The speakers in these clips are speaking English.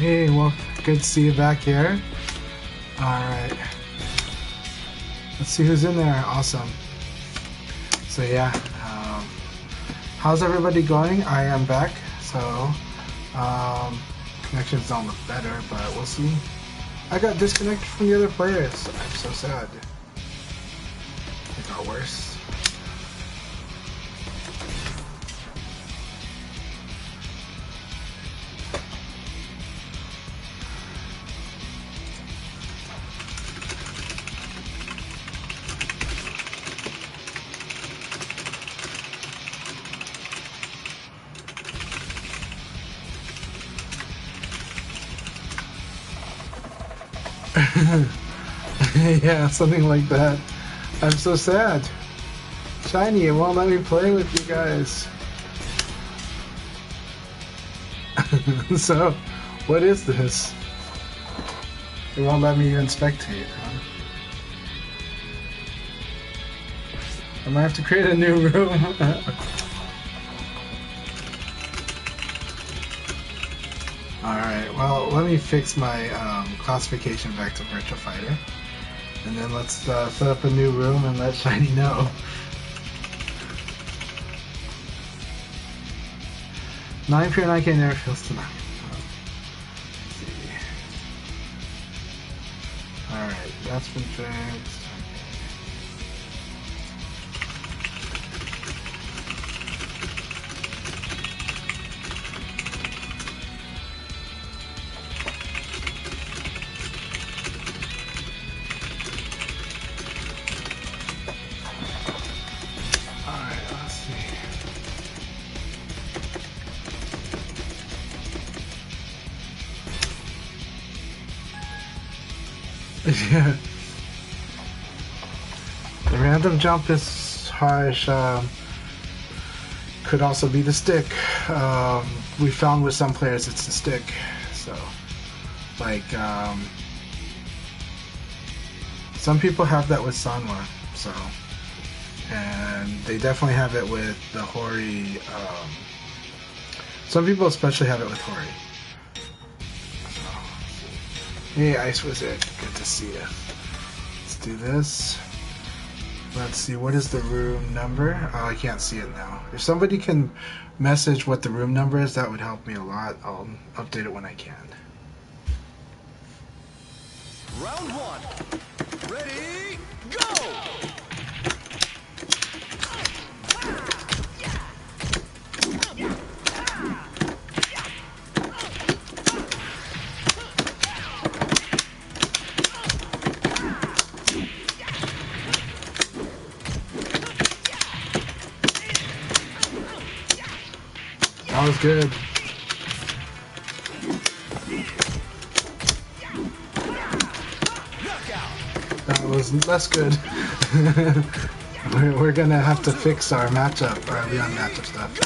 Hey, well, good to see you back here. Alright. Let's see who's in there. Awesome. So yeah, how's everybody going? I am back, so connections don't look better, but we'll see. I got disconnected from the other players. I'm so sad. It got worse. Yeah, something like that. I'm so sad. Shiny, it won't let me play with you guys. So, what is this? It won't let me even spectate, huh? I might have to create a new room. Alright, well, let me fix my classification back to Virtual Fighter. And then let's set up a new room and let Shiny know. Nine pure 9K never feels to 9. Let's see. Alright, that's been fixed. Yeah. The random jump is harsh. Could also be the stick. We found with some players it's the stick. So, like, some people have that with Sanwa. So, and they definitely have it with the Hori. Some people especially have it with Hori. Hey, Ice Wizard. Good to see you. Let's do this. Let's see, what is the room number? Oh, I can't see it now. If somebody can message what the room number is, that would help me a lot. I'll update it when I can. Round one. Ready, go! That was good. That was less good. We're gonna have to fix our matchup, our Leon matchup stuff.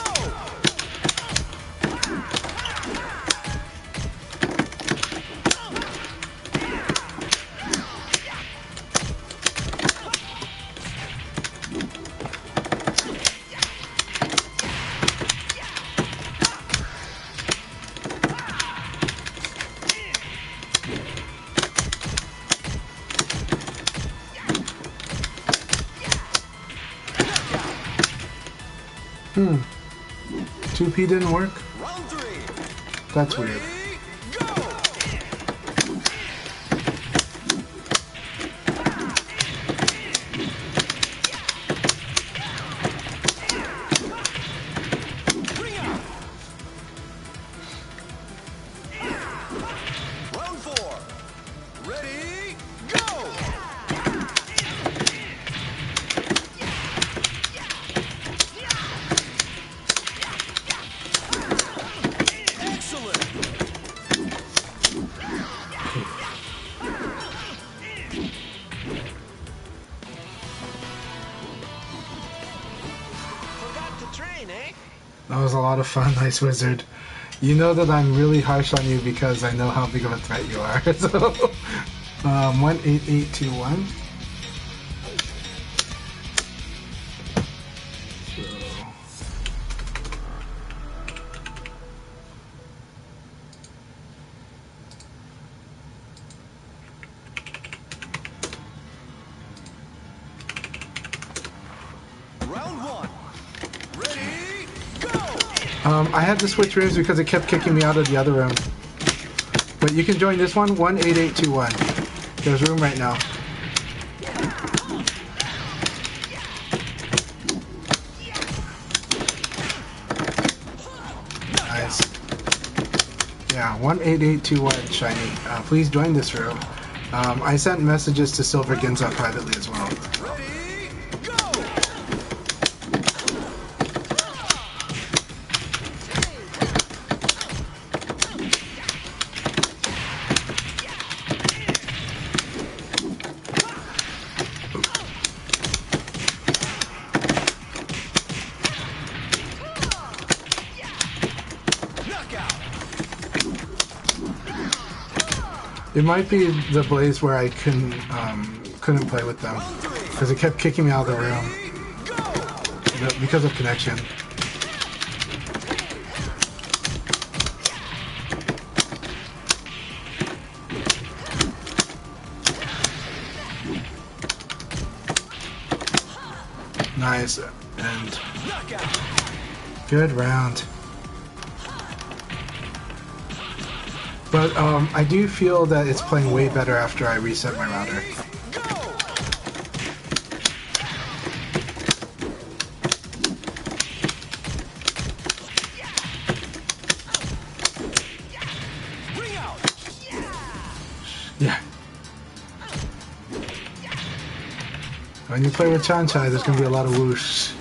Hmm. 2P didn't work? That's weird. That was a lot of fun, Ice Wizard. You know that I'm really harsh on you because I know how big of a threat you are. So, 18821. I had to switch rooms because it kept kicking me out of the other room. But you can join this one, 18821. There's room right now. Nice. Yeah, 18821 Shiny. Please join this room. I sent messages to Silver Ginza privately as well. Ready, go! It might be the Blaze where I couldn't play with them because it kept kicking me out of the room because of connection. Nice and good round. But I do feel that it's playing way better after I reset my router. Yeah. When you play with Chanchai, there's gonna be a lot of whoosh.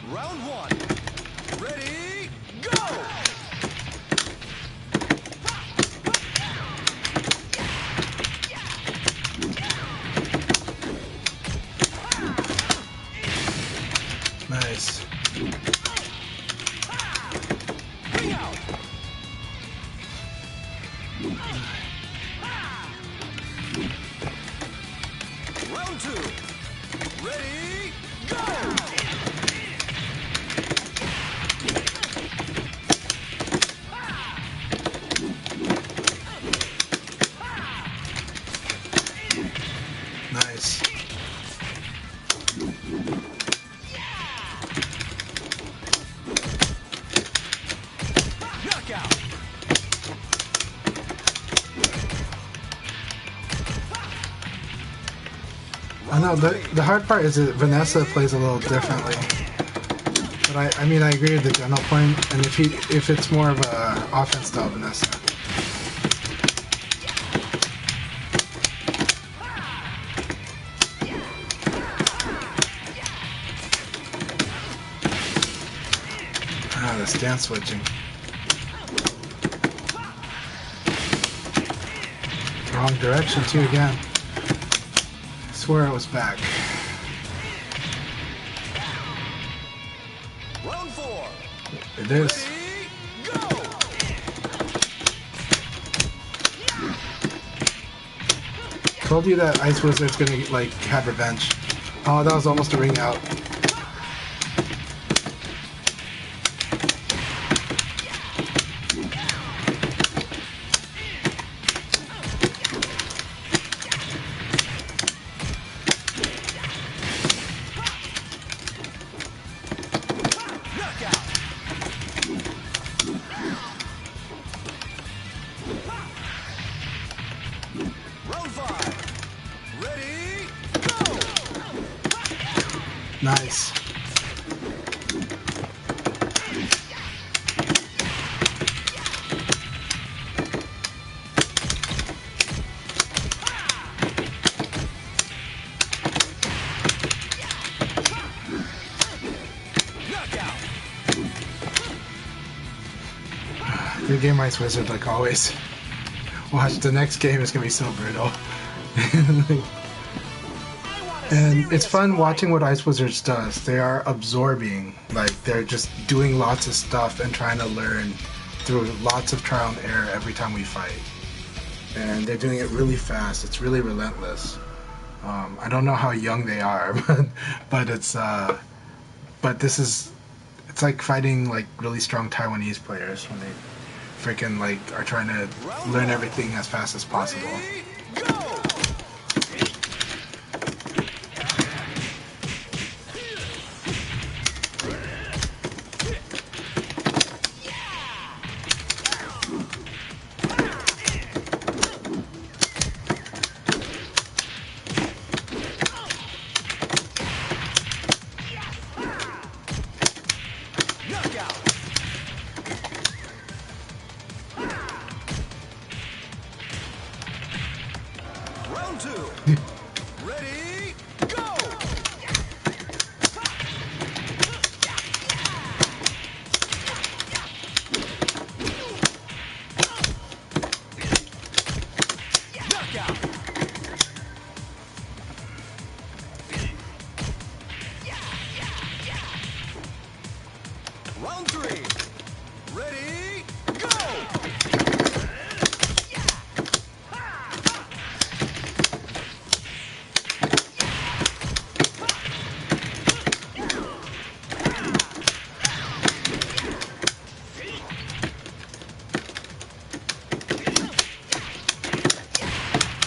Round one. Ready, go! Nice. Bring out. Round two. Ready, go! Nice. Knockout. I know the hard part is that Vanessa plays a little differently. But I mean I agree with the general point, and if it's more of a offense style Vanessa. Ah, the stance switching. Wrong direction too again. I swear it was back. Round four. It is. Ready, go! Told you that Ice Wizard's gonna like have revenge. Oh, that was almost a ring out. Round five. Ready, go! Nice. Good game, Ice Wizard, like always. Watch, the next game is gonna be so brutal. And it's fun watching what Ice Wizards does. They are absorbing, like they're just doing lots of stuff and trying to learn through lots of trial and error every time we fight. And they're doing it really fast. It's really relentless. I don't know how young they are, but it's this is, it's like fighting like really strong Taiwanese players when they freaking like are trying to learn everything as fast as possible. Ready, go! Knockout! Round two. Ready, go! Knockout! Round three. Ready, go!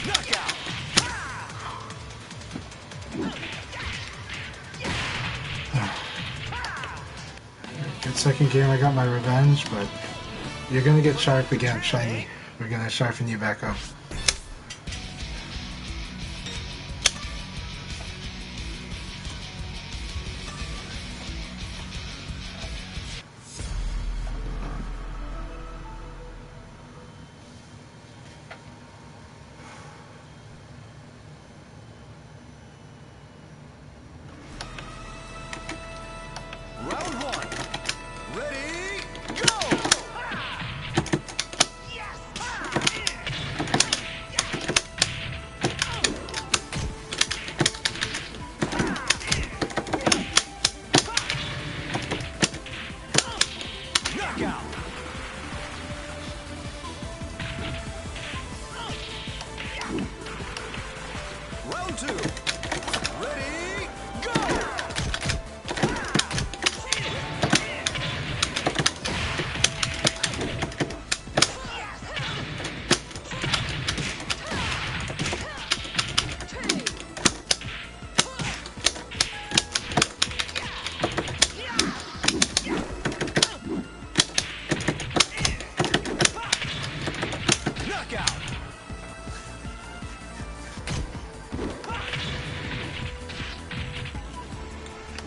Knockout! Good second game, I got my revenge, but you're gonna get sharp again, Shiny. We're gonna sharpen you back up. Round one. Ready, go! Knockout! Round two. Ready, go! Knockout!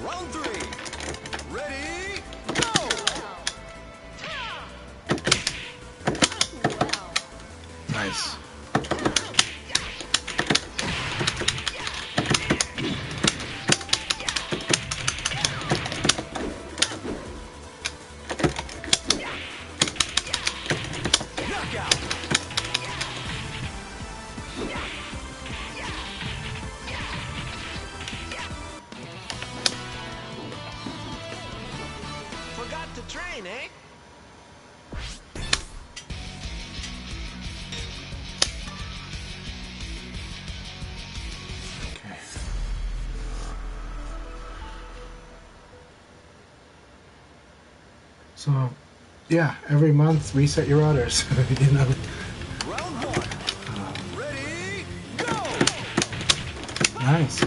Round three. Ready, go! Nice. Knockout! Forgot to train, eh? Okay. So, yeah, every month reset your orders. You know. Round one. Ready, go! Nice.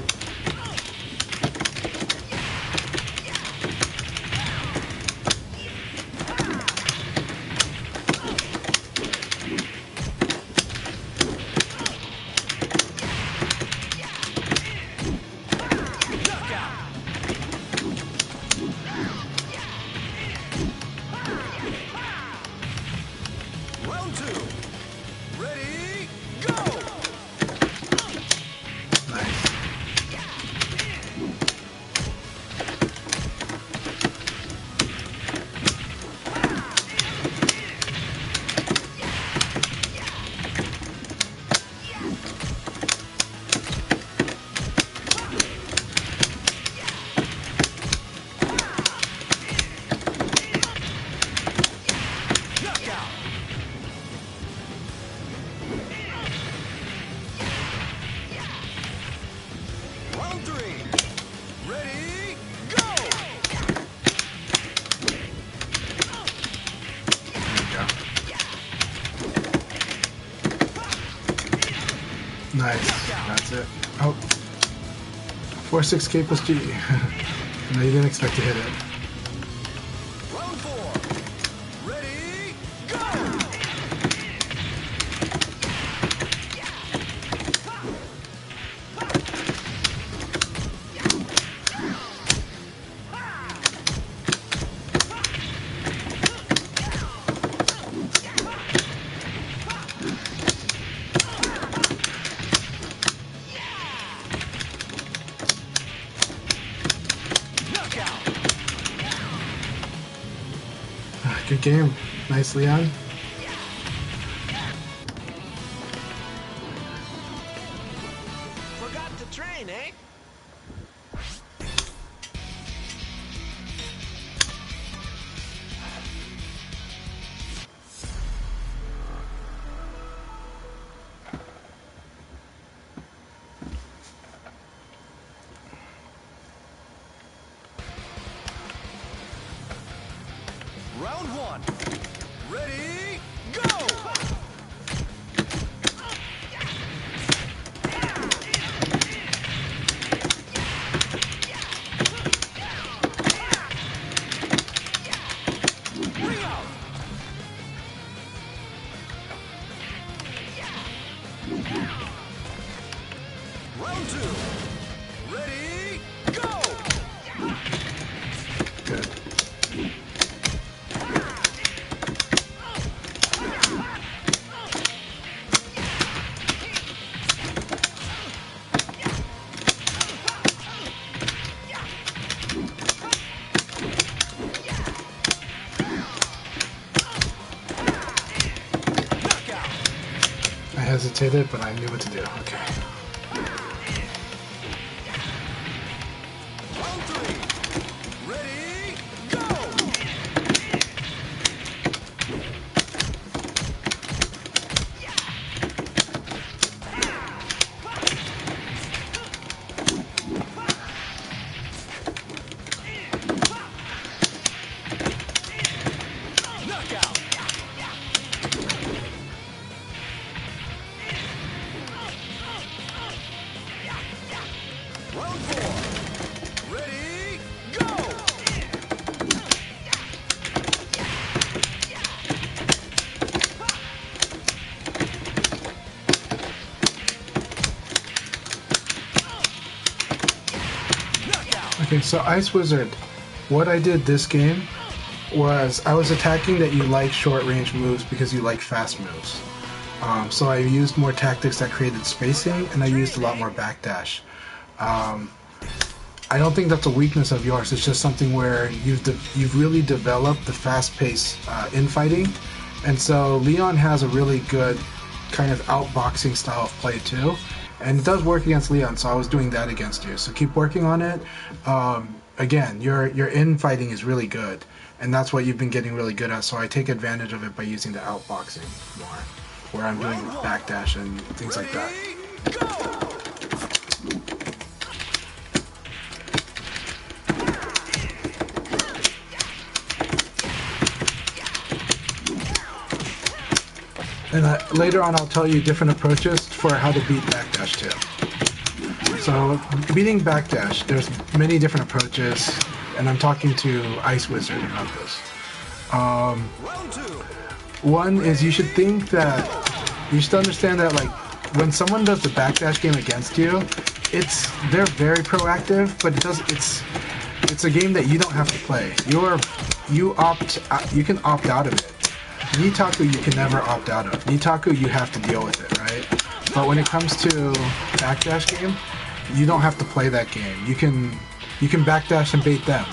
Knockout! Round two. Ready, go! Nice. Nice. That's it. Oh. 4-6K plus G. No, you didn't expect to hit it. Round 4. Ready, go! Good game. Nice, Leon. Forgot to train, eh? Round 1. Ready, go! Ring out! Round 2. Ready, go! Good. Knockout! I hesitated, but I knew what to do. Okay. Round 3. Ready, go! Knockout! Round 4. Ready, go! Knockout! Okay, so Ice Wizard, what I did this game was I was attacking that you like short range moves because you like fast moves. So I used more tactics that created spacing, and I used a lot more backdash. I don't think that's a weakness of yours. It's just something where you've really developed the fast-paced infighting, and so Leon has a really good kind of outboxing style of play too, and it does work against Leon. So I was doing that against you. So keep working on it. Again, your infighting is really good, and that's what you've been getting really good at. So I take advantage of it by using the outboxing more, where I'm doing backdash and things like that. Ready, go! And later on, I'll tell you different approaches for how to beat backdash too. So beating backdash, there's many different approaches, and I'm talking to Ice Wizard about this. Round 2. One is you should think that you should understand that like when someone does the backdash game against you, they're very proactive, but it's a game that you don't have to play. You can opt out of it. Nitaku you can never opt out of. Nitaku you have to deal with it, right? But when it comes to backdash game, you don't have to play that game. You can backdash and bait them.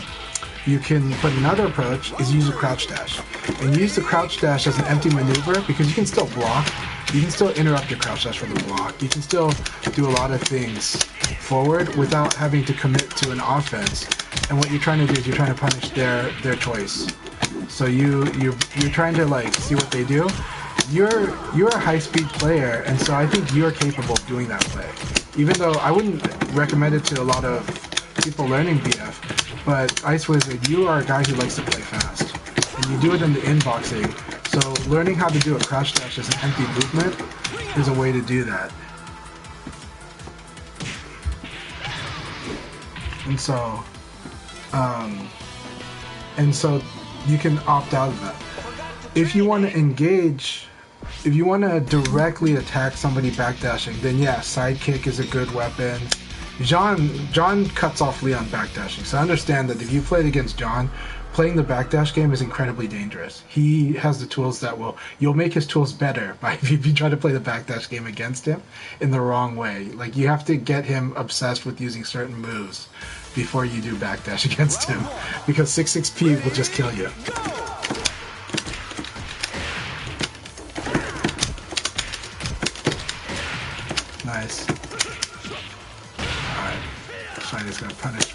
But another approach is use a crouch dash. And use the crouch dash as an empty maneuver because you can still block. You can still interrupt your crouch dash for the block. You can still do a lot of things forward without having to commit to an offense. And what you're trying to do is you're trying to punish their choice. So you're trying to like see what they do. You're a high-speed player, and so I think you're capable of doing that play. Even though I wouldn't recommend it to a lot of people learning BF, but Ice Wizard, you are a guy who likes to play fast, and you do it in the inboxing. So learning how to do a crouch dash as an empty movement is a way to do that. and so you can opt out of that. If you want to engage, if you want to directly attack somebody backdashing, then yeah, sidekick is a good weapon. John cuts off Leon backdashing, so understand that if you played against John, playing the backdash game is incredibly dangerous. He has the tools that you'll make his tools better by if you try to play the backdash game against him in the wrong way. Like, you have to get him obsessed with using certain moves before you do backdash against him, because 6-6P will just kill you. Nice. Alright. Shiny's gonna punish.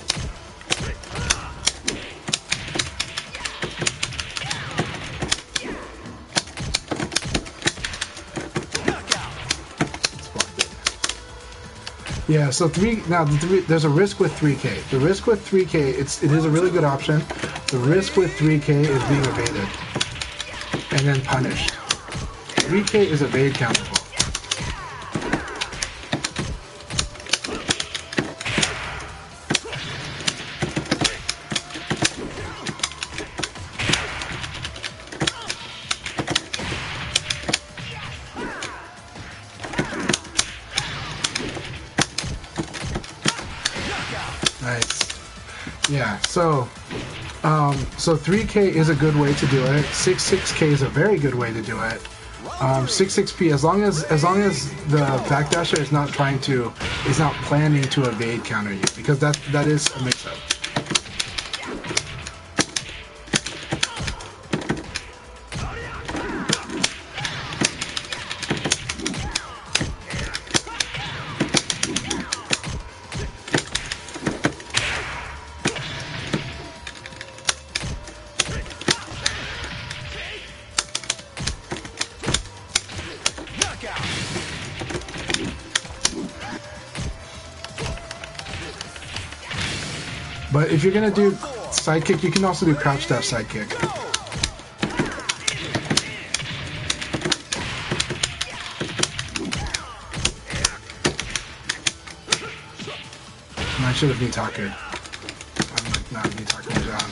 Yeah, so there's a risk with 3K. The risk with 3K, it is a really good option. The risk with 3K is being evaded and then punished. 3K is evade countable. Nice. Yeah, so 3K is a good way to do it. 6-6K is a very good way to do it. 6-6P, as long as the backdasher is not planning to evade counter you, because that is a mix-up. But if you're gonna do sidekick, you can also do crouch dash sidekick. I should have Nitaku. I'm not Nitaku John.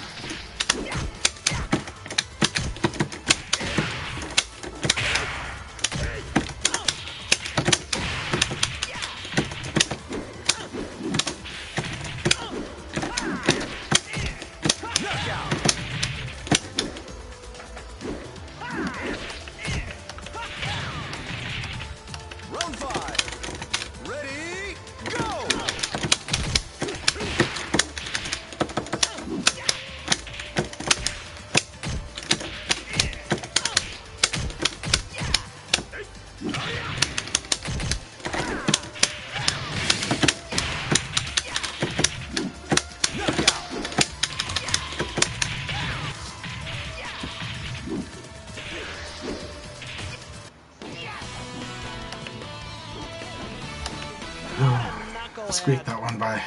Squeak that one by.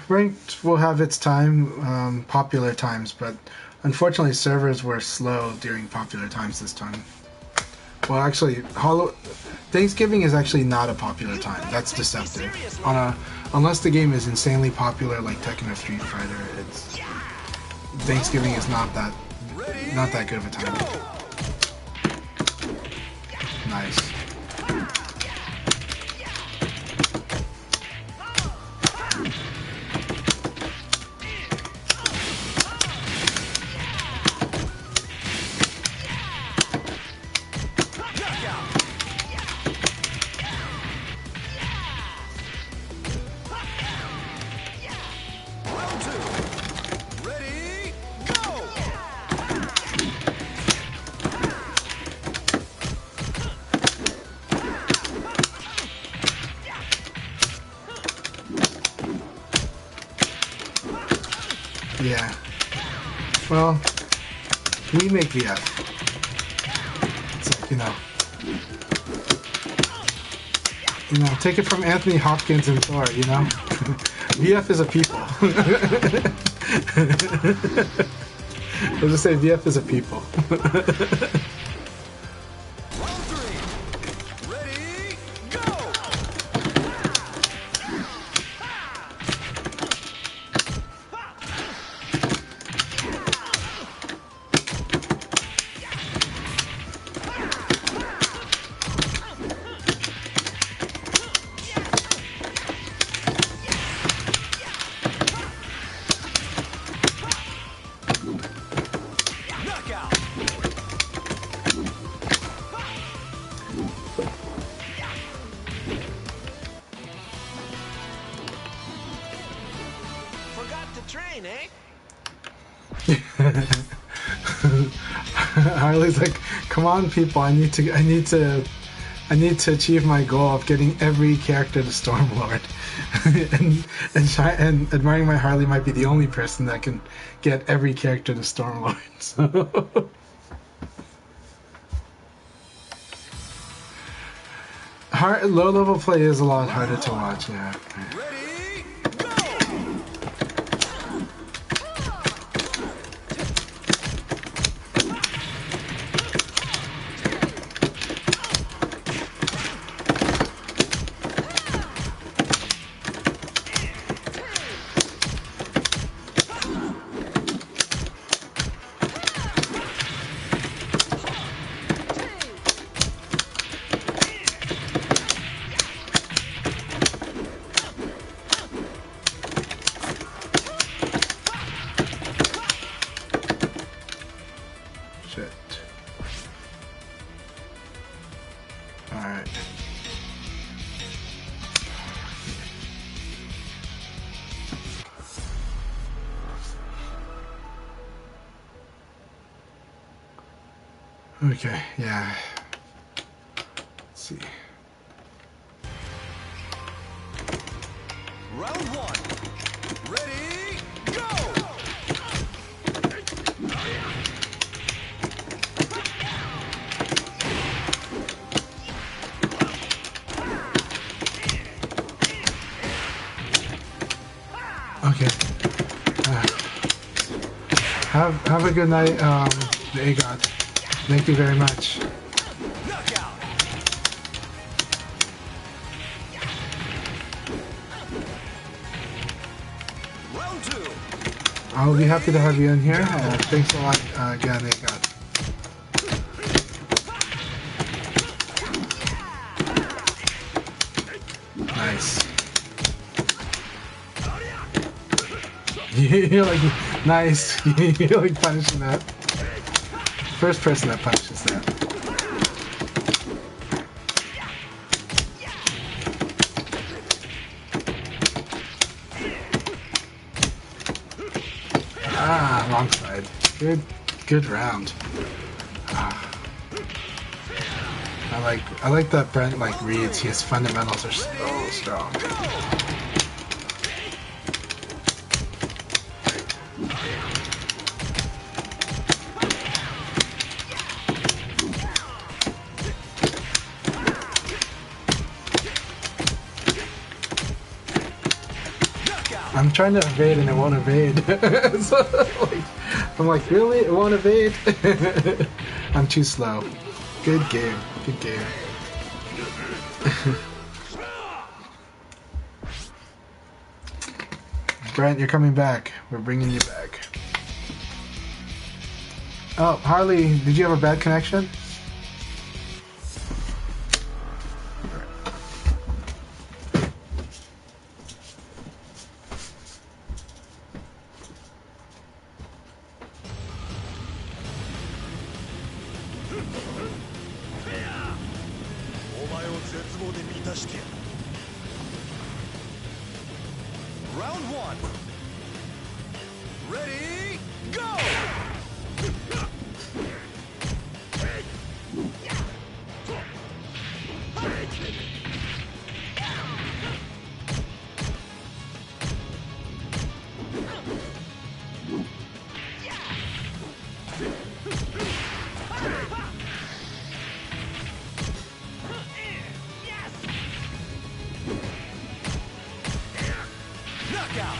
Ranked will have its time, popular times, but unfortunately servers were slow during popular times this time. Well, actually, Thanksgiving is actually not a popular time. That's deceptive. Unless the game is insanely popular, like Tekken or Street Fighter, Thanksgiving is not that good of a time. Nice. Yeah. Well, we make VF. It's like, take it from Anthony Hopkins and Thor, VF is a people. I'll just say VF is a people. Round three. Ready, go! Knockout! Forgot to train, eh? Harley's like, come on, people! I need to achieve my goal of getting every character to Stormlord. and admiring my Harley might be the only person that can get every character to Stormlord. So. Low level play is a lot harder to watch, yeah. Ready, go! Shit. Alright. Okay, yeah. Let's see. Round one. Ready, go! Okay. Have a good night, the AGOT. Thank you very much. Knockout! Round two. I'll be happy to have you in here. Thanks a lot again, AGOT. Nice. You're like, nice. You're like punishing that. First person that punishes that. Ah, wrong side. Good round. Ah. I like that Brent like reads. His fundamentals are so strong. I'm trying to evade and it won't evade. So, I'm like, really? It won't evade? I'm too slow. Good game. Good game. Brent, you're coming back. We're bringing you back. Oh, Harley, did you have a bad connection? Round one. Ready, go! Knockout!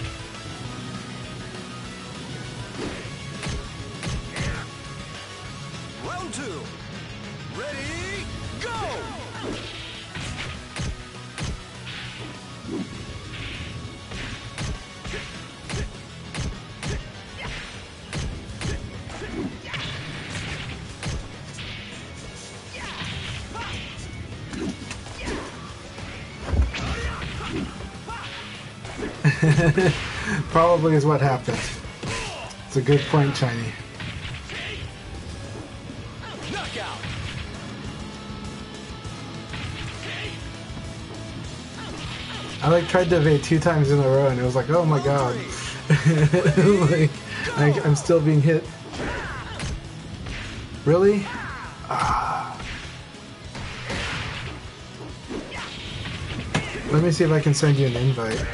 Round 2. Ready, go! Probably is what happened. It's a good point, Shiny. Knockout. I like tried to evade 2 times in a row and it was like, oh my god. Like, I'm still being hit. Really? Ah. Let me see if I can send you an invite.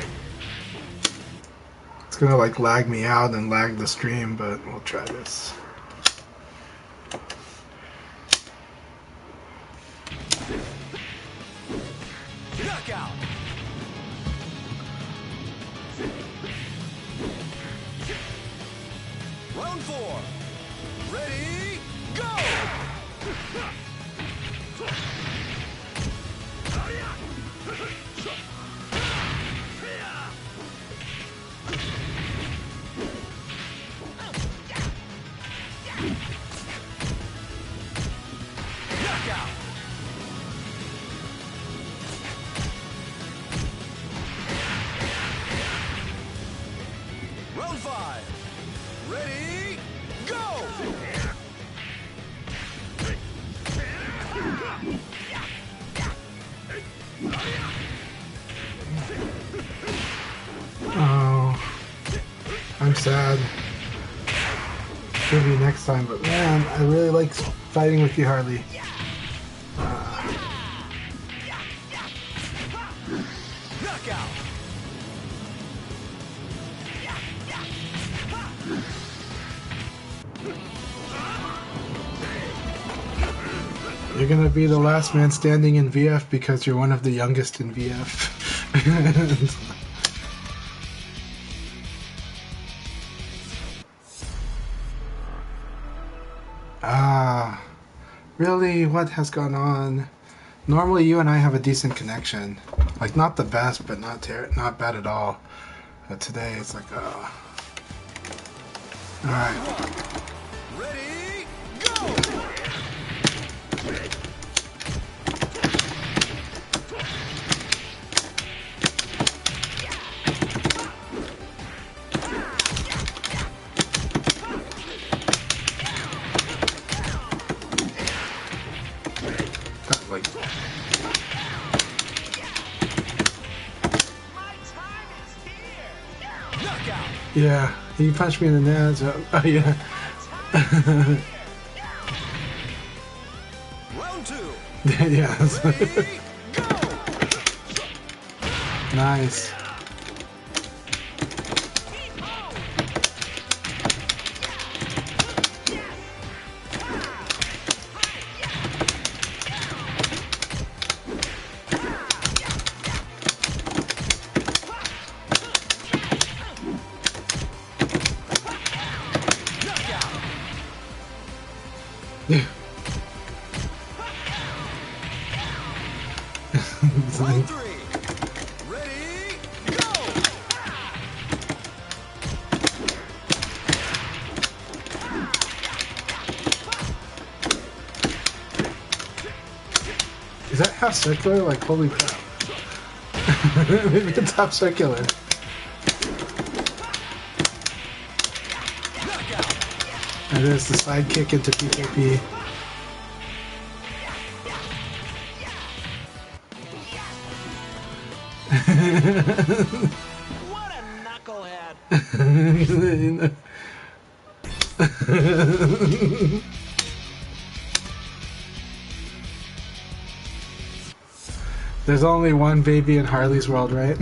It's gonna like lag me out and lag the stream, but we'll try this. Knockout. Round 4. Ready, go! Knockout. Round 5. Ready, go! Oh, I'm sad. Maybe next time, but man, I really like fighting with you, Harley. Knockout. You're gonna be the last man standing in VF because you're one of the youngest in VF. Ah, really? What has gone on? Normally you and I have a decent connection. Like, not the best, but not bad at all. But today it's like, Alright. Ready, go! Like, My time is here. Knockout. yeah, he punched me in the nads. Oh, yeah. Round 2. Yeah. Ready, go! Nice. Yeah. It's Round like, 3. Ready, go! is that half circular? Like, holy crap. Maybe it's half circular. Knockout. And there's the side kick into PKP. What a knucklehead. There's only one baby in Harley's world, right?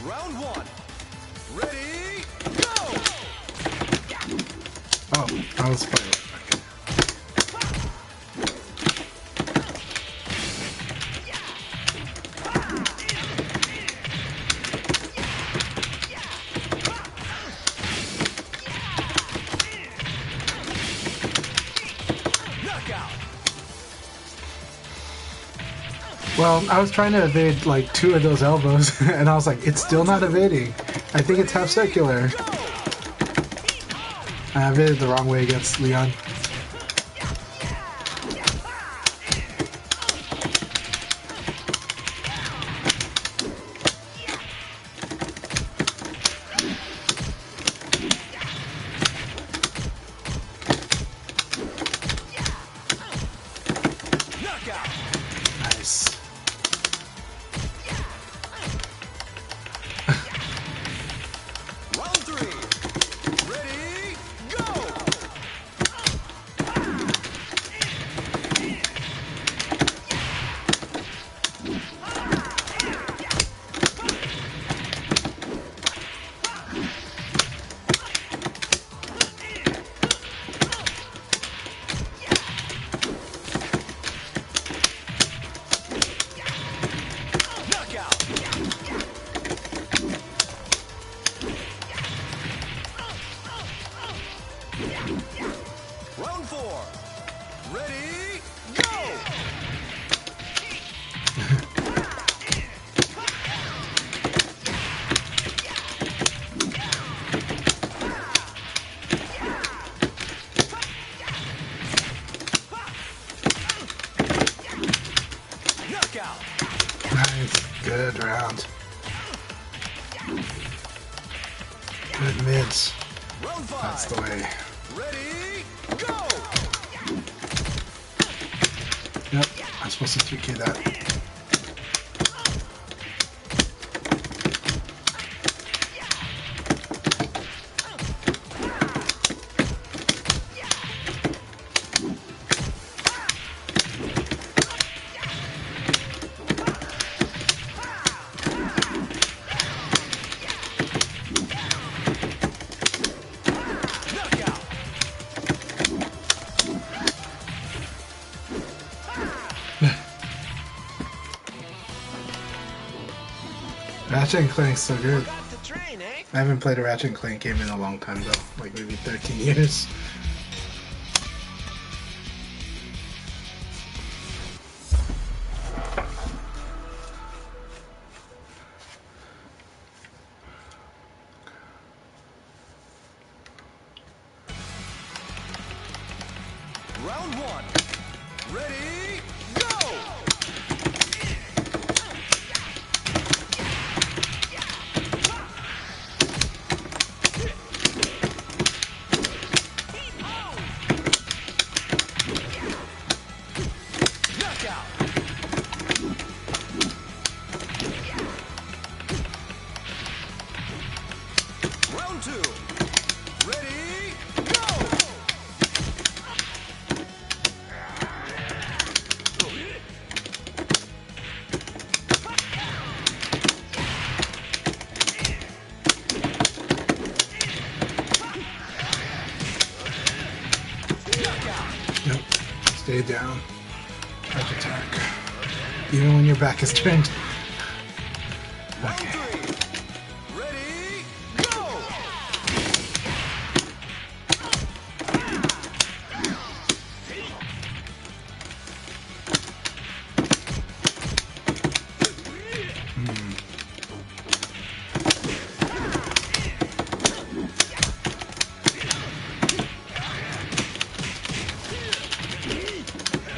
Round 1. Ready, go! Oh, that was funny. Well, I was trying to evade like 2 of those elbows, and I was like, it's still not evading. I think it's half circular. I evaded the wrong way against Leon. Nice. Round 3. Ready, go! Knockout! Round 4. Ready, go! Knockout! Nice. Good round. Good mids. Round 5. That's the way. Ready, go! Yep. I'm supposed to 3K that. Knockout! Ratchet and Clank's so good. Off the train, eh? I haven't played a Ratchet and Clank game in a long time though, like maybe 13 years. Round 1. Ready, go! Knockout! Round 2. Ready, go! Knockout! Yep. Stay down. Touch attack. Even when your back is turned. Round Okay. 3. Ready, go!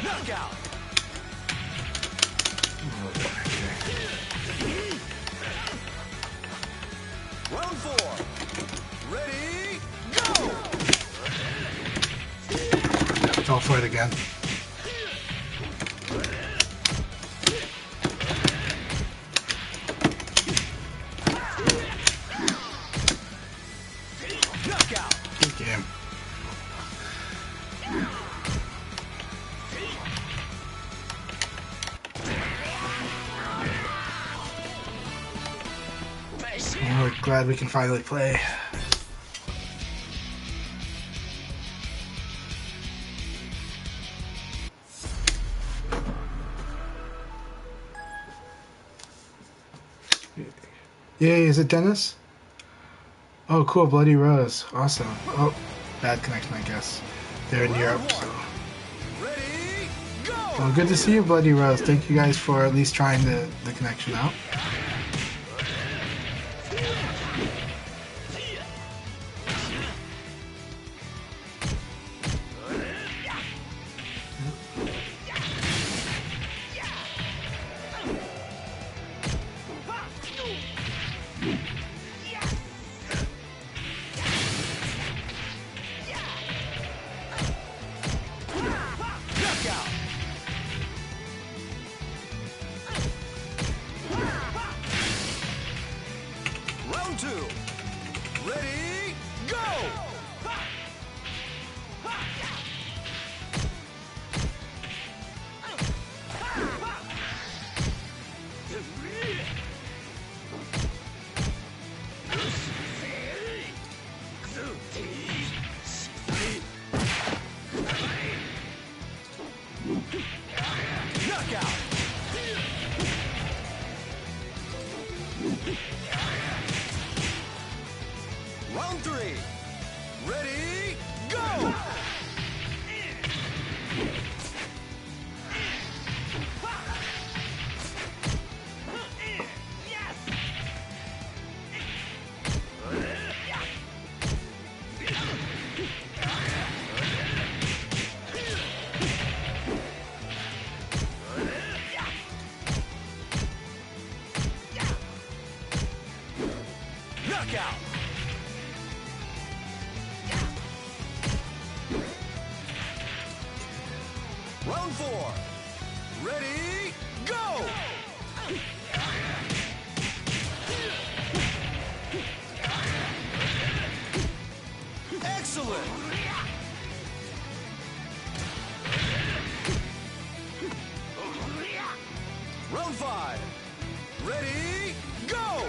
Knockout! Round 4. Ready, go! Go for it again. Knockout! Good game. We're glad we can finally play. Yay, is it Dennis? Oh, cool, Bloody Rose. Awesome. Oh, bad connection, I guess. They're in Europe, so. Ready, go! Well, good to see you, Bloody Rose. Thank you guys for at least trying the connection out. Knockout. Round 2. Ready, go! Knockout. Round 3. Ready, go! Knockout. Round 4. Ready, go! Excellent. Round 5. Ready, go!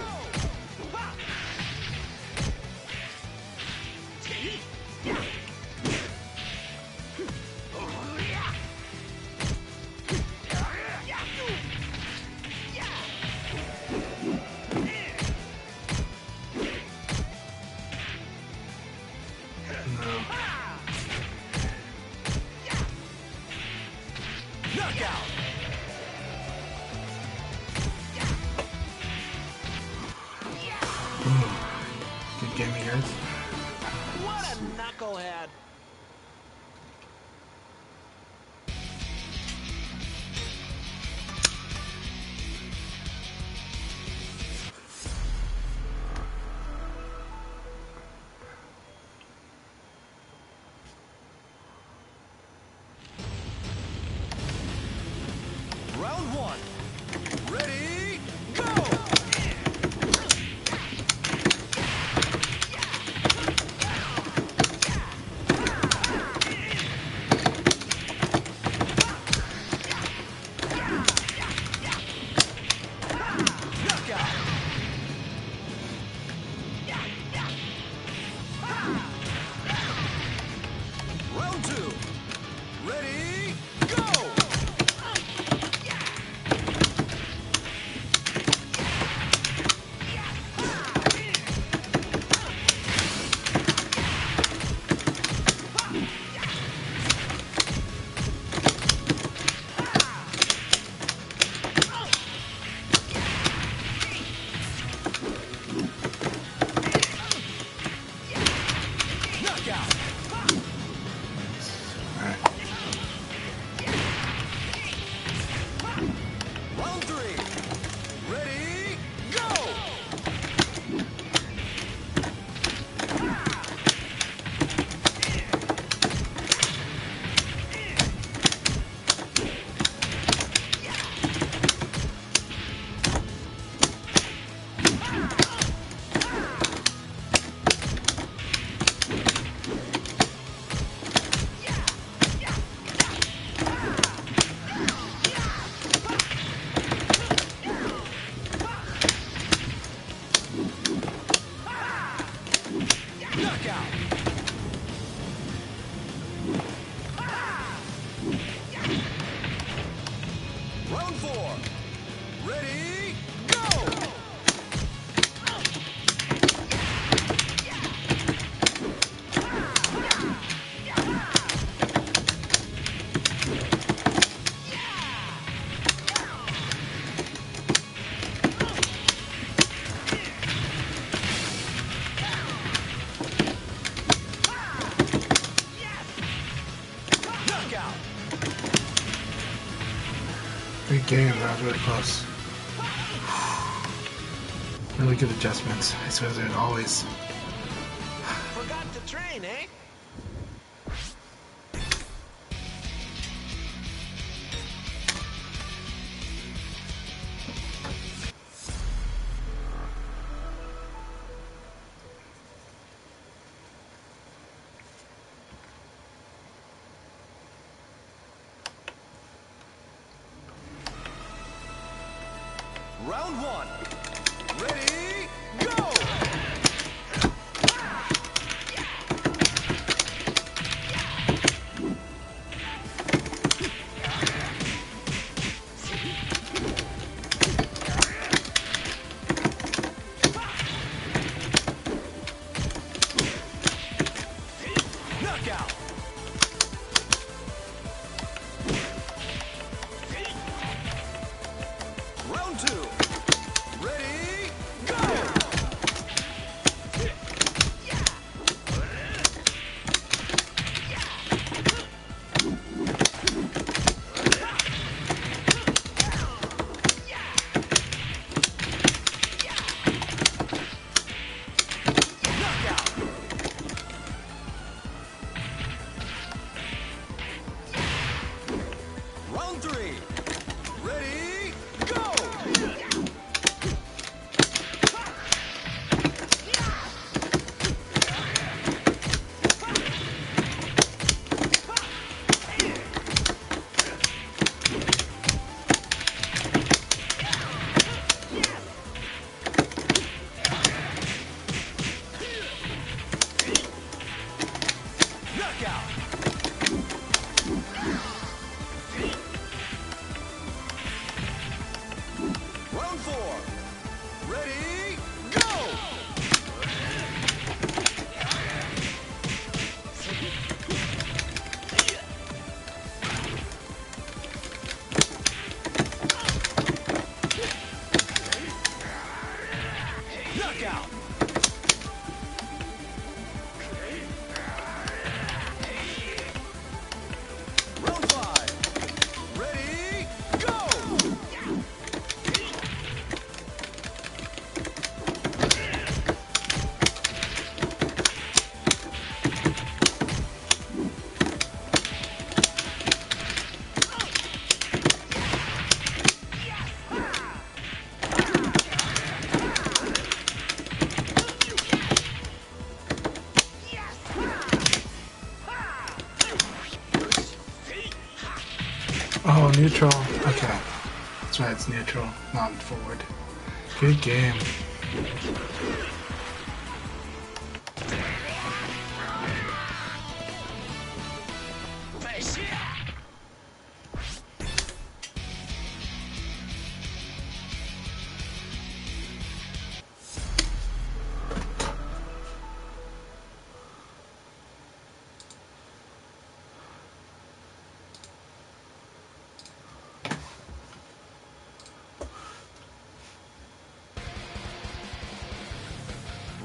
Knockout. Good game, you guys. What a knucklehead! Round 1. Ready, go! Knockout. Round 2. Ready, go! Knockout. Alright. Round 3. Ready, go! Knockout. Round 4. Ready, go! game. That was really close. Really good adjustments. I suppose there's always. Forgot the train, eh? Round one. Ready, go! Knockout! Round two. Ready, go! Knockout! Round three. Ready, go! Knockout! Round four. Ready, go! Knockout! Round five. Ready, go! Oh, neutral. Okay. That's right, it's neutral, not forward. Good game.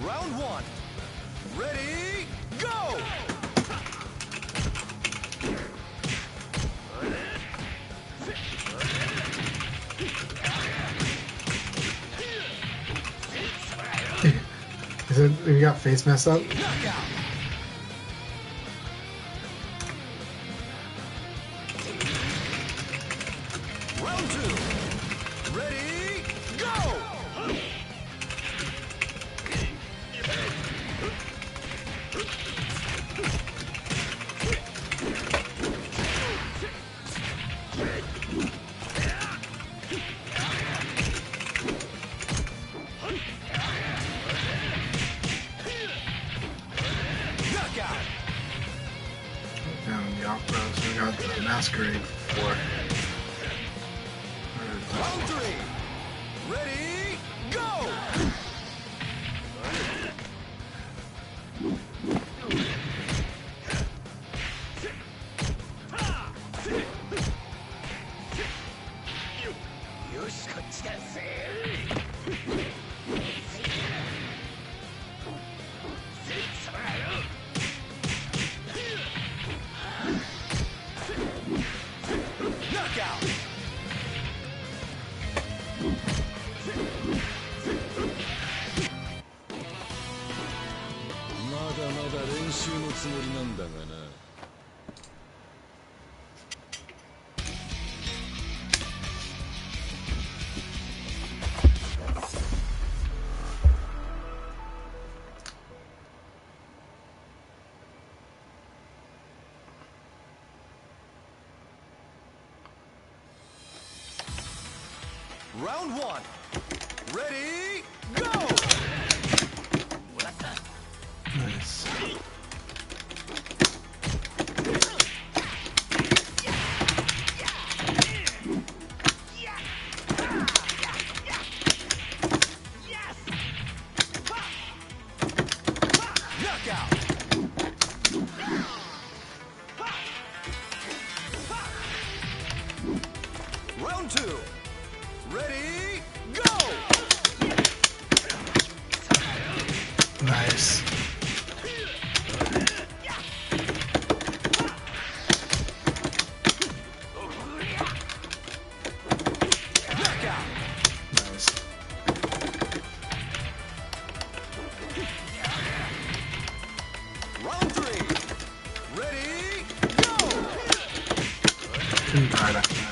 Round one. Ready, go! Is it? We got face mess up. Knockout! Round two. Ready, go! Knockout! And the operas, we got the masquerade for. Round three. Ready, go! まだまだ練習のつもりなんだがな。Round one. Ready, go! Nice. Knockout! Round two. Ready, go! Nice. Knockout! Nice. Round three. Ready, go! Couldn't guard, I think.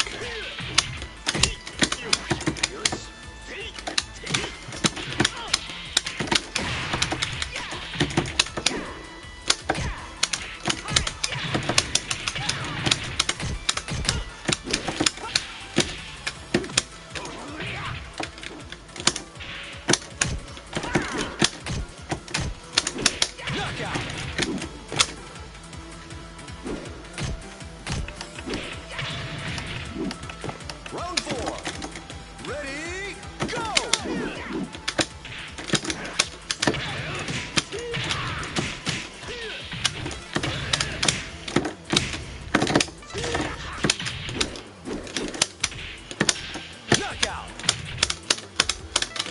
Knockout! Round four. Ready, go! Knockout!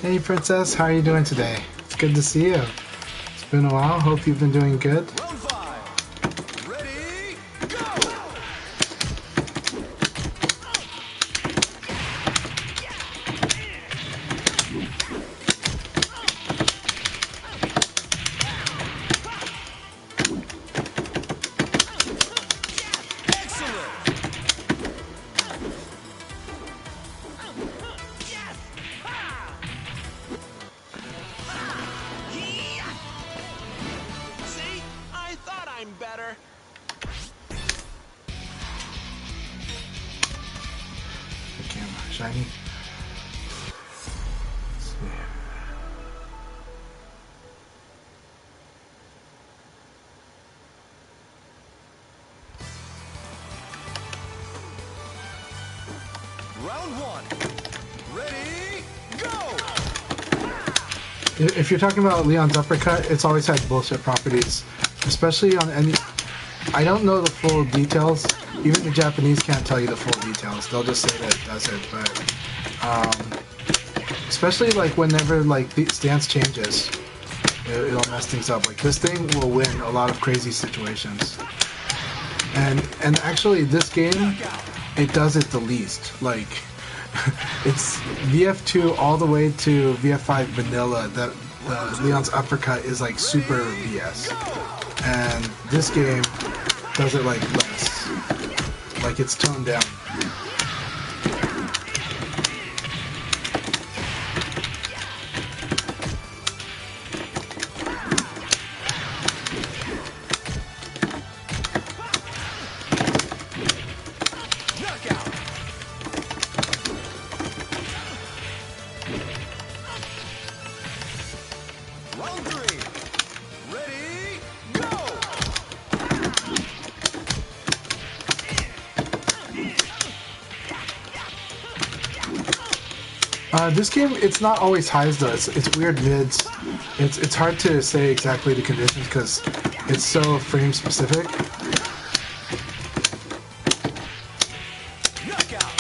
Hey Princess, how are you doing today? It's good to see you. It's been a while, hope you've been doing good. Round five. Ready, go! Excellent! See? I thought I'm better. The camera, shiny. Let's see. Round one. Ready, go! If you're talking about Leon's uppercut, it's always had bullshit properties, especially on any. I don't know the full details. Even the Japanese can't tell you the full details. They'll just say that it does it, but especially like whenever like the stance changes, it'll mess things up. Like this thing will win a lot of crazy situations. And actually, this game, it does it the least. Like. It's VF2 all the way to VF5 vanilla. That Leon's uppercut is like super VS, and this game does it like less, like it's toned down. Knockout! Round three. Ready, go! This game, it's not always highs though. It's weird mids. It's hard to say exactly the conditions because it's so frame specific. Knockout!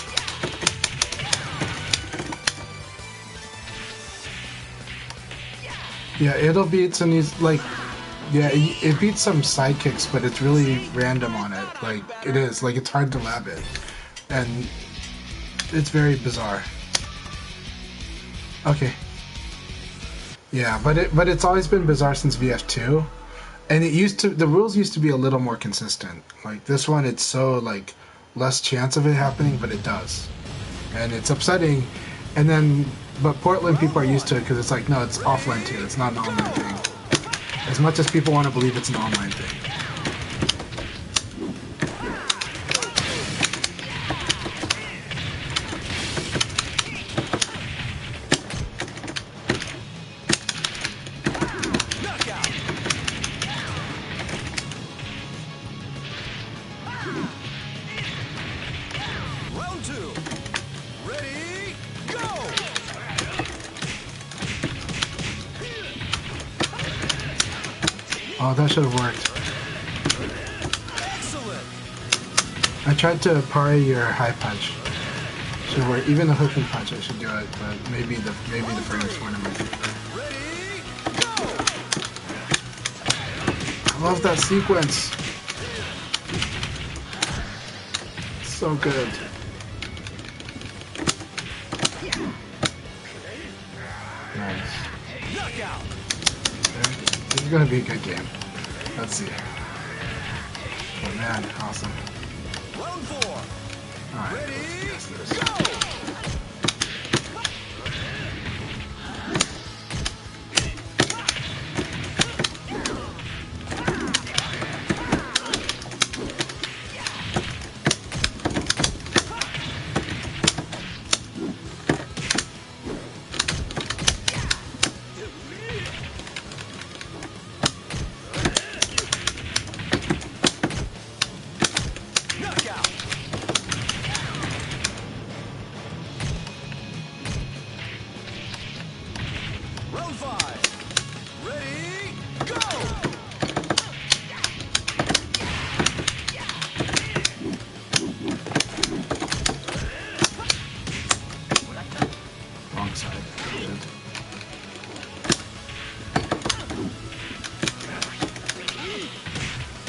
Yeah, it'll beat some of these like. Yeah, it beats some sidekicks, but it's really random on it. Like it is, like it's hard to lab it, and it's very bizarre. Okay. Yeah, but it's always been bizarre since VF2, and the rules used to be a little more consistent. Like this one, it's so like less chance of it happening, but it does, and it's upsetting. And then, but Portland people are used to it because it's like no, it's offline too. It's not an online thing. As much as people want to believe it's an online thing. Round 2. Ready, go! Oh, that should have worked. Excellent! I tried to parry your high punch. Should work. Even the hook and punch, I should do it, but maybe the frames weren't amazing. Ready, go! I love that sequence. So good. Nice. Knockout! This is gonna be a good game. Let's see. Oh man, awesome. Round 4. Alright, Ready, let's do this. go! Knockout! Round 5. Ready, go! Wrong side. Shit.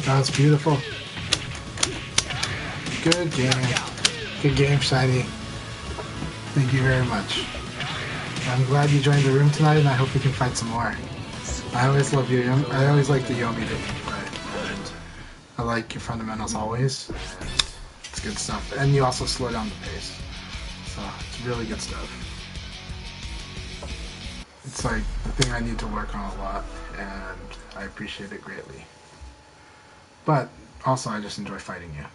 That's beautiful. Good game. Good game, Shiny. Thank you very much. I'm glad you joined the room tonight, and I hope we can fight some more. I always love you. I always like the Yomi that you play, and I like your fundamentals always. It's good stuff, and you also slow down the pace, so it's really good stuff. It's like the thing I need to work on a lot, and I appreciate it greatly. But also, I just enjoy fighting you.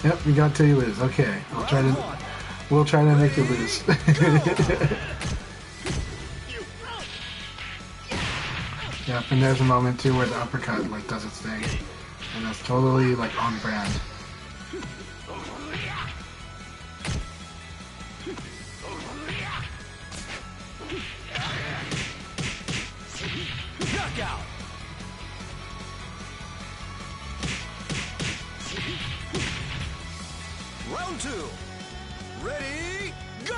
Yep, you got till you lose. Okay, we'll try to make you lose. Yep, and there's a moment too where the uppercut like does its thing, and that's totally like on brand. Knockout! Round 2. Ready, go!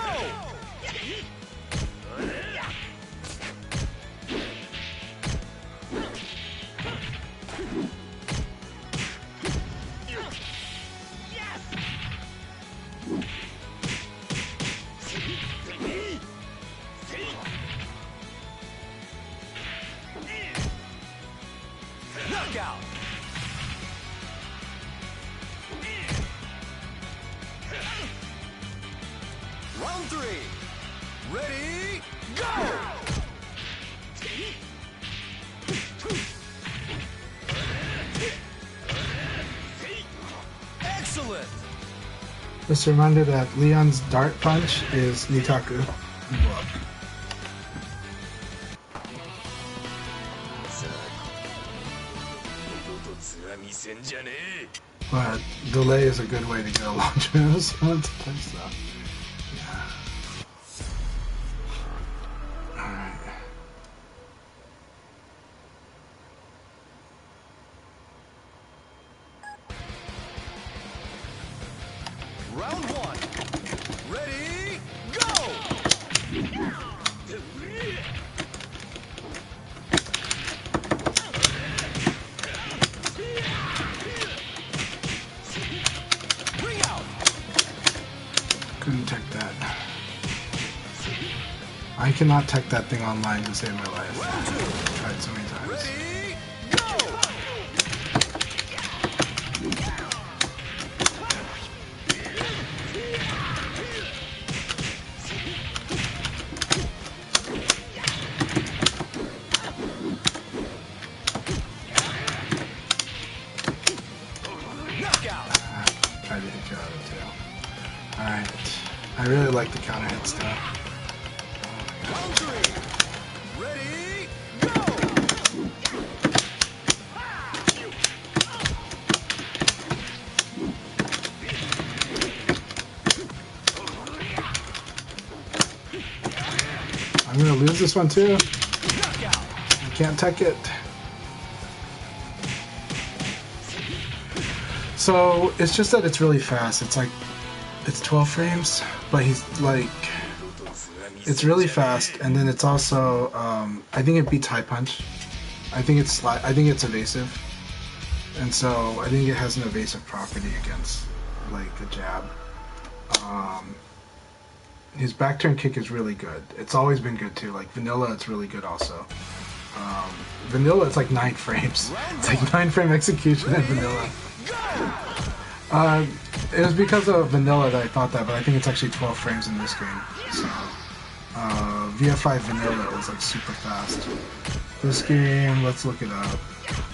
Knockout! Round 3. Ready, go! Excellent! Just a reminder that Leon's dart punch is Nitaku. Block. But delay is a good way to get a launch so let's play stuff. Yeah. Alright. Round 1. Ready, go! Ring out! Couldn't take that. I cannot tech that thing online to save my life. I've tried so many times. Ready, go! Knockout! Tried to hit you out of the tail. Alright. I really like the counter hit stuff. Round 3. Ready, go! I'm gonna lose this one too. Knockout! I can't tech it. So it's just that it's really fast. It's like it's 12 frames, but he's like it's really fast, and then it's also I think it beats High Punch. I think it's evasive, and so I think it has an evasive property against like the jab. His back turn kick is really good. It's always been good too. Like vanilla, it's really good also. Vanilla, it's like 9 frames. It's like 9-frame execution in vanilla. It was because of vanilla that I thought that, but I think it's actually 12 frames in this game. So, VF5 vanilla is like super fast. This game, let's look it up.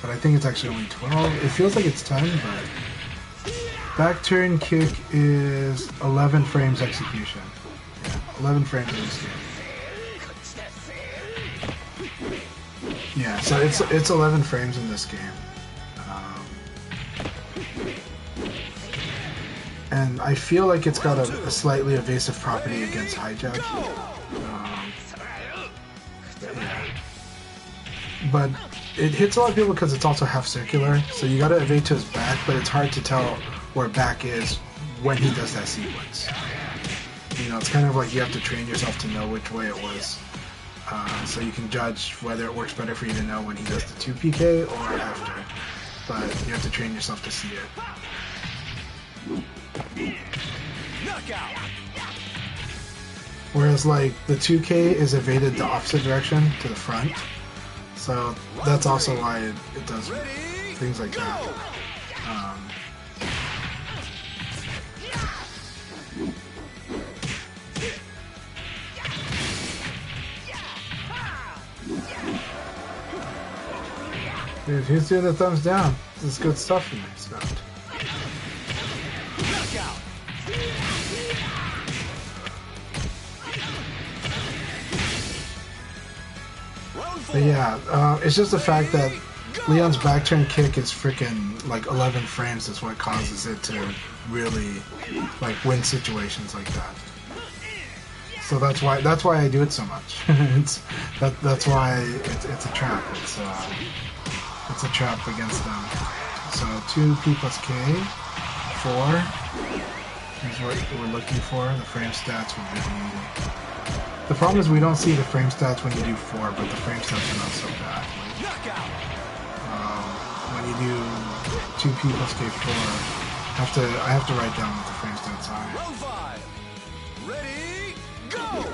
But I think it's actually only 12. It feels like it's 10, but back turn kick is 11 frames execution. Yeah, 11 frames in this game. Yeah, so it's 11 frames in this game. And I feel like it's got a slightly evasive property against high jab. But it hits a lot of people because it's also half circular, so you gotta evade to his back, but it's hard to tell where back is when he does that sequence. You know, it's kind of like you have to train yourself to know which way it was. So you can judge whether it works better for you to know when he does the 2PK or after. But you have to train yourself to see it. Knockout! Whereas like the 2K is evaded the opposite direction to the front. So that's also why it does things like that. Dude, who's doing the thumbs down? This is good stuff in this round. Knockout! Round 4. But yeah, it's just the fact that Leon's back turn kick is freaking like 11 frames is what causes it to really like win situations like that. So that's why I do it so much. That's why it's a trap. It's a trap against them. So 2P plus K, 4. Here's what we're looking for. The frame stats would be. The problem is we don't see the frame stats when you do 4, but the frame stats are not so bad. When you do 2P plus K4, I have to write down what the frame stats are. Round 5. Ready, go!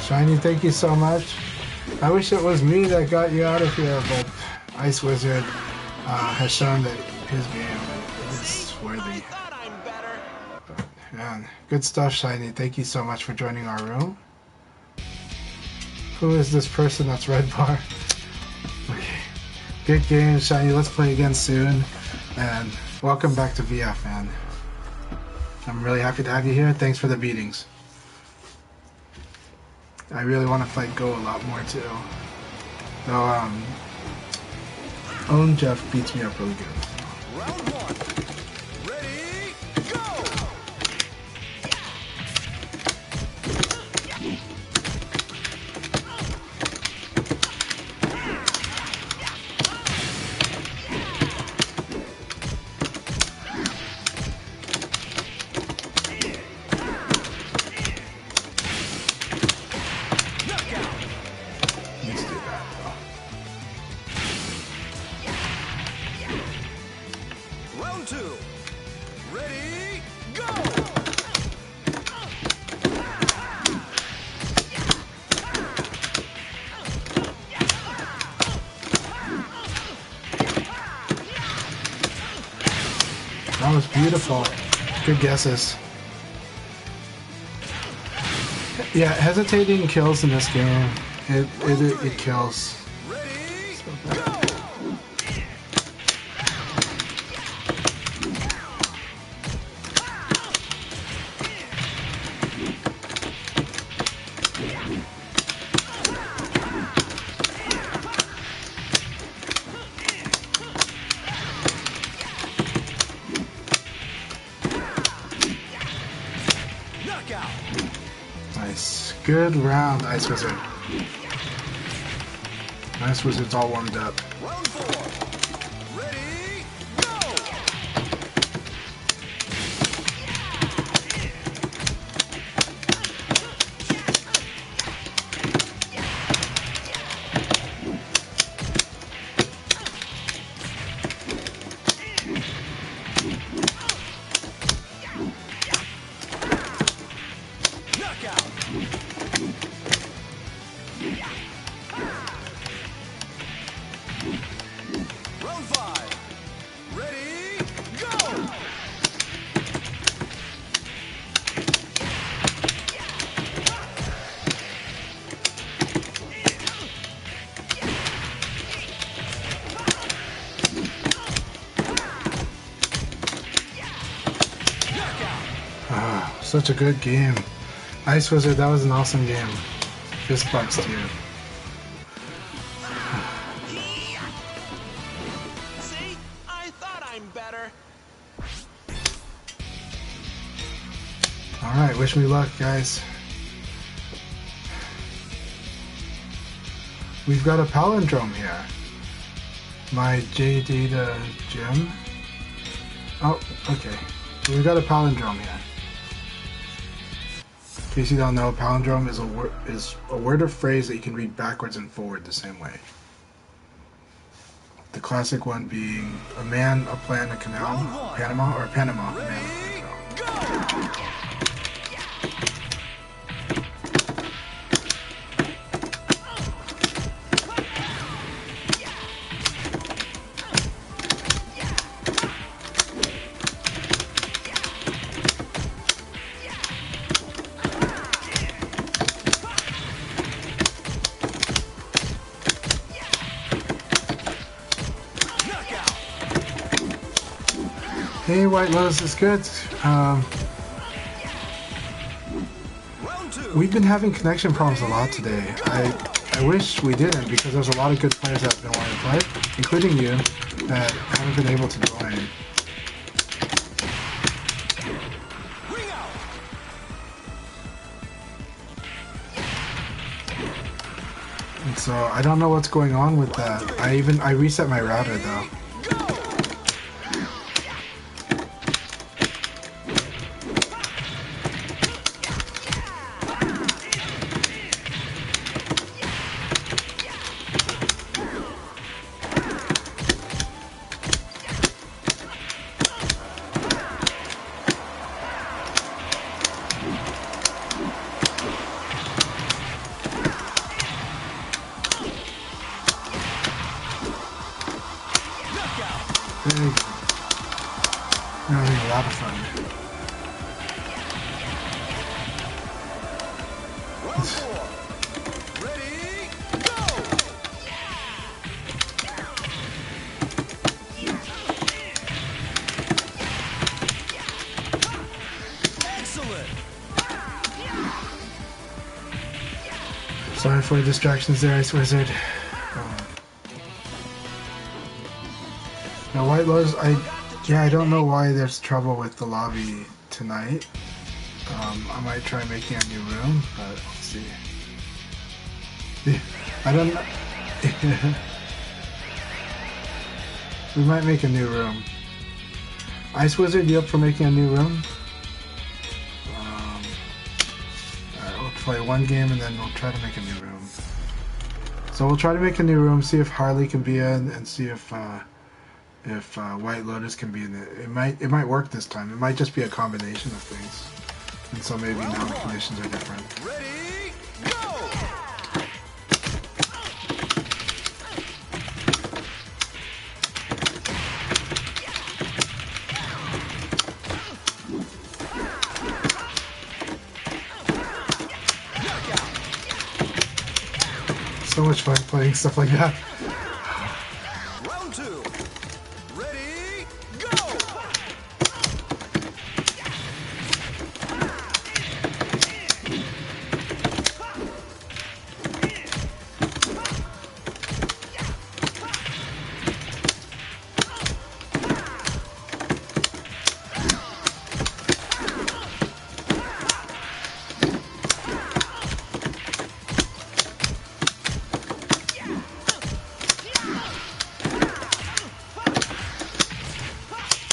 Shiny, thank you so much. I wish it was me that got you out of here, but Ice Wizard has shown that his game is worthy. But, man, good stuff, Shiny. Thank you so much for joining our room. Who is this person that's red bar? Okay. Good game, Shiny. Let's play again soon. And welcome back to VF, man. I'm really happy to have you here. Thanks for the beatings. I really want to fight Go a lot more too. Though, Own Jeff beats me up really good. Round 1. Ready, go! Beautiful. Good guesses. Yeah, hesitating kills in this game. It kills. Ready, So bad. go! Knockout! Nice. Good round, Ice Wizard. Ice Wizard's all warmed up. Round 4. Ready, go! Knockout! Round 5. Ready, go! Knockout! Ah, such a good game. Ice Wizard, that was an awesome game. Fist bumps to you. See? I thought I'm better. Alright, wish me luck, guys. We've got a palindrome here. My J Data gem. Oh, okay. We've got a palindrome here. In case you don't know, palindrome is a word or phrase that you can read backwards and forward the same way. The classic one being a man, a plan, a canal, Panama, or Panama, a man, a canal. Go! Knockout! Hey, White Lotus is good. Round 2. We've been having connection problems a lot today. I wish we didn't, because there's a lot of good players that have been wanting to play, including you, that haven't been able to join. Ring out! And so I don't know what's going on with that. I reset my router though. Very good. We're having a lot of fun. Round 4. Ready, go! Excellent! Sorry for the distractions there, Ice Wizard. Now, White Lotus, I don't know why there's trouble with the lobby tonight. I might try making a new room, but we'll see. I don't know. We might make a new room. Ice Wizard, you up for making a new room? Alright, we'll play one game and then we'll try to make a new room. So we'll try to make a new room, see if Harley can be in, and see if White Lotus can be in it. It might work this time. It might just be a combination of things. And so maybe now the conditions are different. Ready, go! So much fun playing stuff like that. Round 2. Ready, go!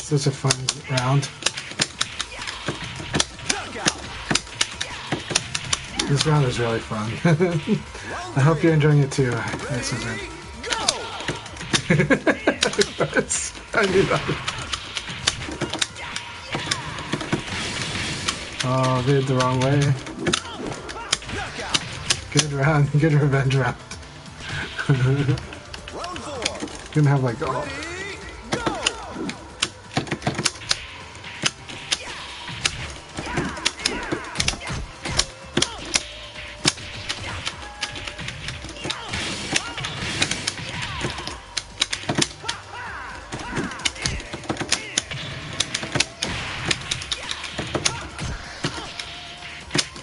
Such a fun round. Knockout. This round is really fun. I hope you're enjoying it too. Nice wizard. Go! I knew that. Oh, did it the wrong way. Knockout. Good round. Good revenge round. Round 4. Gonna have like all.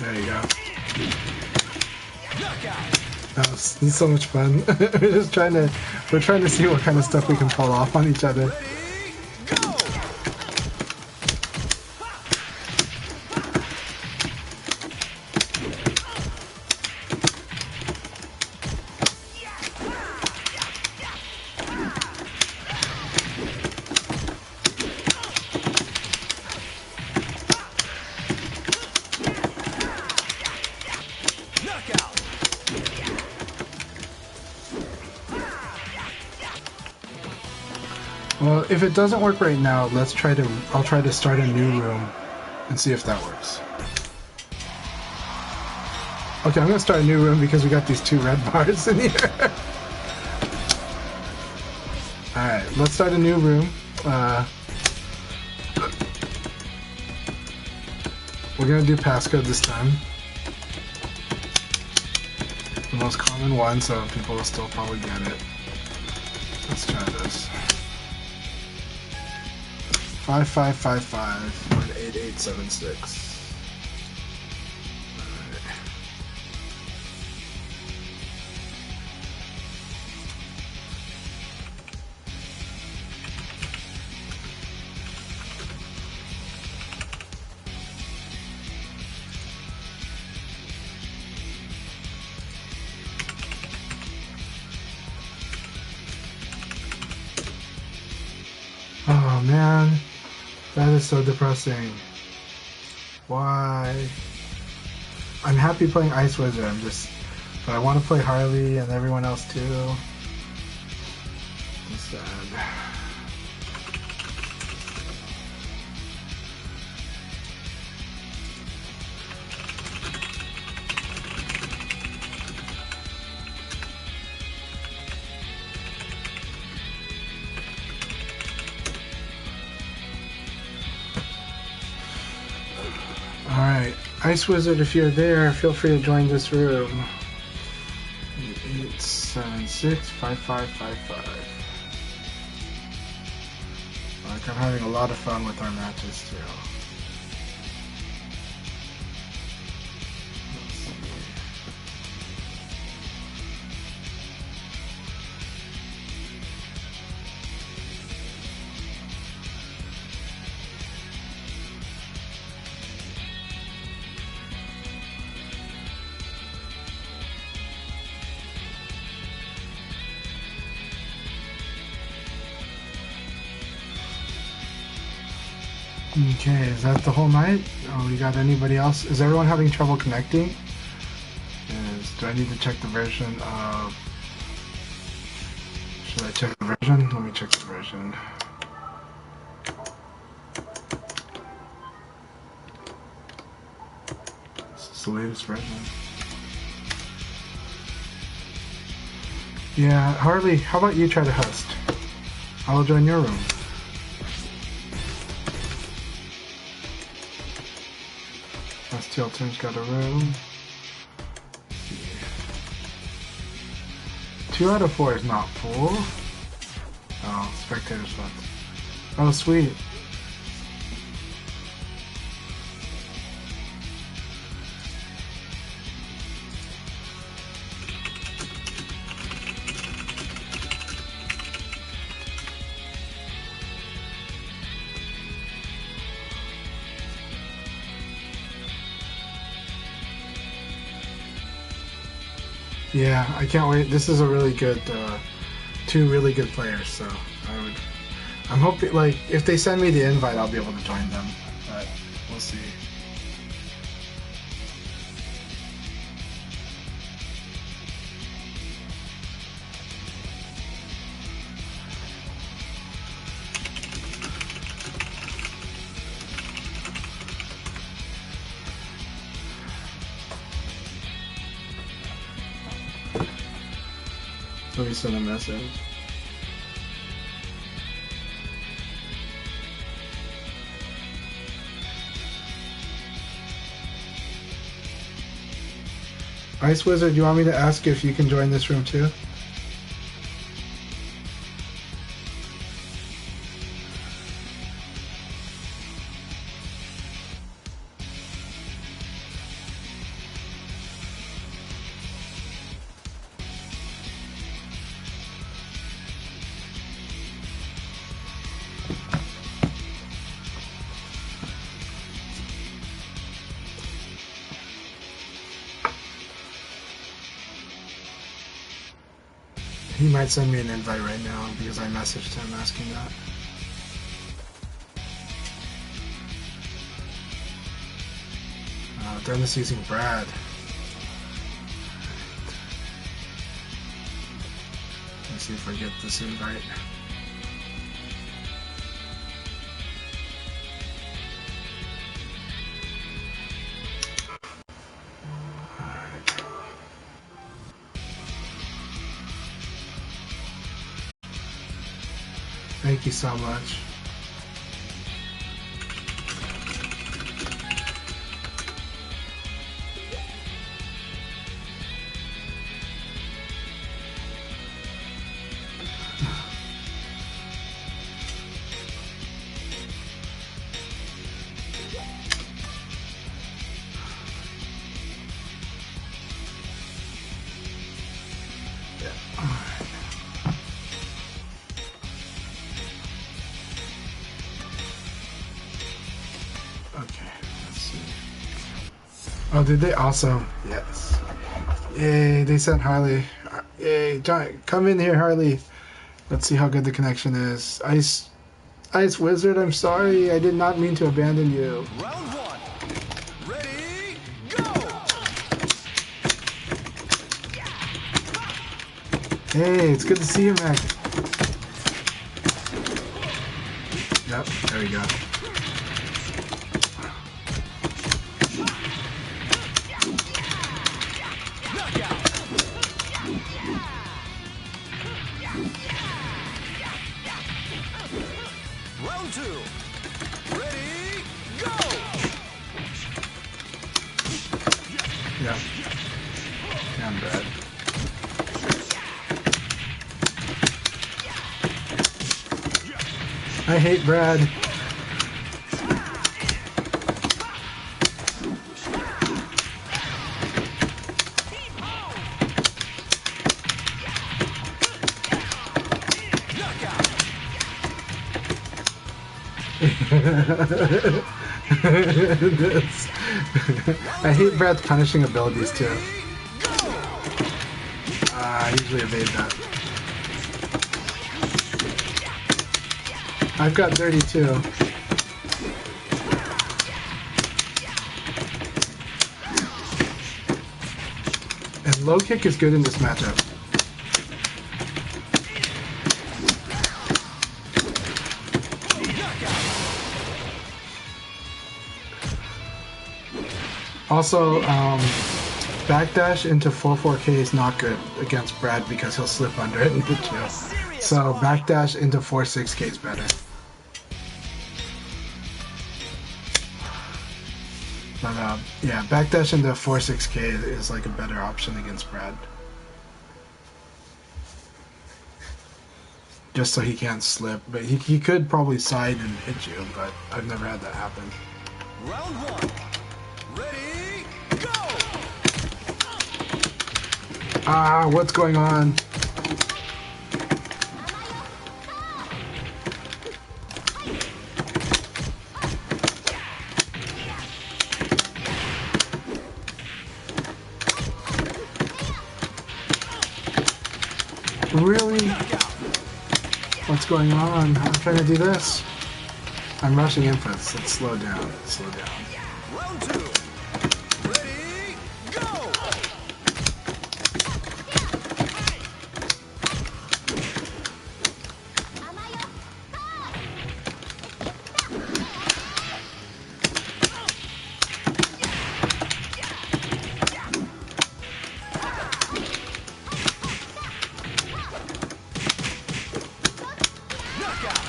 Ready, go! There you go. Knockout. He's so much fun. We're trying to see what kind of stuff we can pull off on each other. Ready, go! Knockout. Well, if it doesn't work right now, I'll try to start a new room and see if that works. Okay, I'm gonna start a new room because we got these 2 red bars in here. Alright, let's start a new room. We're gonna do passcode this time. The most common one, so people will still probably get it. Let's try this. 5555-18876. Oh man, that is so depressing. Why? I'm happy playing Ice Wizard, but I want to play Harley and everyone else too. It's sad. Alright, Ice Wizard, if you're there, feel free to join this room. 876-5555. Like, I'm having a lot of fun with our matches too. Let's see. Okay, is that the whole night? Oh, we got anybody else? Is everyone having trouble connecting? Do I need to check the version of... Should I check the version? Let me check the version. This is the latest version. Yeah, Harley, how about you try to host? I will join your room. STL Turns got a room. 2 out of 4 is not full. Oh, spectators left. Oh, sweet. Yeah, I can't wait. This is a really good, 2 really good players, so I'm hoping, like, if they send me the invite, I'll be able to join them, but we'll see. Let me send a message. Ice Wizard, you want me to ask if you can join this room too? He might send me an invite right now because I messaged him asking that. Dennis using Brad. Let's see if I get this invite. Thank you so much. Oh, did they? Awesome. Yes. Yay, they sent Harley. Yay, John, come in here, Harley. Let's see how good the connection is. Ice Wizard, I'm sorry. I did not mean to abandon you. Round one. Ready, go! Hey, it's good to see you, Mac. Yep, there we go. Round two. Ready, go! Yeah. Damn, Brad. I hate Brad. I hate Brad's punishing abilities too. I usually evade that. I've got 32. And low kick is good in this matchup. Also, backdash into 4-4K is not good against Brad because he'll slip under it and hit you. So backdash into 4-6K is better. But yeah, backdash into 4-6K is like a better option against Brad. just so he can't slip. But he could probably side and hit you, but I've never had that happen. Round one. Ready, go! Ah, what's going on? Really? What's going on? I'm trying to do this. I'm rushing inputs. Let's slow down. Slow down. Round two. Ready, go! Knockout!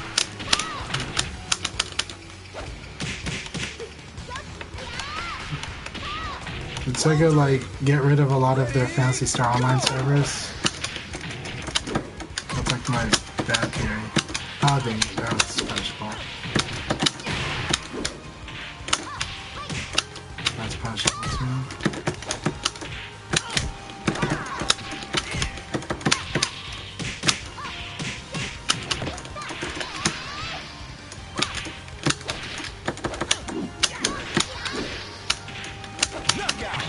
Did Sega like get rid of a lot of their Fantasy Star Online servers? That's like my bad theory. Ah, dang it, that was punishable. That's punishable too. Knockout!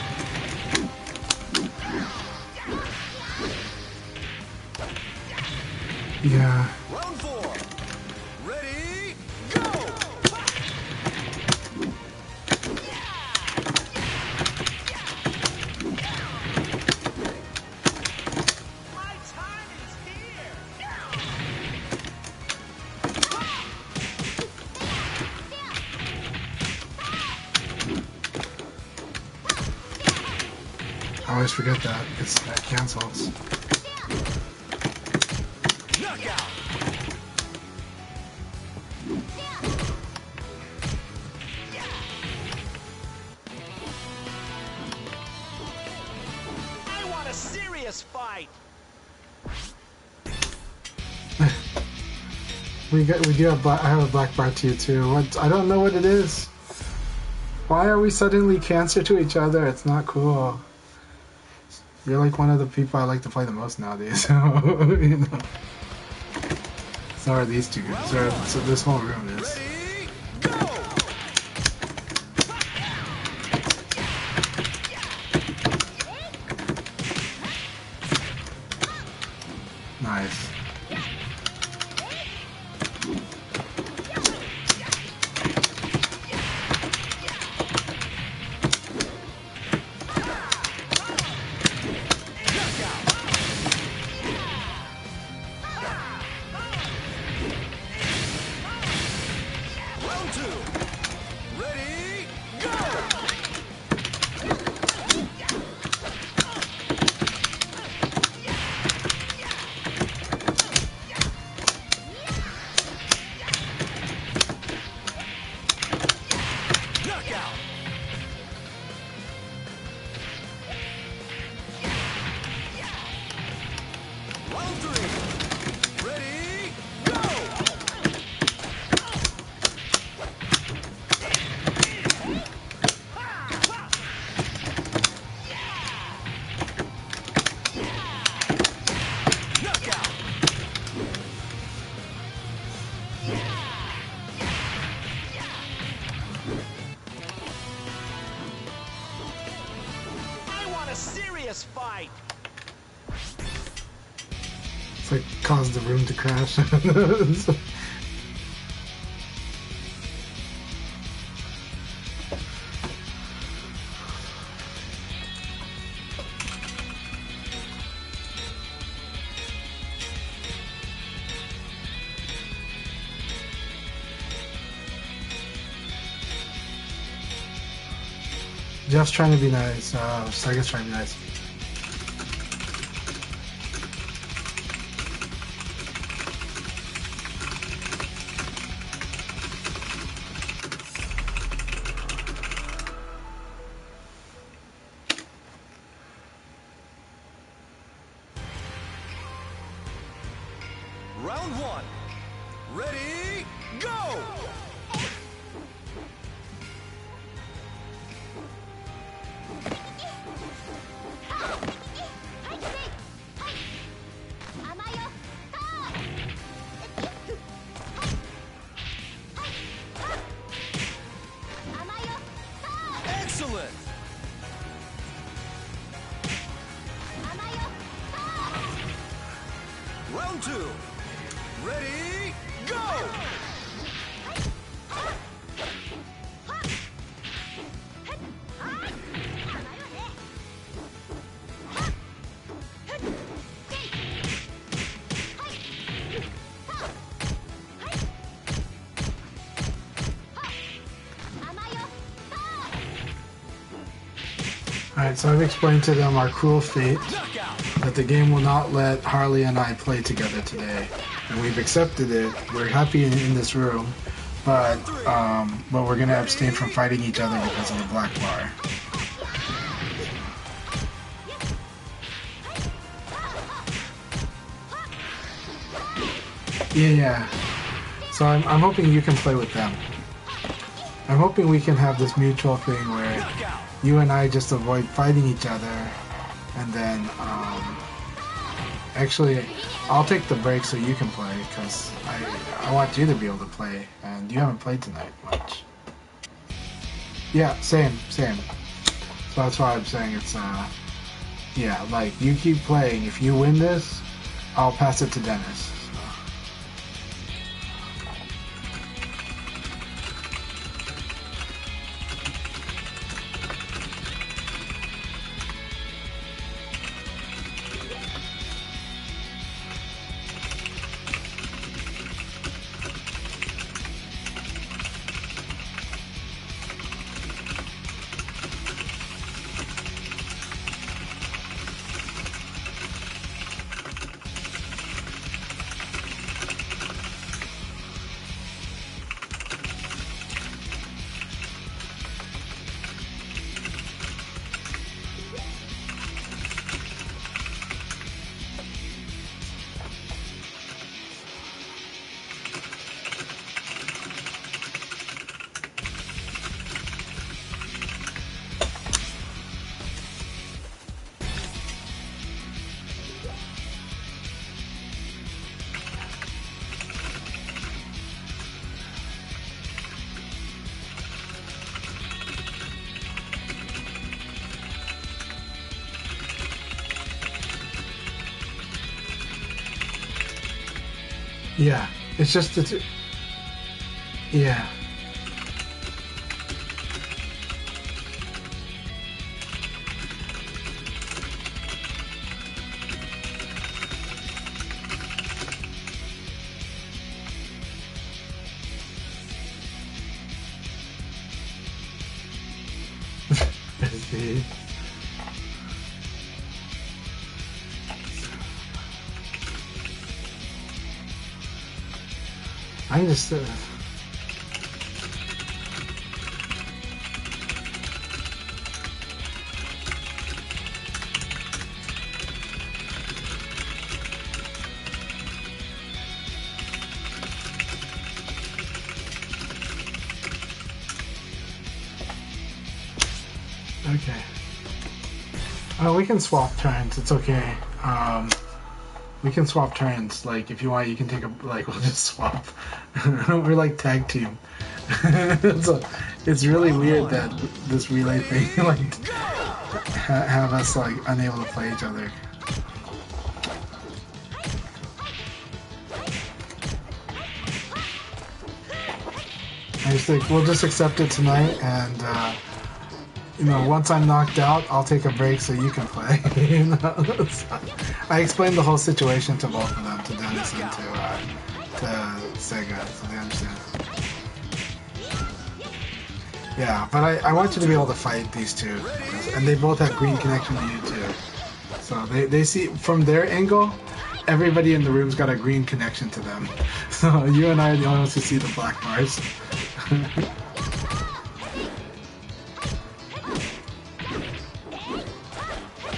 Yeah. Round four. Ready, go! My time is here. I always forget that. That cancels. Knockout! I want a serious fight. We do have I have a black bar to you too. What, I don't know what it is. Why are we suddenly cancer to each other? It's not cool. You're like one of the people I like to play the most nowadays. So, you know. So are these two guys. So this whole room is. Ready, go! Nice. Round two. Ready, go! Knockout! Round three. Ready, go! Knockout! I want a serious fight. It's like caused the room to crash. Jeff's trying to be nice. Sega's trying to be nice. Round one. Ready, go! Excellent! Round two. Ready, go! Alright, so I've explained to them our cruel fate, Knockout! that the game will not let Harley and I play together today. And we've accepted it. We're happy in this room, but we're going to abstain from fighting each other because of the black bar. Yeah. So I'm hoping you can play with them. I'm hoping we can have this mutual thing where Knockout! you and I just avoid fighting each other, and then actually I'll take the break so you can play, because I want you to be able to play, and you haven't played tonight much. Yeah, same. So that's why I'm saying it's yeah, like, you keep playing. If you win this, I'll pass it to Dennis. Yeah, it's just yeah. I see. I'm just okay. Oh, we can swap turns. It's okay. We can swap turns. Like, if you want, you can take a, like, we'll just swap. We're like tag team. So it's really weird that this relay thing, like, have us, like, unable to play each other. I just think we'll just accept it tonight, and you know, once I'm knocked out, I'll take a break so you can play. You know? I explained the whole situation to both of them, to Dennis and to Sega, so they understand. Yeah, but I want you to be able to fight these two, and they both have green connection to you too. So they see, from their angle, everybody in the room's got a green connection to them. So you and I are the only ones who see the black bars.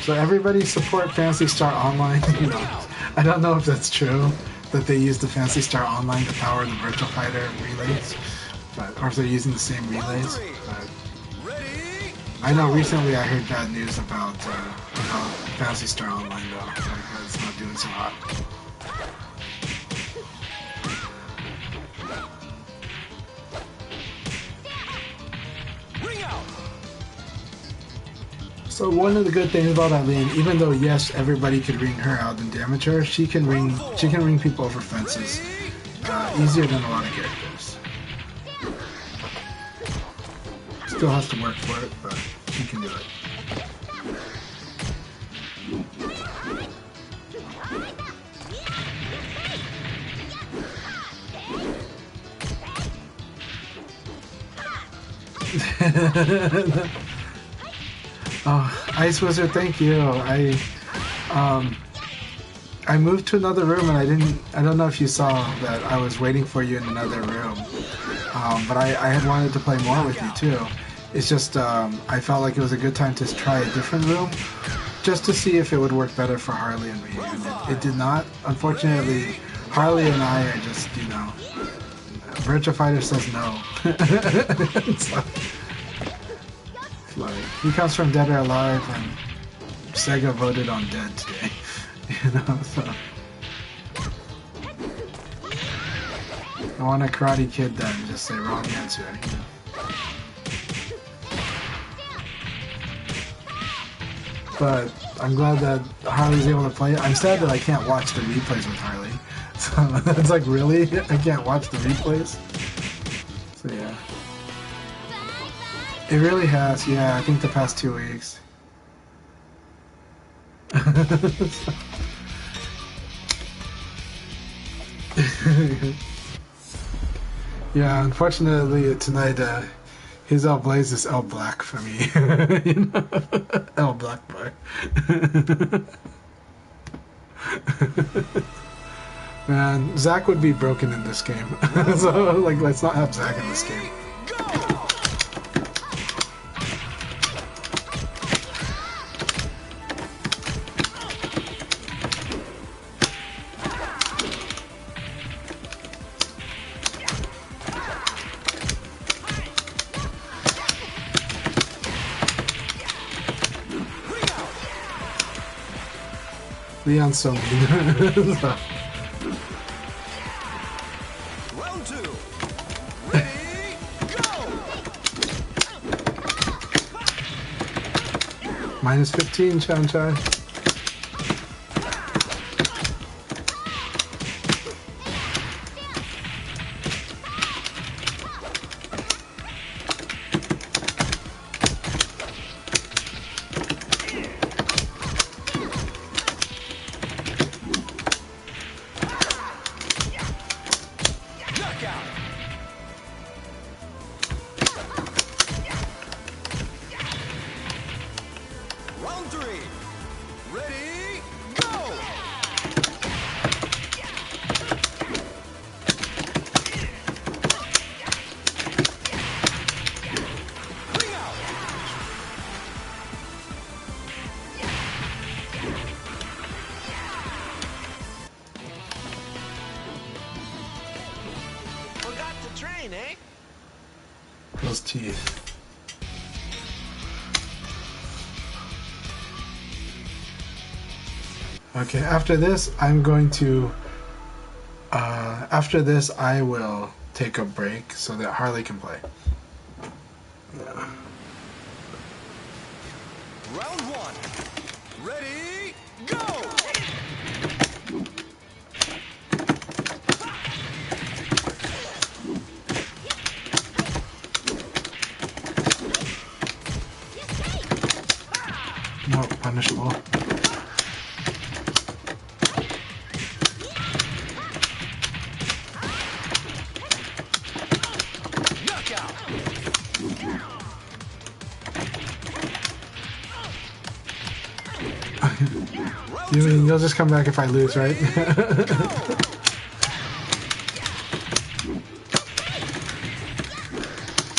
So everybody support Phantasy Star Online. You know, I don't know if that's true, that they use the Fantasy Star Online to power the Virtual Fighter relays, or if they're using the same relays. But I know recently I heard bad news about Fantasy Star Online though, like it's not doing so hot. So one of the good things about Eileen, even though yes, everybody could ring her out and damage her, she can ring people over fences easier than a lot of characters. Still has to work for it, but she can do it. Oh, Ice Wizard, thank you. I moved to another room and I don't know if you saw that I was waiting for you in another room. But I had wanted to play more with you too. It's just I felt like it was a good time to try a different room just to see if it would work better for Harley and me. And it did not. Unfortunately, Harley and I are just, Virtua Fighter says no. It's like, he comes from Dead or Alive, and Sega voted on Dead today. So I want a Karate Kid then, just say wrong answer. But I'm glad that Harley's able to play it. I'm sad that I can't watch the replays with Harley. So it's like, really? I can't watch the replays? So yeah. It really has, yeah, I think the past 2 weeks. Yeah, unfortunately tonight his L Blaze is L Black for me. L Black bar. Man, Zach would be broken in this game. So like, let's not have Zach in this game. Leon's so mean. So. Round 2. Ready, go! Minus 15, Chanchai. Round 3. Ready, go! Bring out! Forgot to train, eh? Those teeth. Okay, after this, I'm going to. After this, I will take a break so that Harley can play. Yeah. Round 1. Ready, go! No, punishable. You mean you'll just come back if I lose, right?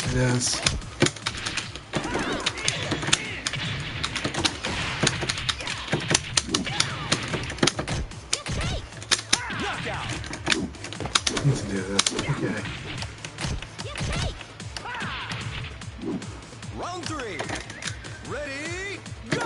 It is. Knockout! Ready, go!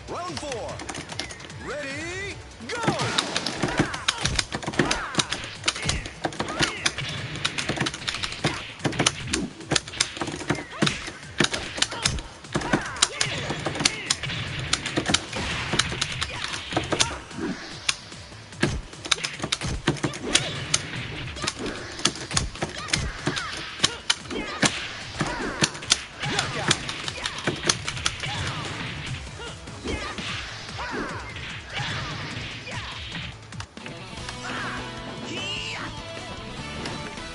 Round 4. Ready, go!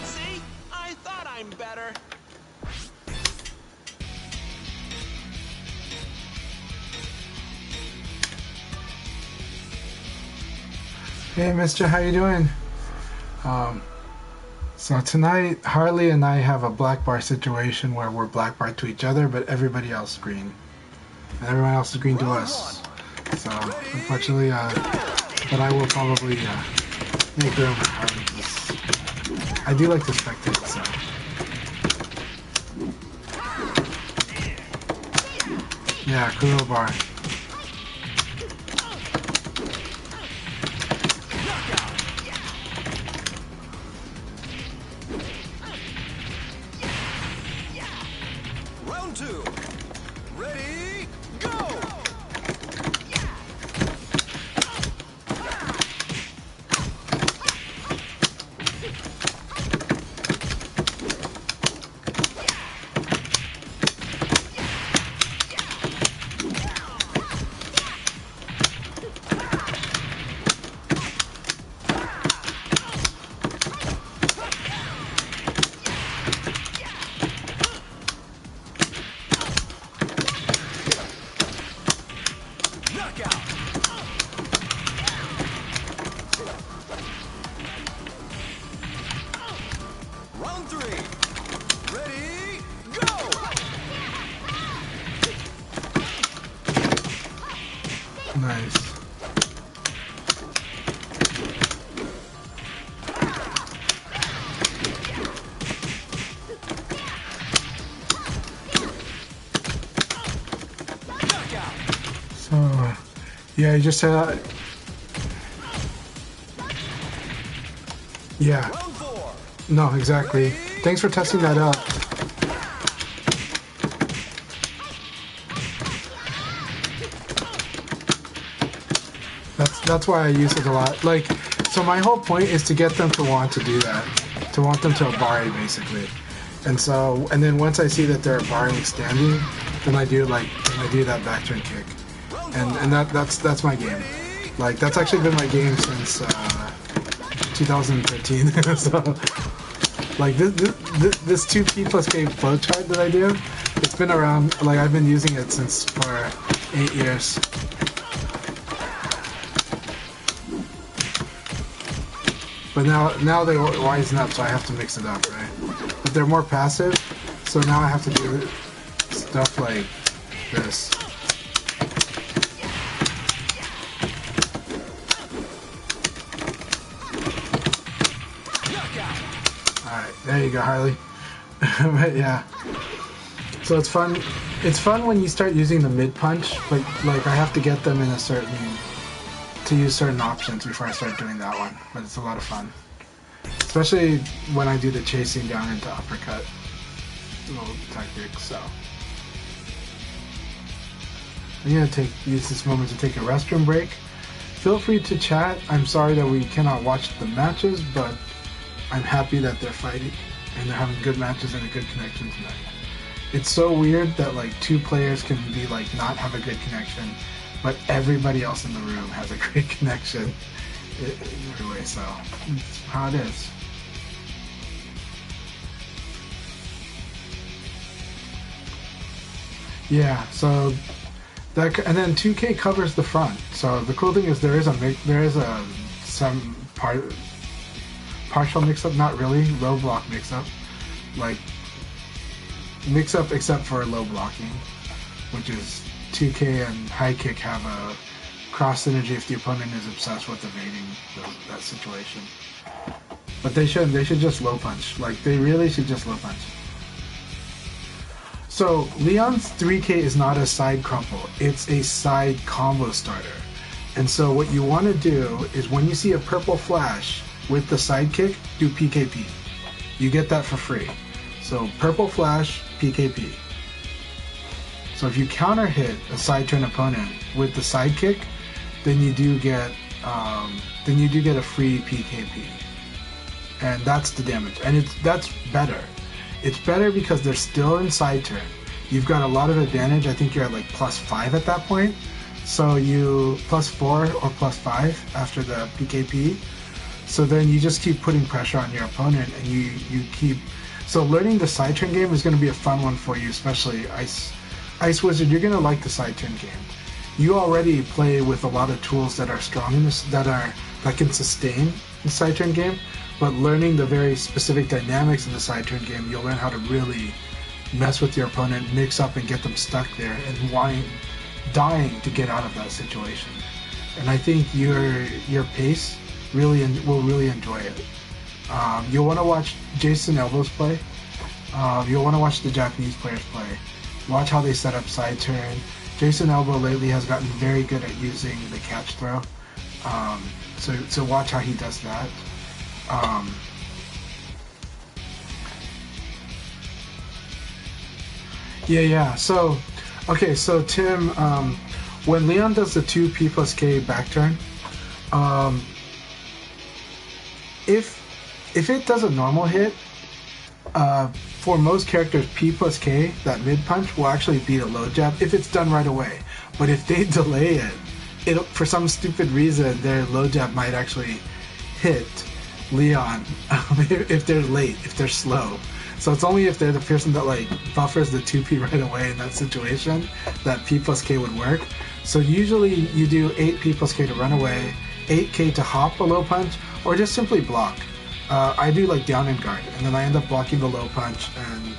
See? I thought I'm better. Hey, Mister, how you doing? So tonight, Harley and I have a black bar situation where we're black bar to each other, but everybody else is green, and everyone else is green to us. So unfortunately, but I will probably make room for Harley. 'Cause I do like to spectate, so. Yeah, Kuro bar. Round 2. Ready, go! Knockout! Round 3. Ready, go! Nice. Knockout! So, yeah, you just said. Yeah. Round 4. No, exactly. Thanks for testing that out. That's why I use it a lot. Like, so my whole point is to get them to want to do that, to want them to abari basically. And so, and then once I see that they're abaring standing, then I do that back turn kick, and that's my game. Like that's actually been my game since 2013. So, like this 2P plus K flowchart that I do, it's been around. Like I've been using it since for 8 years. But now they wisen up, so I have to mix it up, right? But they're more passive, so now I have to do stuff like this. Alright, there you go, Harley. But yeah. So it's fun. It's fun when you start using the mid punch, but like I have to get them in a certain to use certain options before I start doing that one. But it's a lot of fun. Especially when I do the chasing down into uppercut little tactics, so. I'm gonna use this moment to take a restroom break. Feel free to chat. I'm sorry that we cannot watch the matches, but I'm happy that they're fighting and they're having good matches and a good connection tonight. It's so weird that like two players can be like not have a good connection, but everybody else in the room has a great connection. Anyway, so it's how it is. Yeah, so That and then 2K covers the front. So the cool thing is there is a some partial mix-up, not really low block mix-up, like mix-up except for low blocking, which is 2K and high kick have a cross synergy if the opponent is obsessed with evading that situation. But they should just low punch. Like they really should just low punch. So Leon's 3K is not a side crumple, it's a side combo starter. And so what you want to do is when you see a purple flash with the sidekick, do PKP. You get that for free. So purple flash, PKP. So if you counter hit a side turn opponent with the sidekick, then you do get a free PKP. And that's the damage. And that's better. It's better because they're still in side turn. You've got a lot of advantage. I think you're at like +5 at that point. So you +4 or +5 after the PKP. So then you just keep putting pressure on your opponent, and you keep. So learning the side turn game is going to be a fun one for you, especially Ice Wizard. You're going to like the side turn game. You already play with a lot of tools that are strong in this, that can sustain the side turn game. But learning the very specific dynamics in the side turn game, you'll learn how to really mess with your opponent, mix up, and get them stuck there and dying to get out of that situation. And I think your pace will really enjoy it. You'll want to watch Jason Elbows play. You'll want to watch the Japanese players play. Watch how they set up side turn. Jason Elbow lately has gotten very good at using the catch throw. So watch how he does that. Yeah. So, okay. So Tim, when Leon does the 2P+K back turn, if it does a normal hit, for most characters, P+K, that mid punch, will actually beat a low jab if it's done right away. But if they delay it, for some stupid reason, their low jab might actually hit Leon if they're late, if they're slow. So it's only if they're the person that like buffers the 2P right away in that situation that P+K would work. So usually you do 8P+K to run away, 8K to hop a low punch, or just simply block. I do like down and guard, and then I end up blocking the low punch and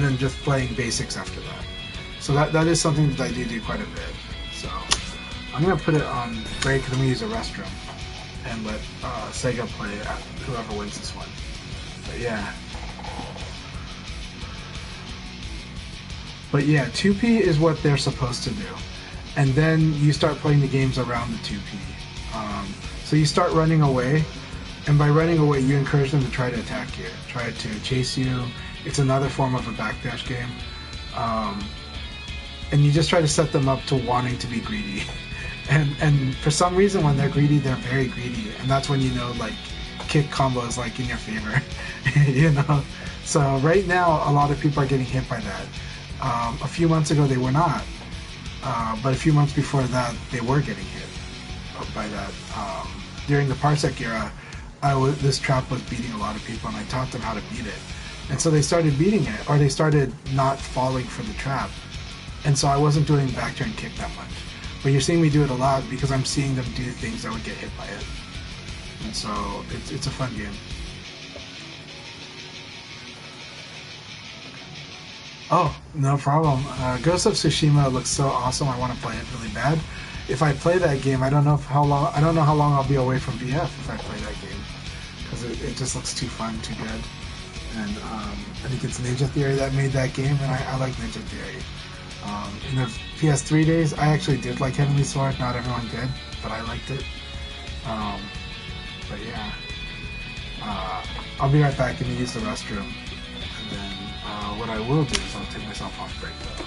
then just playing basics after that. So that is something that I do quite a bit. So I'm gonna put it on break. Let me use a restroom and let Sega play whoever wins this one. But yeah, 2P is what they're supposed to do, and then you start playing the games around the 2P. So you start running away, and by running away, you encourage them to try to attack you, try to chase you. It's another form of a backdash game, and you just try to set them up to wanting to be greedy. And for some reason, when they're greedy, they're very greedy, and that's when you know like kick combo is like in your favor, you know. So right now, a lot of people are getting hit by that. A few months ago, they were not, but a few months before that, they were getting hit by that. During the Parsec era, this trap was beating a lot of people, and I taught them how to beat it, and so they started beating it, or they started not falling for the trap, and so I wasn't doing back turn kick that much. But you're seeing me do it a lot because I'm seeing them do things that would get hit by it. And so it's a fun game. Oh, no problem. Ghost of Tsushima looks so awesome. I want to play it really bad. If I play that game, I don't know how long I'll be away from BF if I play that game, because it just looks too fun, too good. And I think it's Ninja Theory that made that game, and I like Ninja Theory. In the PS3 days, I actually did like Heavenly Sword. Not everyone did, but I liked it. But yeah, I'll be right back and use the restroom, and then what I will do is I'll take myself off break though.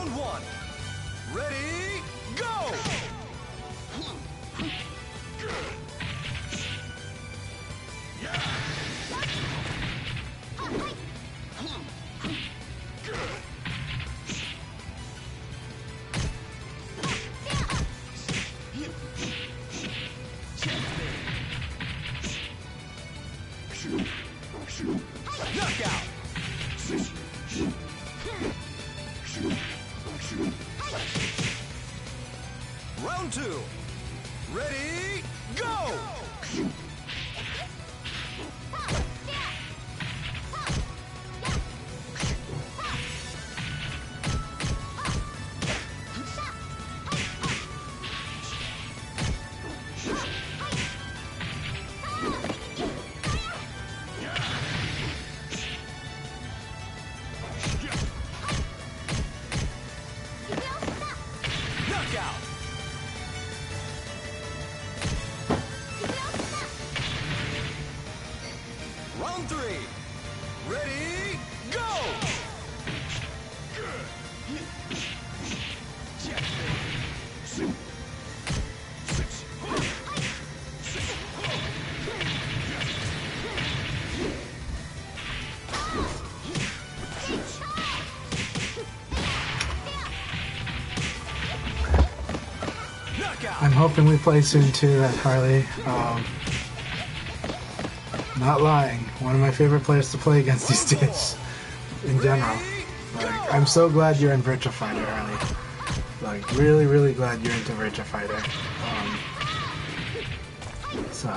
Round one. Ready, go! Knockout! Round two. Ready, go! Knockout! Round three. Ready, go! Knockout! I'm hoping we play soon too, that Harley. Not lying, one of my favorite players to play against these days, in general. Like, I'm so glad you're in Virtua Fighter, Harley. Like, really, really glad you're into Virtua Fighter. So...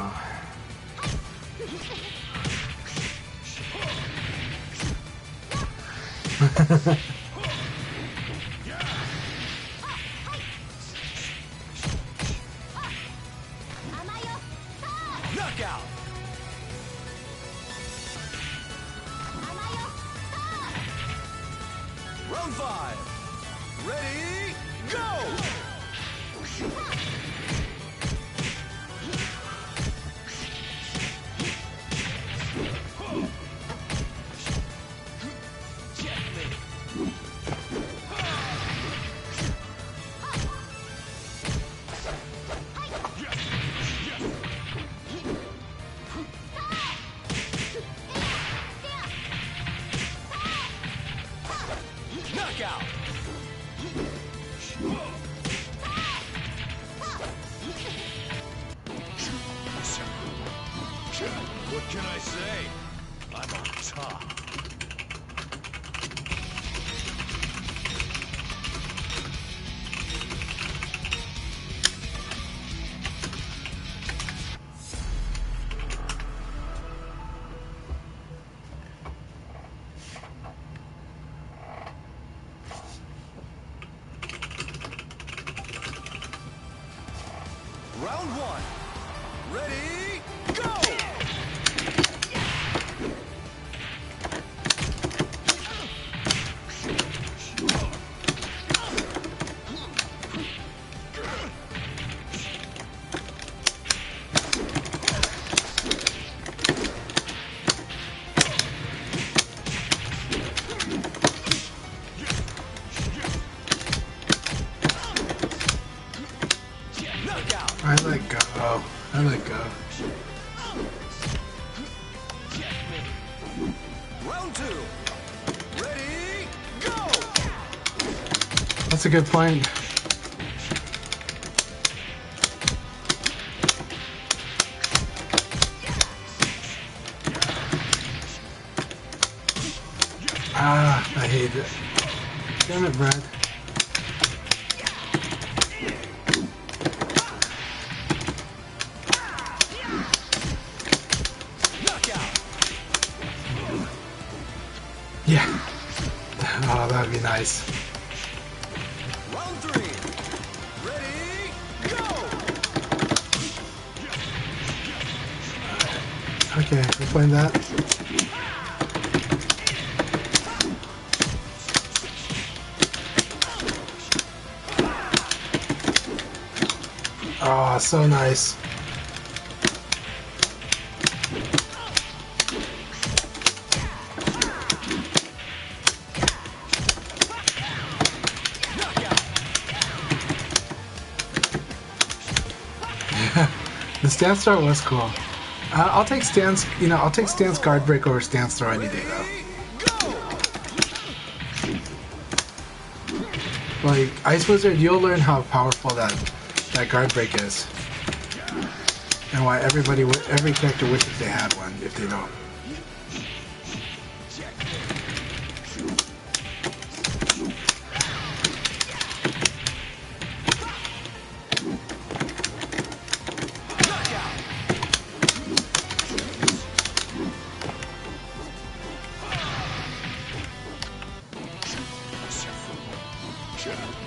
Knockout! Round five. Ready, go! Knockout! What can I say? I'm on top. Round one. Ready, go! Knockout! I let go. I let go. Round two. Ready, go! That's a good point. Ah, I hate it. Damn it, Brad. Knockout! Yeah. Oh, that'd be nice. Round three. Ready, go! Okay, we're playing that. Oh, so nice. Stance throw was cool. I'll take stance, I'll take stance guard break over stance throw any day though. Like Ice Wizard, you'll learn how powerful that guard break is, and why every character wishes they had one if they don't.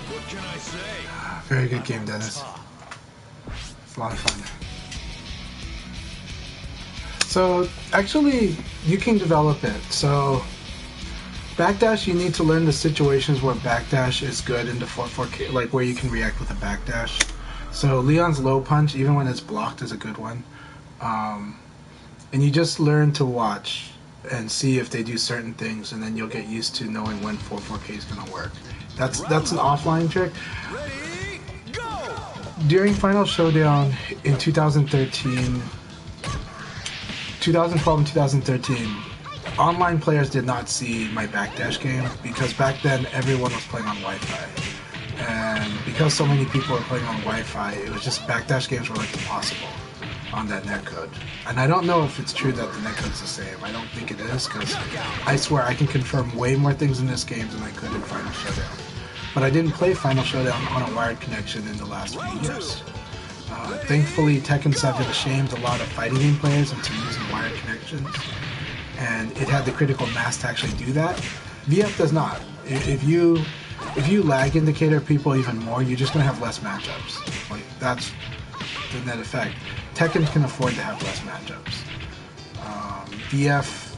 What can I say? Very good game, Dennis. It's a lot of fun. So, actually, you can develop it. So, backdash, you need to learn the situations where backdash is good into 4-4K, like where you can react with a backdash. So, Leon's low punch, even when it's blocked, is a good one. And you just learn to watch and see if they do certain things, and then you'll get used to knowing when 4-4K is going to work. That's an offline trick. Ready, go! During Final Showdown in 2012 and 2013, online players did not see my backdash game because back then everyone was playing on Wi-Fi. And because so many people were playing on Wi-Fi, it was just backdash games were like impossible on that netcode. And I don't know if it's true that the netcode's the same. I don't think it is, because I swear I can confirm way more things in this game than I could in Final Showdown. But I didn't play Final Showdown on a wired connection in the last few years. Thankfully, Tekken 7 shamed a lot of fighting game players into using wired connections, and it had the critical mass to actually do that. VF does not. If you lag indicator people even more, you're just gonna have less matchups. Like, that's the net effect. Tekken can afford to have less matchups. VF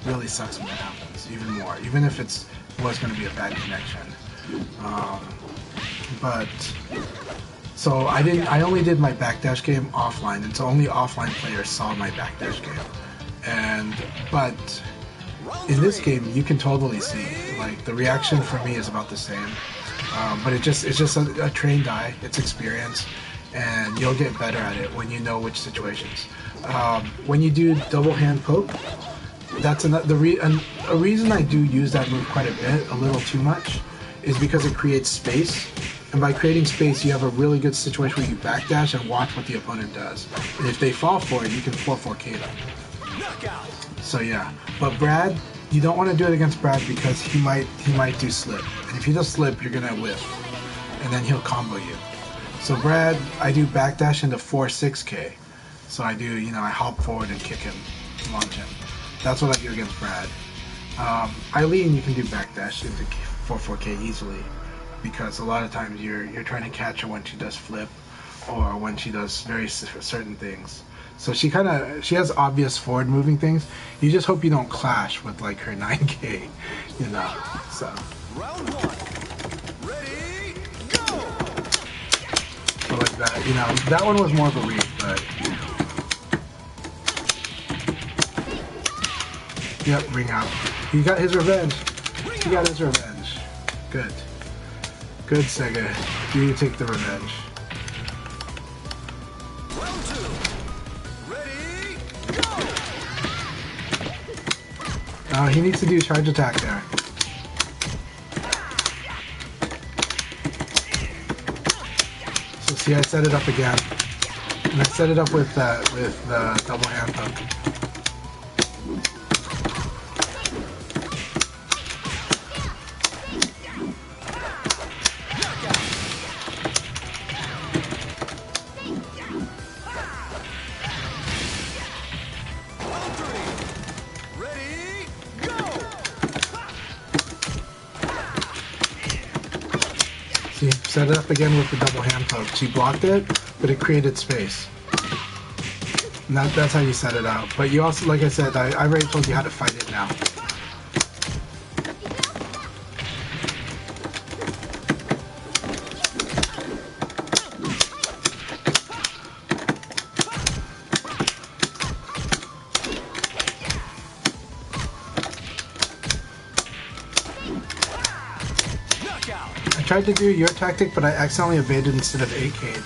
really sucks when that happens, even more, even if it was going to be a bad connection. So I only did my backdash game offline, and so only offline players saw my backdash game. But in this game, you can totally see, like, the reaction for me is about the same. But it's just a trained eye, it's experience, and you'll get better at it when you know which situations. When you do double hand poke, that's a reason I do use that move quite a bit, a little too much, is because it creates space. And by creating space, you have a really good situation where you backdash and watch what the opponent does. And if they fall for it, you can 4-4K them. So yeah, but Brad, you don't want to do it against Brad because he might do slip. And if he does slip, you're gonna whiff, and then he'll combo you. So Brad, I do backdash into 4-6K. So I do, I hop forward and kick him, launch him. That's what I do against Brad. Eileen, you can do backdash into 4-4K easily, because a lot of times you're trying to catch her when she does flip, or when she does very certain things. So she has obvious forward moving things. You just hope you don't clash with like her 9K, So. Round one. Ready, go! So like that, that one was more of a read, but. Yep, ring out. He got his revenge. He got his revenge. Good. Good, Sega. You take the revenge. Round two. Ready, go! He needs to do charge attack there. So see, I set it up again. And I set it up with the double hand hook. See, set it up again with the double hand poke. She blocked it, but it created space. And that's how you set it up. But you also, like I said, I already told you how to fight it now. I tried to do your tactic, but I accidentally evaded instead of 8K'd.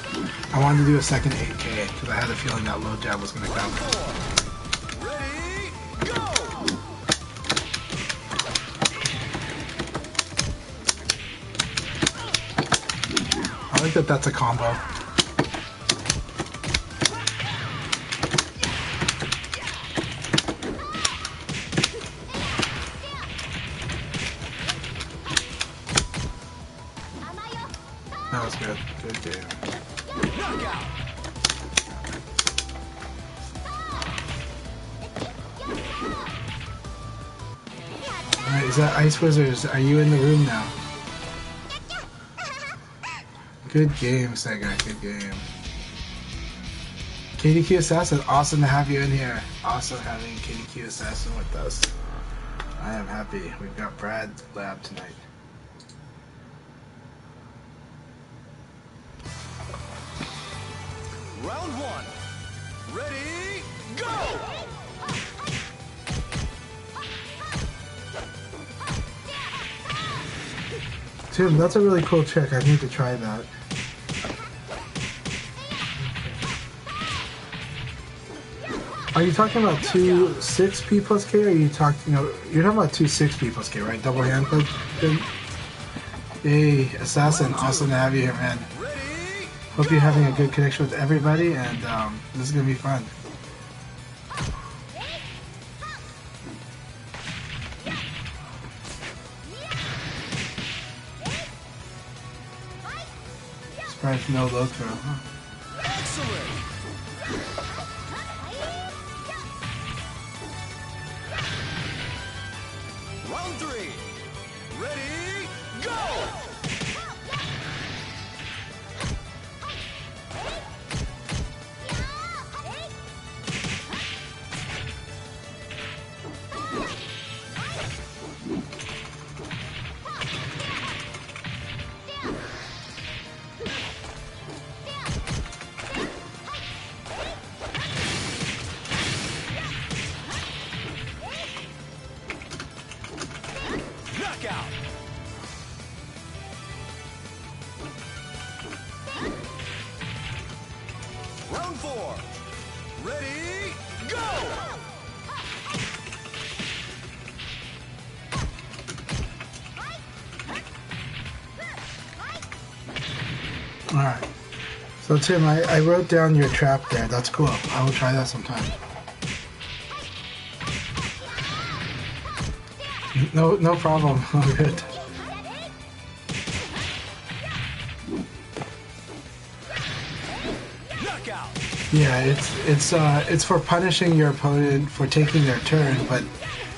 I wanted to do a second 8K. because I had a feeling that low jab was going to come. Ready, go! I like that that's a combo. That was good. Good game. Knockout! Alright, is that Ice Wizards? Are you in the room now? Good game, Sega. Good game. KDQ Assassin, awesome to have you in here. Awesome having KDQ Assassin with us. I am happy. We've got Brad Lab tonight. Round one. Ready, go! Tim, that's a really cool trick. I need to try that. Are you talking about 2 6P plus K, or are you talking? You're talking about 2 6P plus K, right? Double hand click. Hey, Assassin, awesome to have you here, man. Hope you're having a good connection with everybody, and this is gonna be fun. Surprised no low throw, huh? Excellent! Round three. Ready, go! Knockout! Round four. Ready, go! Alright. So Tim, I wrote down your trap there. That's cool. I will try that sometime. No problem. All good. Knockout! Yeah, it's for punishing your opponent for taking their turn,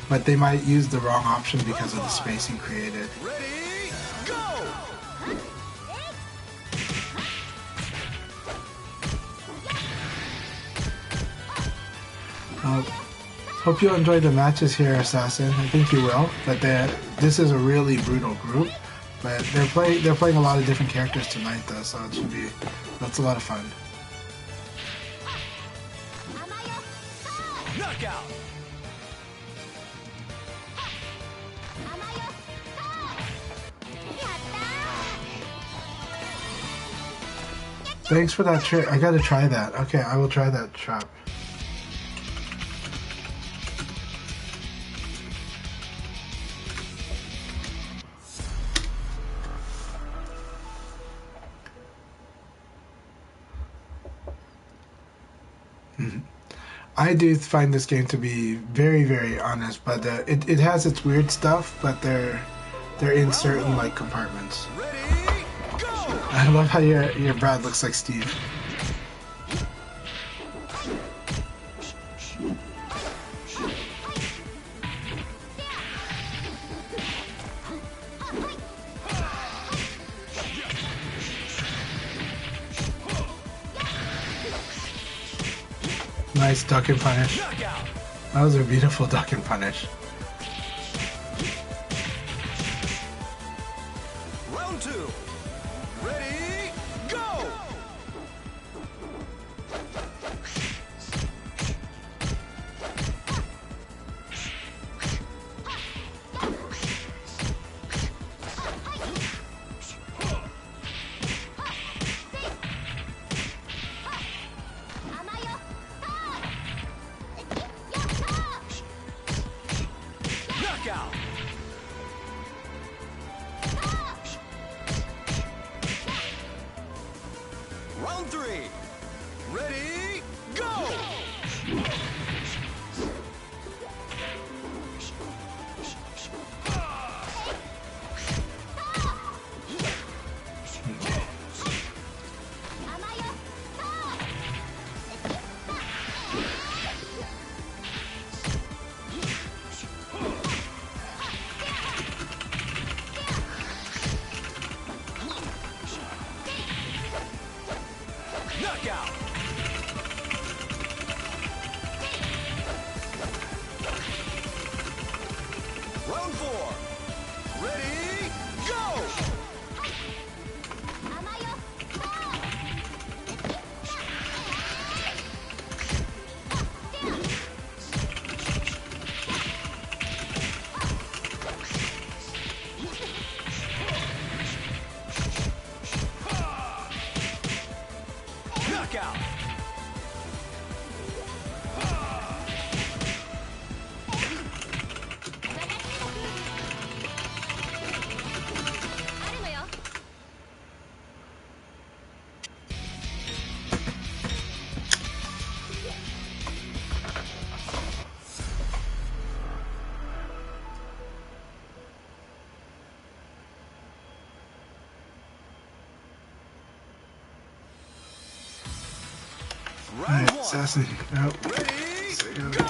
but they might use the wrong option because of the spacing created. Ready, go! Hope you enjoy the matches here, Assassin. I think you will. But this is a really brutal group. But they're playing a lot of different characters tonight, though, so that's a lot of fun. Knockout! Thanks for that trick. I gotta try that. Okay, I will try that trap. I do find this game to be very, very honest, but it has its weird stuff, but they're in certain like compartments. Ready, go! I love how your Brad looks like Steve. Nice duck and punish. Knockout! That was a beautiful duck and punish. Round two. Ready, go! Knockout. Round 3. Ready, go! Knockout! Round 4. Ready, go! Knockout! Round Alright, 1. assassin. Oh. Ready, go!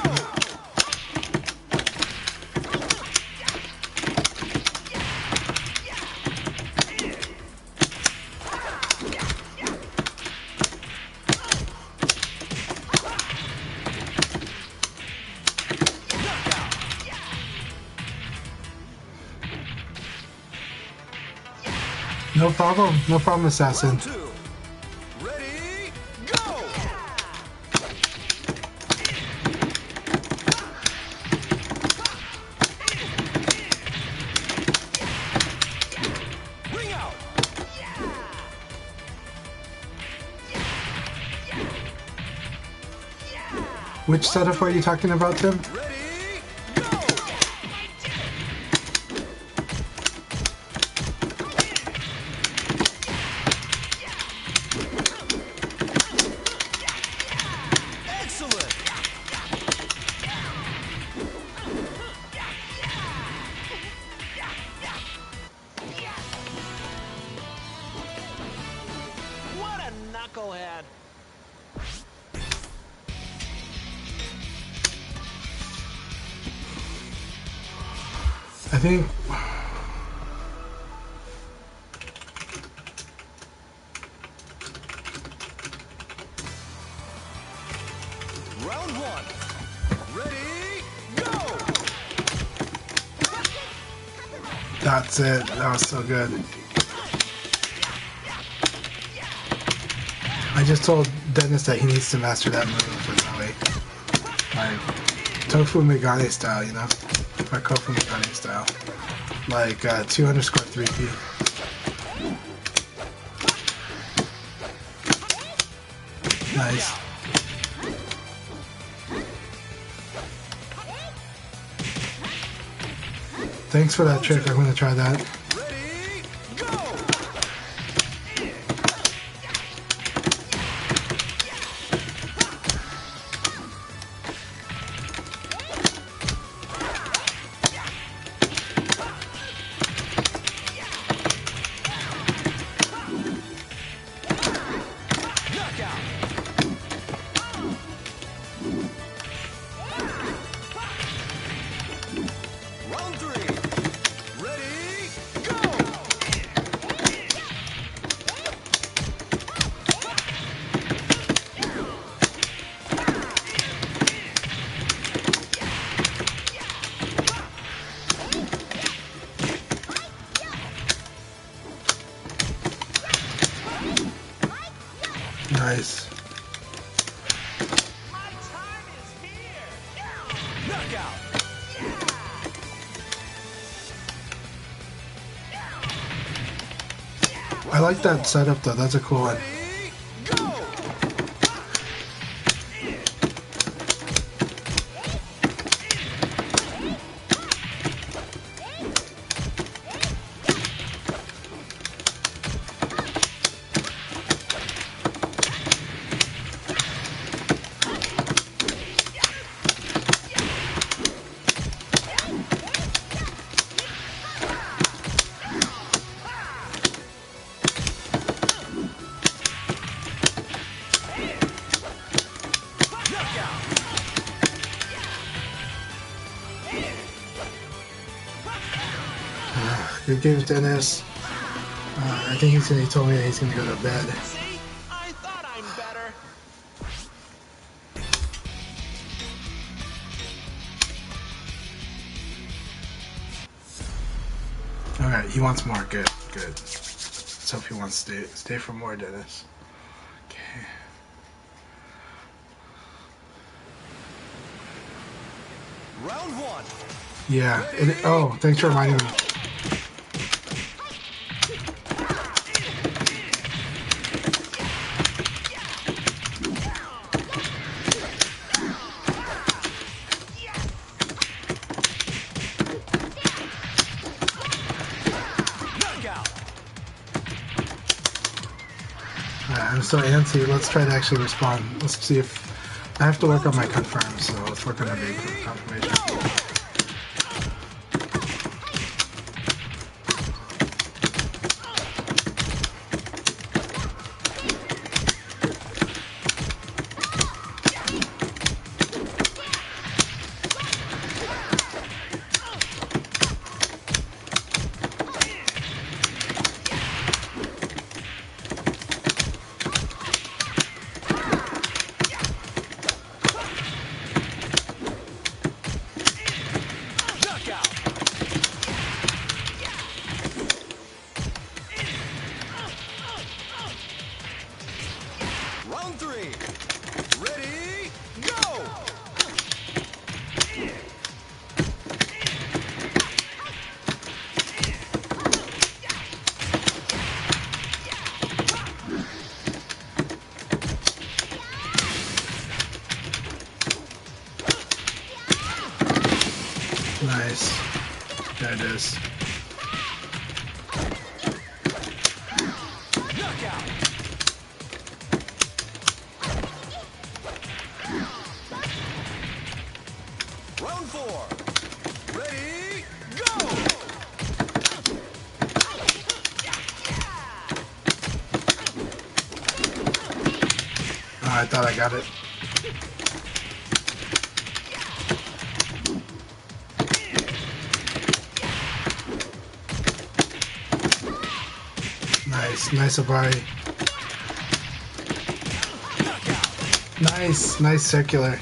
No problem, assassin. Round 2. Ready, go! Ring out! Which setup are you talking about, Tim? Ready, go! Excellent! What a knucklehead! I think Round 1. Ready, go! that's it. That was so good. I just told Dennis that he needs to master that move with like Tofu Megane style, you know? Or Kofu Megane style. Like 200 square 3P. Nice. Thanks for that trick. I'm gonna try that. Ready, go! Knockout! Round 3. Ready, go! Nice. My time is here! Knockout! I like that setup though. That's a cool one. Ready, go! Good games, Dennis. I think he told me that he's gonna go to bed. See? I thought I'm better. Alright, he wants more. Good, good. Let's hope he wants to stay for more, Dennis. Okay. Round one. Yeah. Oh, thanks for reminding me. Knockout. I'm so antsy. Let's try to actually respond. Let's see if I have to work on my confirm. So let's work on the big confirmation. Round three. Ready, go! Nice. There it is. Knockout. Round four. Ready, go! Oh, I thought I got it. Nice Abari. Nice circular.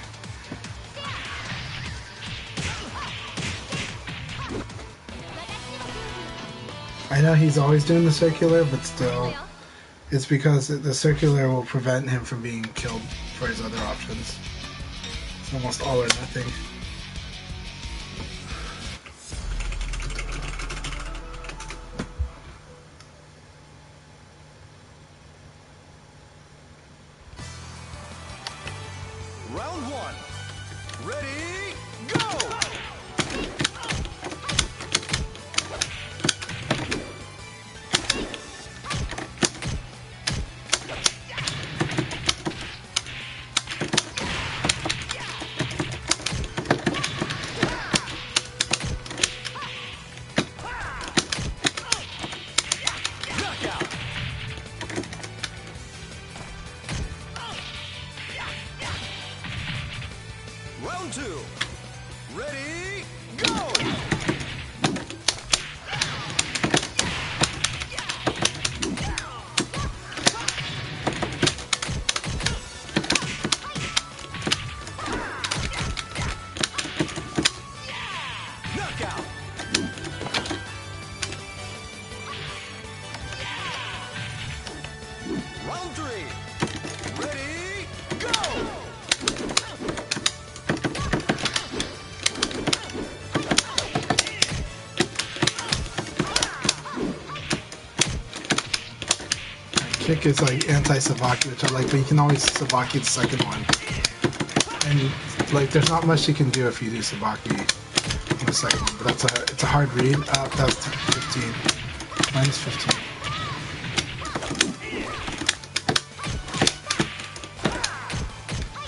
I know he's always doing the circular, but still, it's because the circular will prevent him from being killed for his other options. It's almost all or nothing. Round one. Ready, go! Knockout. Round two. Ready, go! Knockout. Round three. Ready, go! Kick is like anti-Savaki, which I like, but you can always Savaki the second one. And like, there's not much you can do if you do Savaki in the second one, but it's a hard read. That's 15. Minus 15.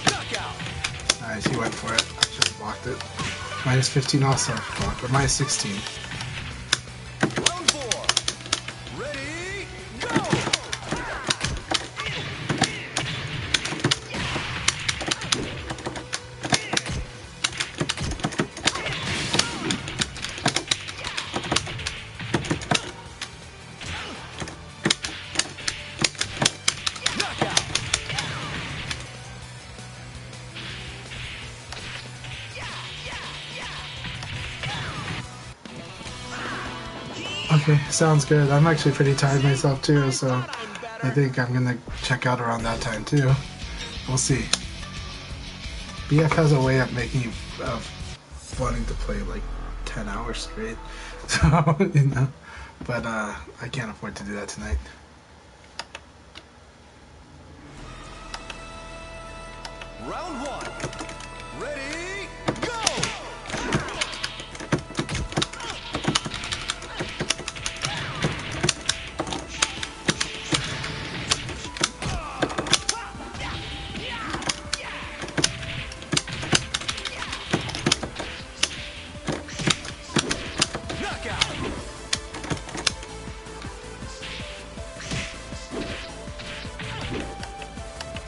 Knockout. Nice, he went for it. I should have blocked it. Minus 15 also, block, or minus 16. Round four. Ready, go! Okay, sounds good. I'm actually pretty tired myself too, so I think I'm gonna check out around that time too. We'll see. BF has a way of making you wanting to play like 10 hours straight, so you know. But I can't afford to do that tonight. Round one. Ready, go! Knockout!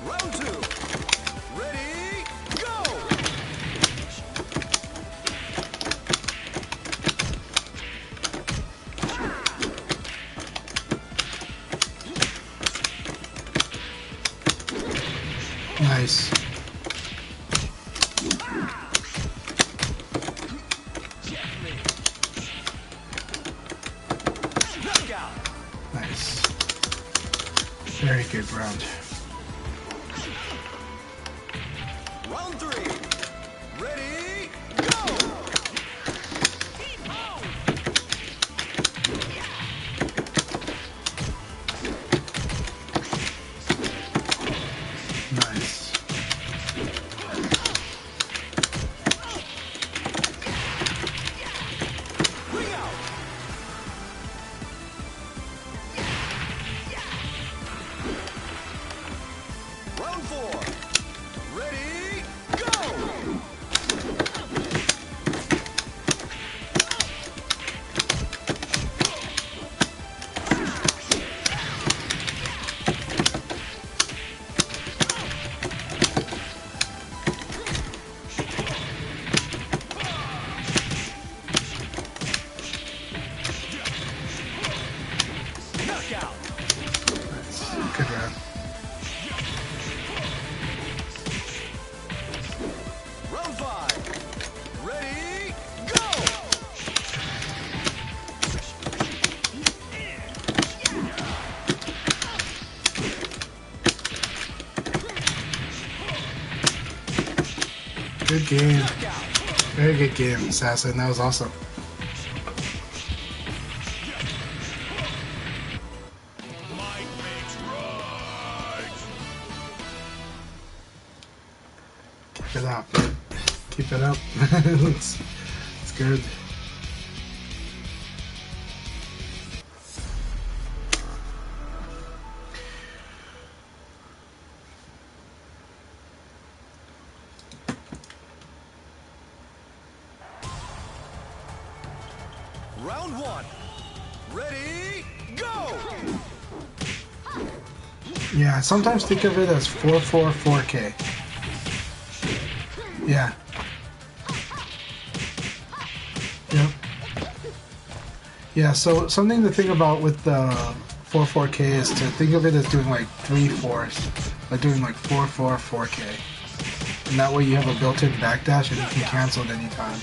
Round two. Ready, go! Nice. Knockout! Nice. Very good round. Round three. Ready, go! Nice. Ring out! Round four. Ready, go! Knockout! Nice. Good round. Round five. Ready, go! Good game. Knockout! Very good game, Assassin. That was awesome. Might makes right. Keep it up. Keep it up. it's good. Round one. Ready, go! Yeah, sometimes think of it as 444K. Yeah. Yep. Yeah, so something to think about with the 44K is to think of it as doing like 3/4, like doing like 444K. And that way you have a built-in backdash and you can cancel at any time.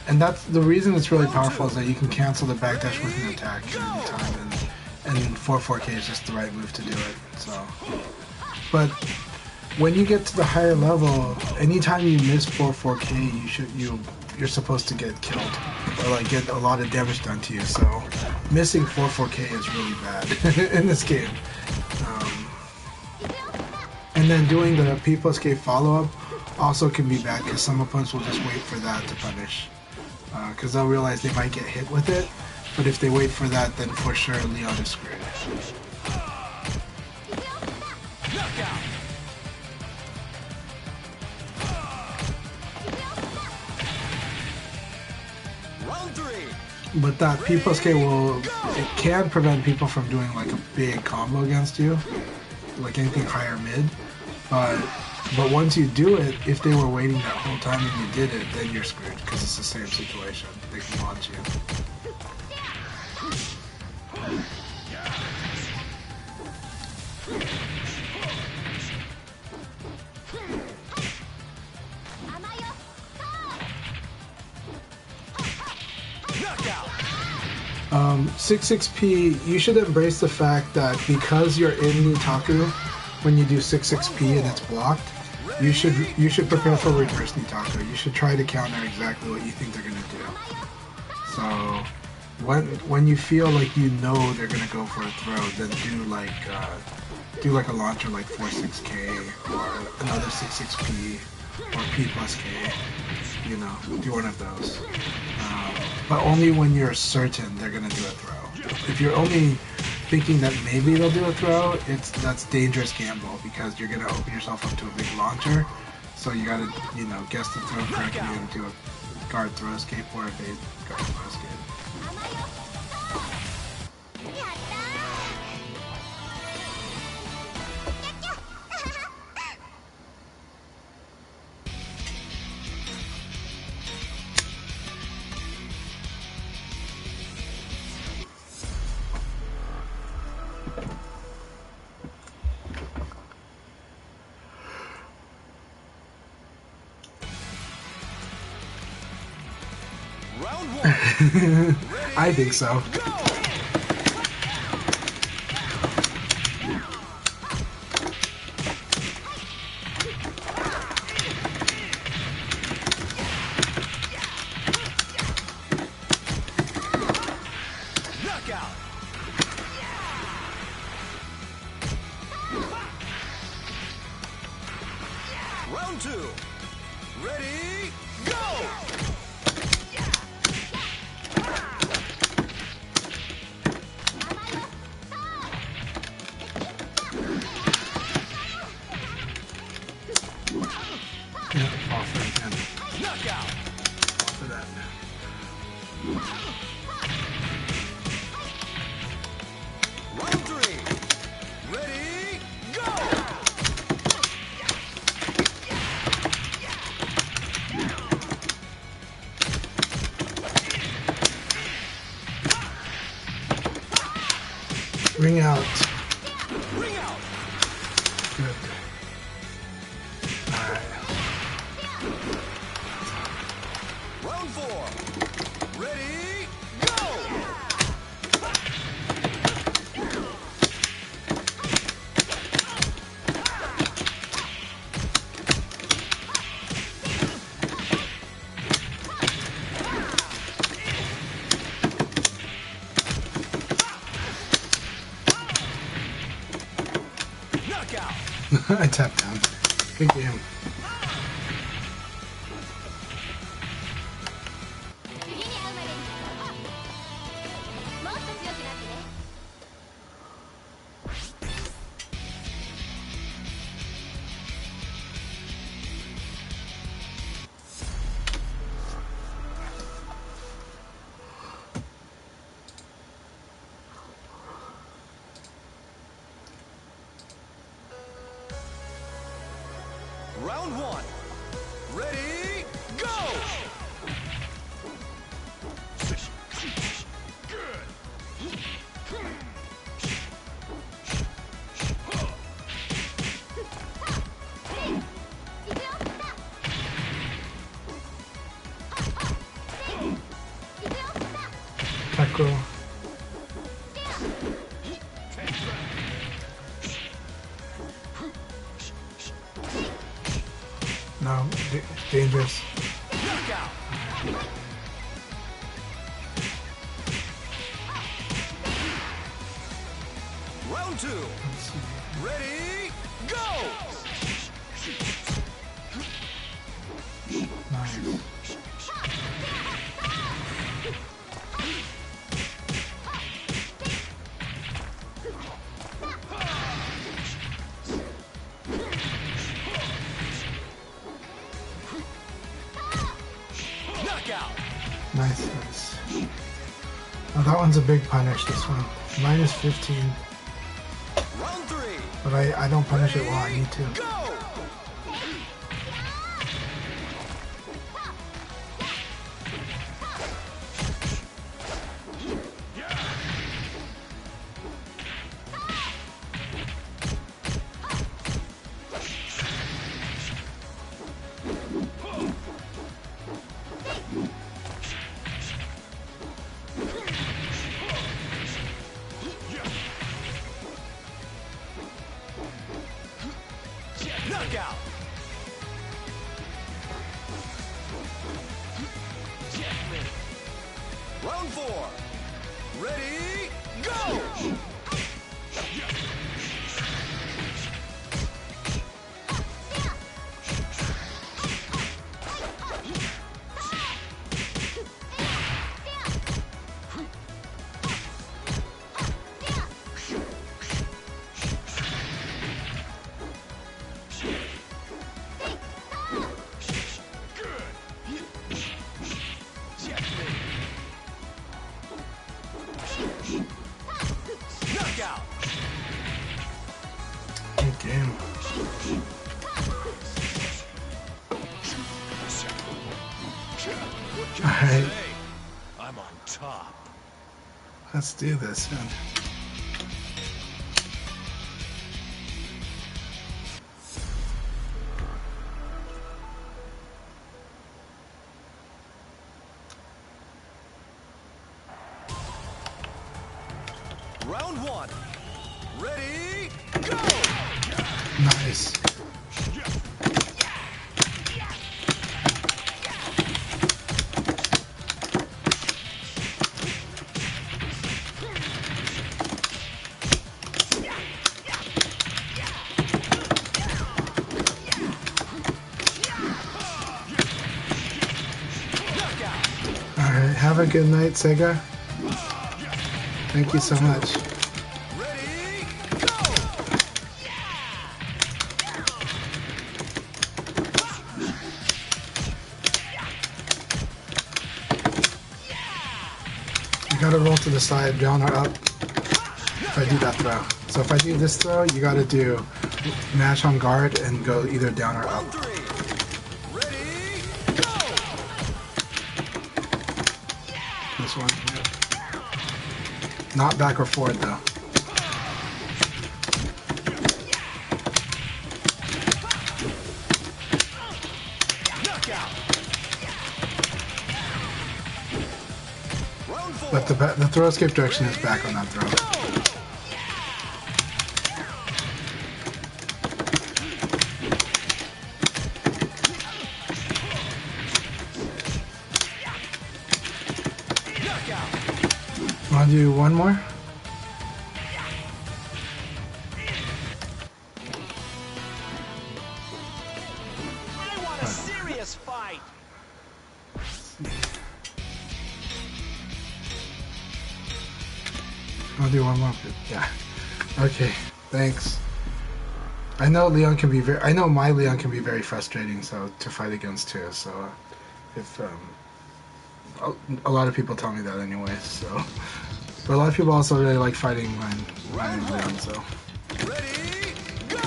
And that's the reason it's really powerful is that you can cancel the backdash with an attack at any time, and 4/4K is just the right move to do it. So, but when you get to the higher level, anytime you miss 4/4K, you're supposed to get killed or like get a lot of damage done to you. So, missing 4/4K is really bad in this game. And then doing the P+K follow-up also can be bad because some opponents will just wait for that to punish. Because they'll realize they might get hit with it, but if they wait for that, then for sure Leon is screwed. Knockout! Round three. But that P+K it can prevent people from doing like a big combo against you, like anything higher mid. But once you do it, if they were waiting that whole time and you did it, then you're screwed because it's the same situation. They can launch you. 66p, you should embrace the fact that because you're in Nitaku, when you do 66p and it's blocked, you should prepare for reverse Nitaku. You should try to counter exactly what you think they're gonna do. So when you feel like you know they're gonna go for a throw, then do like a launcher like 46k or another 66p or P plus K. You know, do one of those. But only when you're certain they're gonna do a throw. If you're only thinking that maybe they'll do a throw, that's dangerous gamble because you're gonna open yourself up to a big launcher. So you gotta, guess the throw correctly and do a guard throw escape or a bait guard throw escape. Round one. I think so. Knockout. Round two. Ready, go! Knockout. For that. Round three. Ready, go! Ring out. Ring out. Good. Alright. Round four. Ready, go! Knockout. I tapped down. Good game. 次に会うまでにもっと強くなってね。Round one. Ready, go! Tackle. No, dangerous. Knockout. Round two. Let's see. Ready, go! Nice. Knockout. Nice, nice. Oh, that one's a big punish, this one. Minus 15. Round three. But I don't punish it while I need to. Go! Knockout. Checkmate. Round 4. Ready, go! Knockout. Good game. What can I Alright. say? I'm on top. Let's do this, man. Round 1. Ready, go! Nice. Alright, have a good night, Sega. Thank you so much. Ready, go! You gotta roll to the side, down or up, if I do that throw. So if I do this throw, you gotta do mash on guard and go either down or up. Round 3. Ready, go! This one. Yeah. Not back or forward though. Knockout. Round 4. But the throw escape direction is back on that throw. Knockout. Wanna do one more? I want a serious fight. I'll do one more. Yeah. Okay. Thanks. I know Leon can be very. I know my Leon can be very frustrating. So to fight against too. So if a lot of people tell me that anyways. So, but a lot of people also really like fighting my Leon. So Ready, go!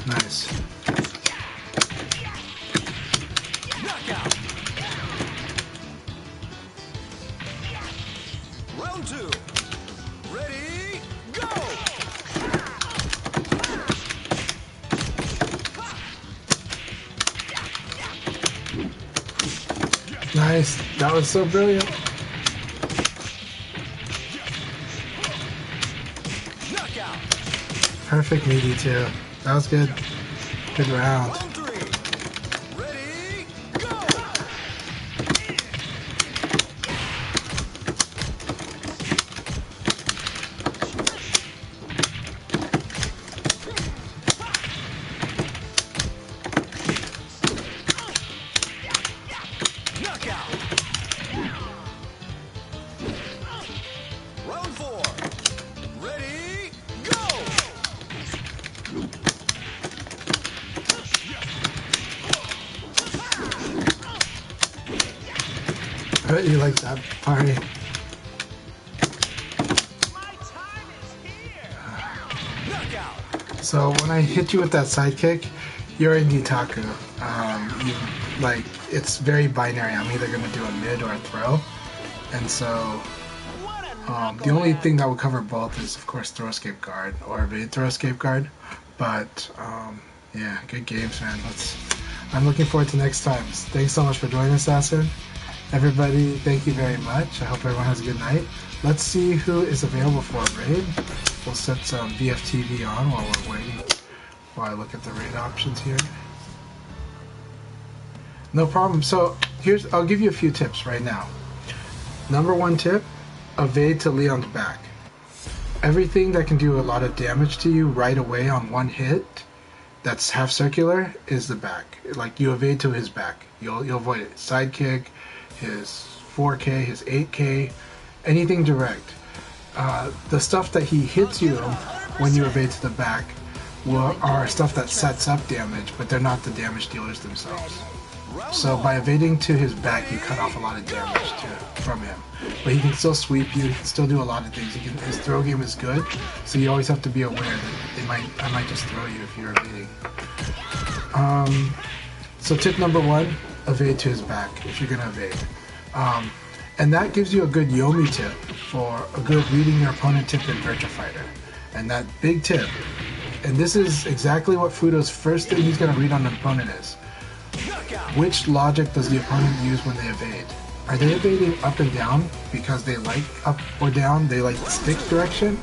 nice. Knockout. Round 2. Ready, go! Nice. That was so brilliant. Knockout. Perfect meaty too. That was good. Good round. Round 3. Ready, go! Knockout. Round 4. Ready, go! I bet you like that party. My time is here. Knockout. So when I hit you with that sidekick, you're in Gitaku. It's very binary. I'm either gonna do a mid or a throw, and so What a the only thing that would cover both is of course throw escape guard or evade throw escape guard. But yeah, good games, man. I'm looking forward to next time. Thanks so much for joining us, Assassin. Everybody, thank you very much. I hope everyone has a good night. Let's see who is available for a raid. We'll set some VFTV on while we're waiting, while I look at the raid options here. No problem. So I'll give you a few tips right now. Number one tip, evade to Leon's back. Everything that can do a lot of damage to you right away on one hit, that's half circular, is the back. Like, you evade to his back. You'll avoid it. Sidekick, his 4K, his 8K, anything direct. The stuff that he hits you when you evade to the back are stuff that sets up damage, but they're not the damage dealers themselves. So by evading to his back, you cut off a lot of damage from him. But he can still sweep you, he can still do a lot of things. His throw game is good, so you always have to be aware that I might just throw you if you're evading. So tip number one, evade to his back if you're going to evade. And that gives you a good Yomi tip for a good reading your opponent tip in Virtua Fighter. And that big tip, and this is exactly what Fudo's first thing he's going to read on an opponent is. Which logic does the opponent use when they evade? Are they evading up and down because they like up or down? They like the stick direction?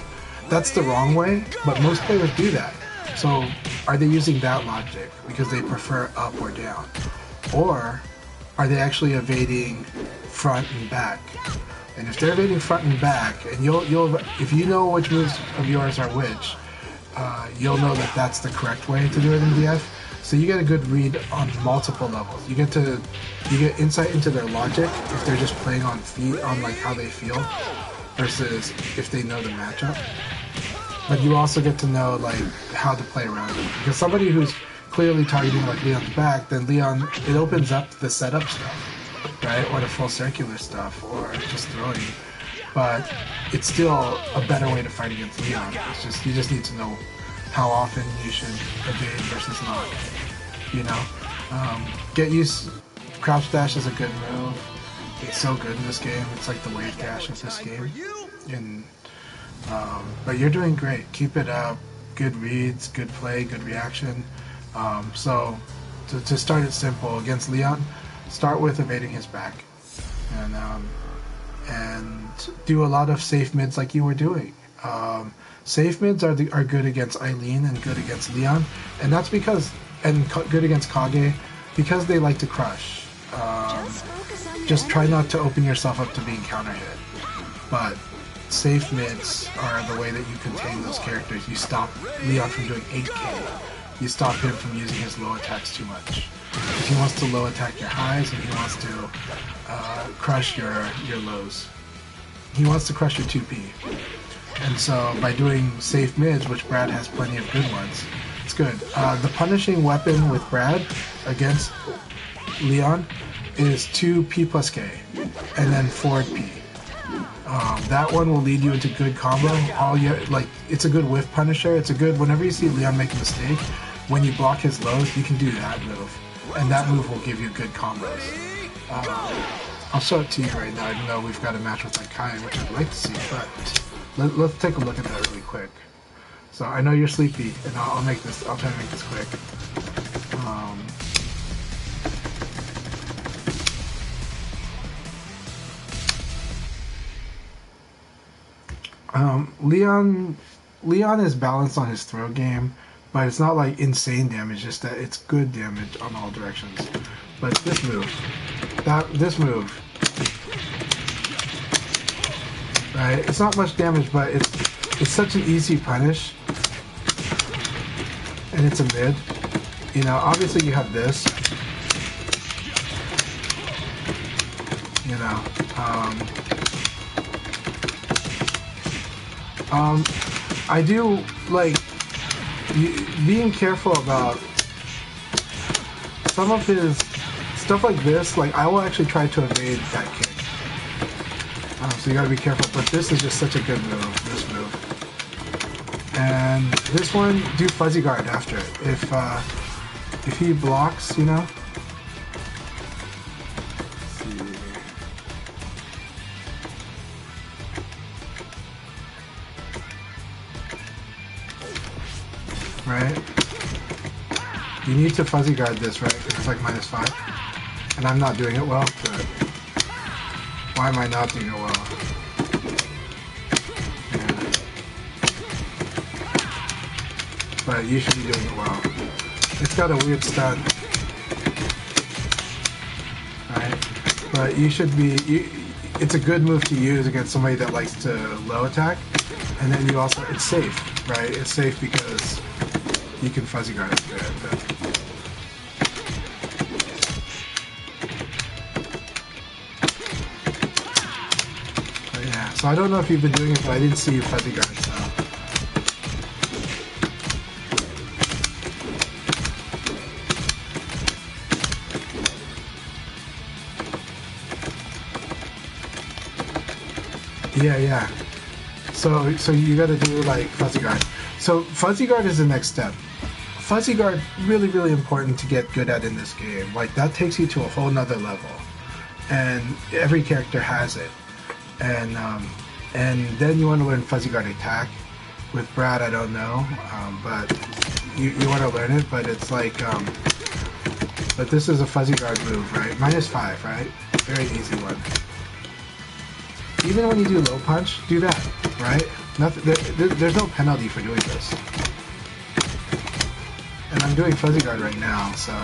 That's the wrong way, but most players do that. So are they using that logic because they prefer up or down? Or are they actually evading front and back? And if they're evading front and back, and you'll if you know which moves of yours are which, you'll know that that's the correct way to do it in VF. So you get a good read on multiple levels. You get insight into their logic if they're just playing on like how they feel, versus if they know the matchup. But you also get to know like how to play around it. Because somebody who's clearly targeting like Leon's back, then Leon, it opens up the setup stuff, right? Or the full circular stuff, or just throwing. But it's still a better way to fight against Leon. It's just, you just need to know how often you should evade versus not. You know, get used. Crouch dash is a good move. It's so good in this game. It's like the wave dash of this game. But you're doing great. Keep it up. Good reads, good play, good reaction. So to start it simple against Leon, start with evading his back, and do a lot of safe mids like you were doing. Safe mids are good against Eileen and good against Leon, and that's because, and good against Kage, because they like to crush. Just try not to open yourself up to being counter hit. But safe mids are the way that you contain those characters. You stop Leon from doing 8K. You stop him from using his low attacks too much. If he wants to low attack your highs, and he wants to crush your lows. He wants to crush your 2P. And so by doing safe mids, which Brad has plenty of good ones, it's good. The punishing weapon with Brad against Leon is 2P plus K, and then forward P. That one will lead you into good combo. It's a good whiff punisher. It's a good, whenever you see Leon make a mistake, when you block his lows, you can do that move. And that move will give you good combos. I'll show it to you right now, even though we've got a match with Kai, which I'd like to see, but let's take a look at that really quick. So I know you're sleepy, and I'll try to make this quick. Leon is balanced on his throw game, but it's not like insane damage, just that it's good damage on all directions. But this move, right? It's not much damage, but it's such an easy punish, and it's a mid. You know, obviously you have this. You know, I do like being careful about some of his stuff like this. Like, I will actually try to evade that kick. So you gotta be careful. But this is just such a good move. This move, and this one, do fuzzy guard after it. If he blocks, you know. Right? You need to fuzzy guard this, right? Because it's like -5. And I'm not doing it well, but why am I not doing it well? Yeah. But you should be doing it well. It's got a weird stun. Right? But you should be... it's a good move to use against somebody that likes to low attack. And then you also... it's safe, right? It's safe because you can fuzzy guard it good. But yeah, so I don't know if you've been doing it, but I didn't see you fuzzy guard, so... Yeah. So you gotta do like fuzzy guard. So fuzzy guard is the next step. Fuzzy guard really, really important to get good at in this game. Like that takes you to a whole nother level. And every character has it. And then you want to learn fuzzy guard attack. With Brad, I don't know, but you want to learn it. But it's like, but this is a fuzzy guard move, right? -5, right? Very easy one. Even when you do low punch, do that, right? Nothing. There's no penalty for doing this. And I'm doing fuzzy guard right now, so.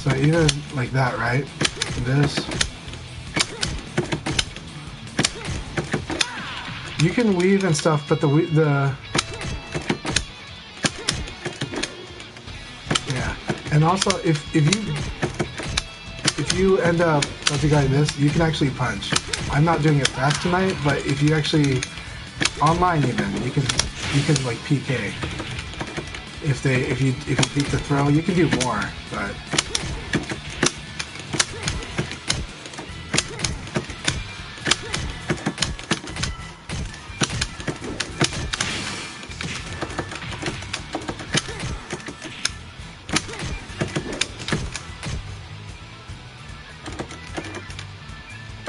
So either like that, right? This. You can weave and stuff, but the and also, if you end up fuzzy guarding this, you can actually punch. I'm not doing it fast tonight, but if you actually online even, you can like PK. If you beat the throw, you can do more, but.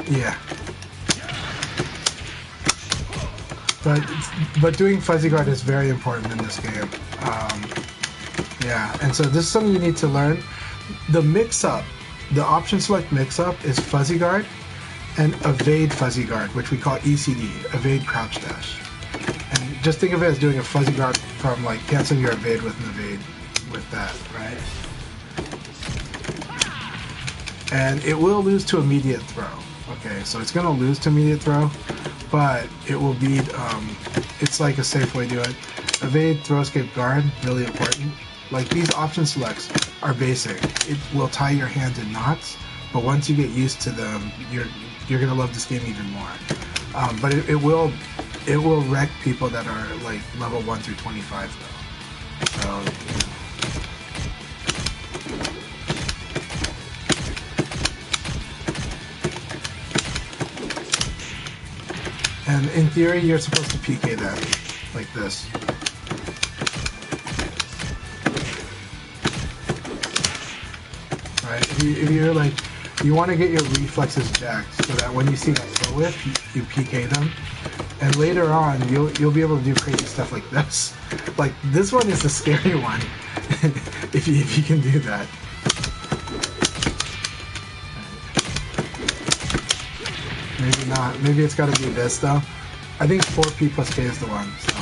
Yeah. But doing fuzzy guard is very important in this game. Yeah, and so this is something you need to learn. The mix-up, the option select mix-up is fuzzy guard and evade fuzzy guard, which we call ECD, evade crouch dash. And just think of it as doing a fuzzy guard from like canceling your evade with an evade with that, right? And it will lose to immediate throw. Okay, so it's gonna lose to immediate throw, but it will be, it's like a safe way to do it. Evade, throw, escape, guard, really important. Like these option selects are basic. It will tie your hand in knots, but once you get used to them, you're gonna love this game even more. But it will wreck people that are like level 1 through 25 though. So. And in theory, you're supposed to PK that, like this. Right? If you're like, you want to get your reflexes jacked so that when you see that throw whip, you PK them. And later on, you'll be able to do crazy stuff like this. Like this one is the scary one, if you can do that. Maybe not. Maybe it's got to be this though. I think 4P plus K is the one. So.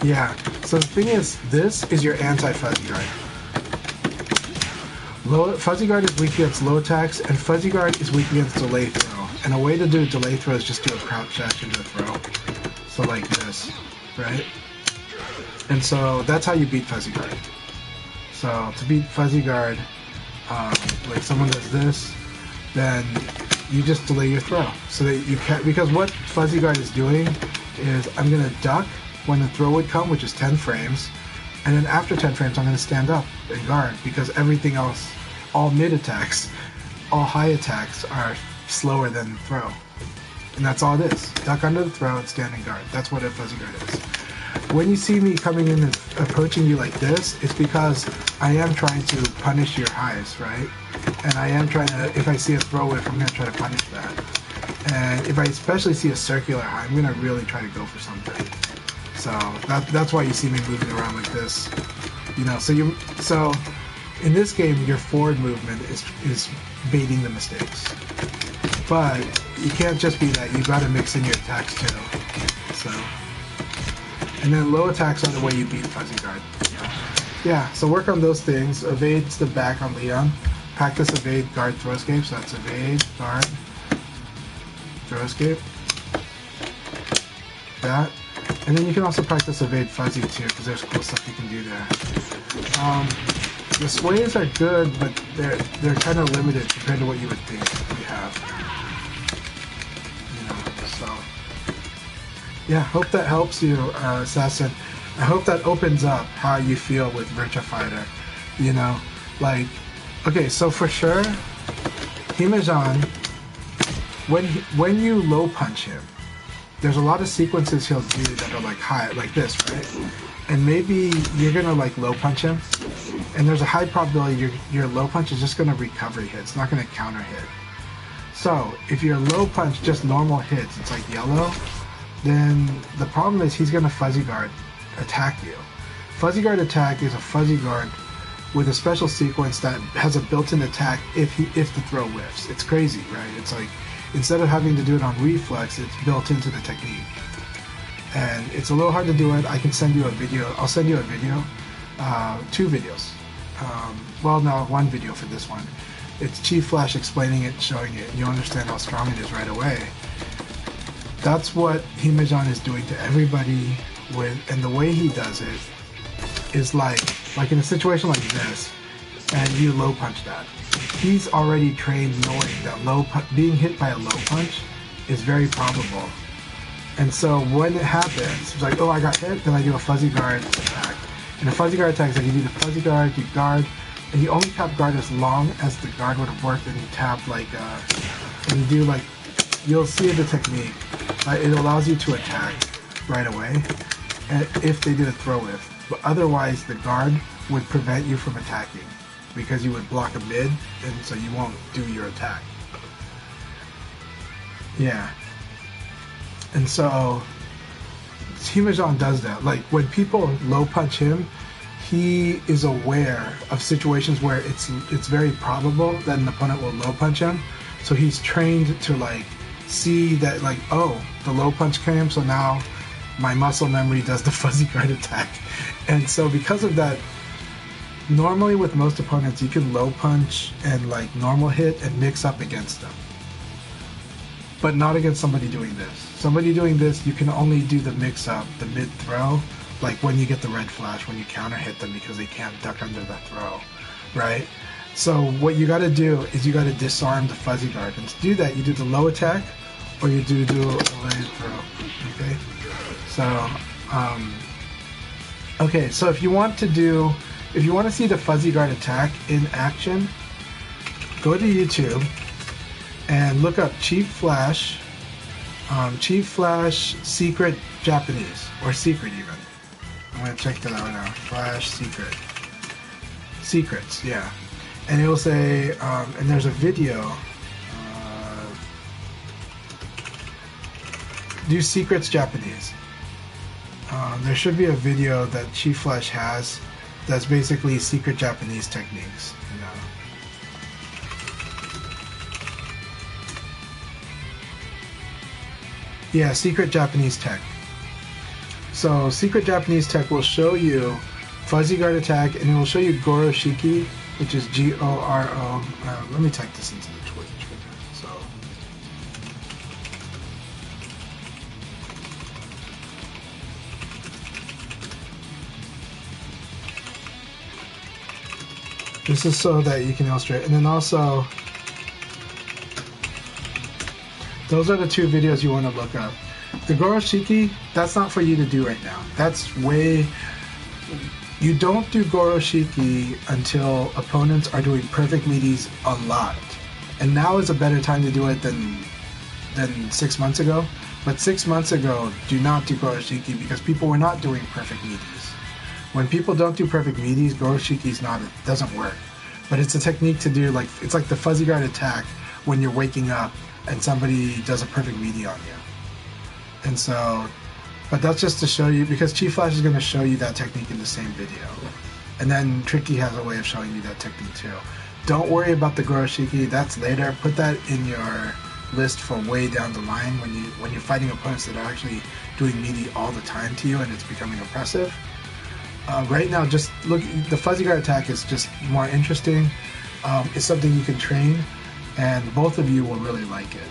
Yeah. So the thing is, this is your anti-fuzzy guard. Fuzzy guard is weak against low attacks, and fuzzy guard is weak against delay throw. And a way to do a delay throw is just do a crouch dash into a throw. So like this, right? And so that's how you beat fuzzy guard. So to beat fuzzy guard, like someone does this, then you just delay your throw so that you can't. Because what fuzzy guard is doing is I'm gonna duck when the throw would come, which is 10 frames, and then after 10 frames I'm gonna stand up and guard because everything else, all mid attacks, all high attacks are slower than throw, and that's all it is. Duck under the throw and stand and guard. That's what a fuzzy guard is. when you see me coming in and approaching you like this, it's because I am trying to punish your highs, right? And I am trying to, if I see a throw whiff, I'm going to try to punish that. And if I especially see a circular high, I'm going to really try to go for something. So that's why you see me moving around like this. You know, so in this game, your forward movement is baiting the mistakes. But you can't just be that. You got to mix in your attacks too. So, and then low attacks are the way you beat Fuzzy Guard. Yeah. So work on those things. Evade's the back on Leon. Practice evade, guard, throw escape. So that's evade, guard, throw escape. That. And then you can also practice evade fuzzy too, because there's cool stuff you can do there. The sways are good, but they're kind of limited compared to what you would think you have. You know, so yeah, hope that helps you, Assassin. I hope that opens up how you feel with Virtua Fighter. You know, like, okay, so for sure, Himejan, when you low punch him, there's a lot of sequences he'll do that are like high, like this, right? And maybe you're gonna like low punch him, and there's a high probability your low punch is just gonna recovery hit. It's not gonna counter hit. So if your low punch just normal hits, it's like yellow, then the problem is he's gonna fuzzy guard attack you. Fuzzy guard attack is a fuzzy guard with a special sequence that has a built-in attack if the throw whiffs. It's crazy, right? It's like, instead of having to do it on reflex, it's built into the technique. And it's a little hard to do it. I can send you a video. I'll send you a video. 2 videos. Well, no, 1 video for this one. It's Chief Flash explaining it, showing it, and you'll understand how strong it is right away. That's what Himejan is doing to everybody and the way he does it is like in a situation like this, and you low punch that. He's already trained knowing that being hit by a low punch is very probable. And so when it happens, it's like, oh, I got hit, then I do a fuzzy guard attack. And a fuzzy guard attack is like you do the fuzzy guard, you guard, and you only tap guard as long as the guard would have worked, and you tap like, and you do like, you'll see the technique. It allows you to attack right away if they did a throw whiff. But otherwise, the guard would prevent you from attacking, because you would block a mid, and so you won't do your attack. Yeah. And so, Himejan does that. Like, when people low punch him, he is aware of situations where it's very probable that an opponent will low punch him. So he's trained to, like, see that, like, oh, the low punch came, so now my muscle memory does the fuzzy guard attack. And so because of that, normally with most opponents, you can low punch and like normal hit and mix up against them. But not against somebody doing this. Somebody doing this, you can only do the mix up, the mid throw, like when you get the red flash, when you counter hit them because they can't duck under that throw, right? So what you gotta do is you gotta disarm the fuzzy guard. And to do that, you do the low attack or you do a red throw, okay? So, okay, so if you want to see the fuzzy guard attack in action, go to YouTube and look up Chief Flash Secret Japanese, or Secret even. I'm going to check that out right now. Flash Secrets, yeah. And it will say, and there's a video, do Secrets Japanese. There should be a video that Chief Flash has that's basically secret Japanese techniques. You know. Yeah, secret Japanese tech. So secret Japanese tech will show you fuzzy guard attack, and it will show you Goro Shiki, which is Goro. Let me type this into the Twitch. So. This is so that you can illustrate. And then also, those are the 2 videos you want to look up. The Goroshiki, that's not for you to do right now. That's way... You don't do Goroshiki until opponents are doing perfect meaties a lot. And now is a better time to do it than 6 months ago, But 6 months ago, do not do Goroshiki because people were not doing perfect midis. When people don't do perfect midis, Goroshiki's doesn't work. But it's a technique to do, like, it's like the fuzzy guard attack when you're waking up and somebody does a perfect midi on you. And so, but that's just to show you, because Chi Flash is going to show you that technique in the same video. And then Tricky has a way of showing you that technique too. Don't worry about the Goroshiki, that's later. Put that in your list for way down the line when you're fighting opponents that are actually doing midi all the time to you and it's becoming oppressive. Right now, just look, the fuzzy guard attack is just more interesting. It's something you can train, and both of you will really like it.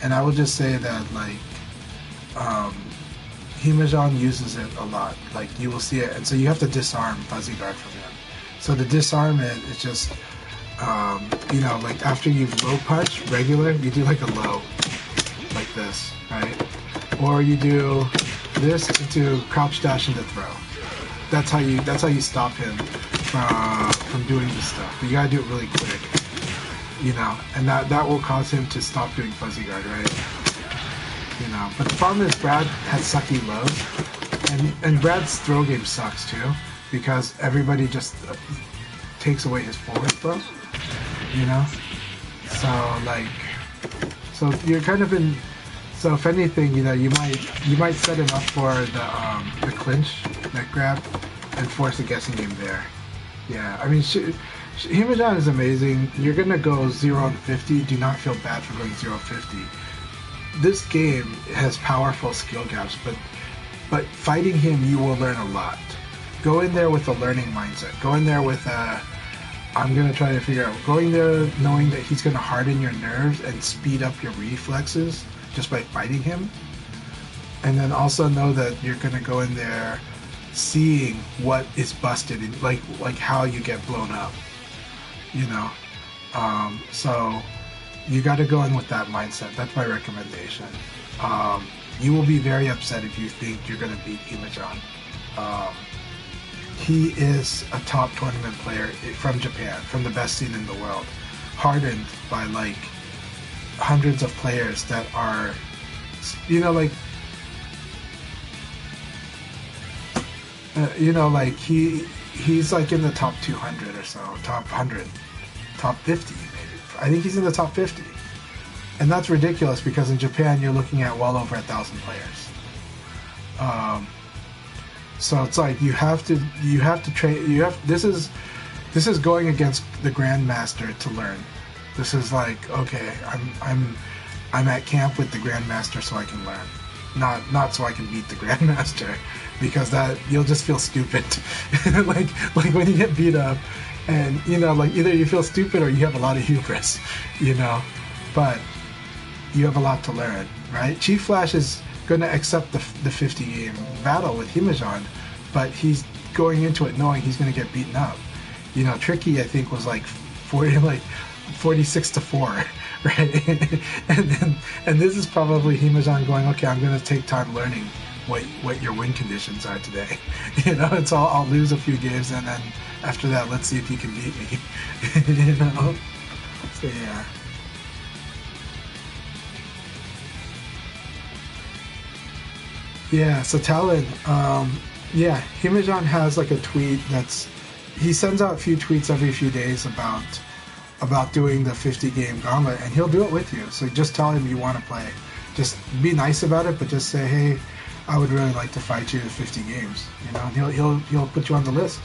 And I will just say that, like, Himajan uses it a lot. Like, you will see it, and so you have to disarm fuzzy guard from him. So to disarm it, it's just, you know, like after you've low punch regular, you do like a low, like this, right? Or you do this into crouch dash into throw. That's how you stop him from doing this stuff. But you gotta do it really quick, you know, and that will cause him to stop doing fuzzy guard, right? You know, but the problem is Brad has sucky lows, and Brad's throw game sucks too because everybody just takes away his forward throw, you know. So like, so you're kind of in. So if anything, you know, you might set him up for the clinch neck grab and force a guessing game there. Yeah, I mean, Himajan is amazing. You're gonna go 0 and 50. Do not feel bad for going 0 and 50. This game has powerful skill gaps, but fighting him, you will learn a lot. Go in there with a learning mindset. Go in there with I'm gonna try to figure out. Going there knowing that he's gonna harden your nerves and speed up your reflexes just by fighting him, and then also know that you're gonna go in there seeing what is busted and like how you get blown up, you know. So you got to go in with that mindset. That's my recommendation. You will be very upset if you think you're gonna beat Himajan. He is a top tournament player from Japan, from the best scene in the world, hardened by like hundreds of players that are, you know, like, you know, like he's like in the top 200 or so, top 100, top 50 maybe. I think he's in the top 50, and that's ridiculous because in Japan you're looking at well over 1,000 players. So it's like you have to train. This is going against the Grandmaster to learn. This is like, okay, I'm at camp with the Grandmaster so I can learn, not so I can beat the Grandmaster, because that you'll just feel stupid. like when you get beat up, and you know, like either you feel stupid or you have a lot of hubris, you know. But you have a lot to learn, right? Chi Flash is going to accept the 50 game battle with Himajan, but he's going into it knowing he's going to get beaten up. You know, Tricky I think was like 46-4, right? and this is probably Himajan going, okay, I'm going to take time learning what your win conditions are today. You know, it's all, I'll lose a few games, and then after that, let's see if you can beat me. You know? So yeah. Yeah, so Talon, yeah, Himajan has like a tweet he sends out a few tweets every few days about doing the 50 game gauntlet, and he'll do it with you. So just tell him you want to play. Just be nice about it, but just say, hey, I would really like to fight you 50 games. You know, and he'll put you on the list,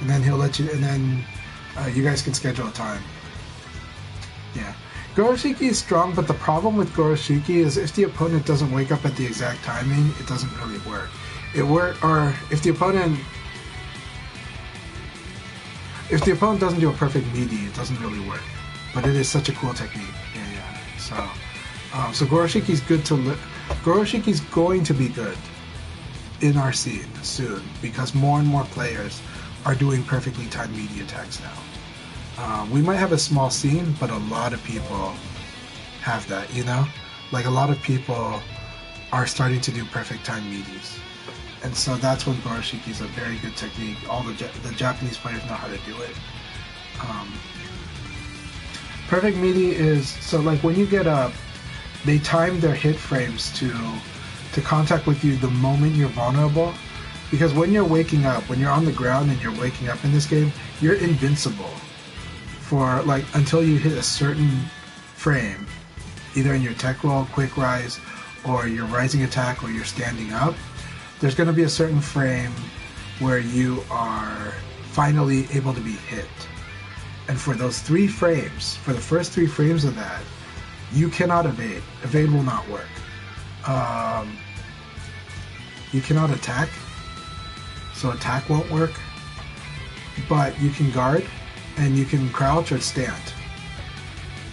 and then he'll let you, and then you guys can schedule a time. Yeah. Goroshiki is strong, but the problem with Goroshiki is if the opponent doesn't wake up at the exact timing, it doesn't really work. Or if the opponent doesn't do a perfect midi, it doesn't really work. But it is such a cool technique. Yeah. So Goroshiki's Goroshiki's going to be good in our scene soon because more and more players are doing perfectly timed midi attacks now. We might have a small scene, but a lot of people have that, you know? Like a lot of people are starting to do perfect time midis. And so that's when Goroshiki is a very good technique. All the Japanese players know how to do it. Perfect midi is, so like when you get up they time their hit frames to contact with you the moment you're vulnerable. Because when you're waking up, when you're on the ground and you're waking up in this game, you're invincible for like until you hit a certain frame, either in your tech roll, quick rise, or your rising attack, or you're standing up. There's going to be a certain frame where you are finally able to be hit. And for those 3 frames, for the first 3 frames of that, you cannot evade. Evade will not work. You cannot attack, so attack won't work. But you can guard, and you can crouch or stand.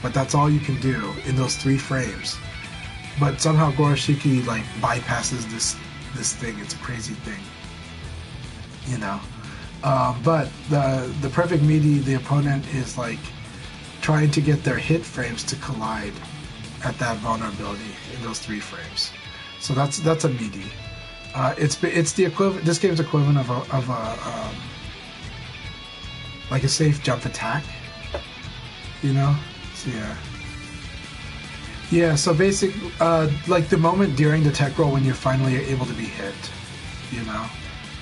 But that's all you can do in those 3 frames. But somehow Goroshiki like bypasses this thing. It's a crazy thing, you know. But the perfect meaty, the opponent is like trying to get their hit frames to collide at that vulnerability in those 3 frames. So that's a meaty. It's the equivalent. This game's equivalent of a like a safe jump attack, you know. So yeah. So basic, like the moment during the tech roll when you're finally able to be hit, you know,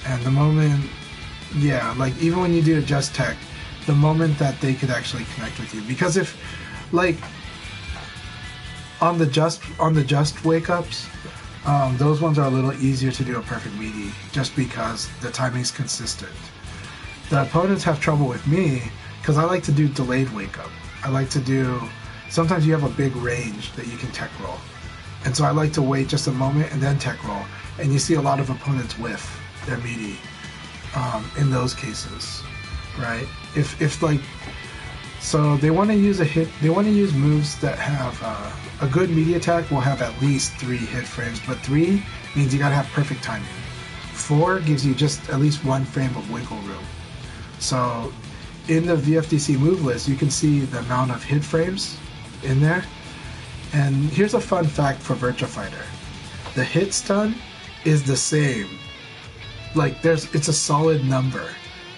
and the moment, yeah, like even when you do a just tech, the moment that they could actually connect with you, because if, like, on the just wake ups, those ones are a little easier to do a perfect meaty, just because the timing's consistent. The opponents have trouble with me because I like to do delayed wake up. I like to do. Sometimes you have a big range that you can tech roll. And so I like to wait just a moment and then tech roll. And you see a lot of opponents whiff their meaty in those cases, right? If like, so they want to use they want to use moves that have a good meaty attack will have at least 3 hit frames, but 3 means you gotta have perfect timing. 4 gives you just at least 1 frame of wiggle room. So in the VFDC move list, you can see the amount of hit frames in there. And here's a fun fact for Virtua Fighter. The hit stun is the same. Like it's a solid number.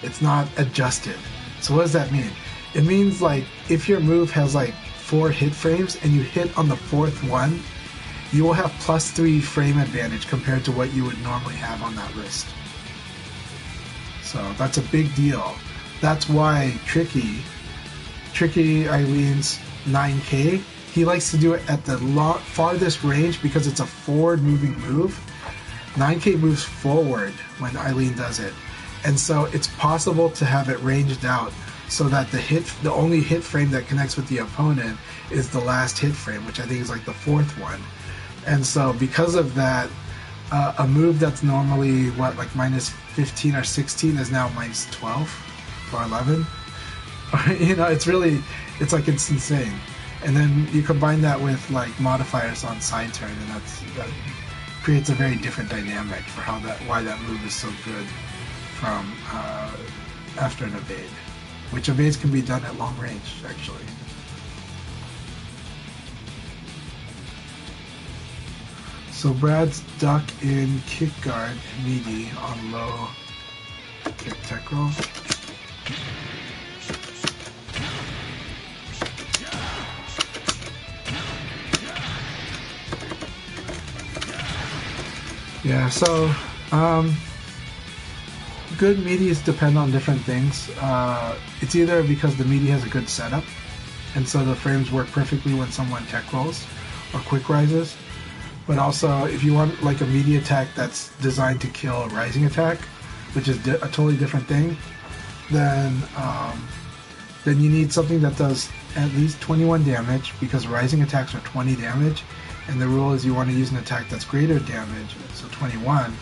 It's not adjusted. So what does that mean? It means like if your move has like 4 hit frames and you hit on the 4th one, you will have +3 frame advantage compared to what you would normally have on that list. So that's a big deal. That's why Tricky Eileen's 9K, he likes to do it at the farthest range because it's a forward moving move. 9K moves forward when Eileen does it. And so it's possible to have it ranged out so that the only hit frame that connects with the opponent is the last hit frame, which I think is like the 4th one. And so because of that, a move that's normally like -15 or 16 is now -12 or 11. You know, it's insane. And then you combine that with like modifiers on side turn, and that creates a very different dynamic for why that move is so good from after an evade, which evades can be done at long range actually. So Brad's duck in kick guard meaty on low kick tech roll. Yeah, so good meaties depend on different things. It's either because the meaty has a good setup, and so the frames work perfectly when someone tech rolls or quick rises. But also, if you want like a meaty attack that's designed to kill a rising attack, which is a totally different thing, then you need something that does at least 21 damage, because rising attacks are 20 damage, and the rule is you want to use an attack that's greater damage, so 21,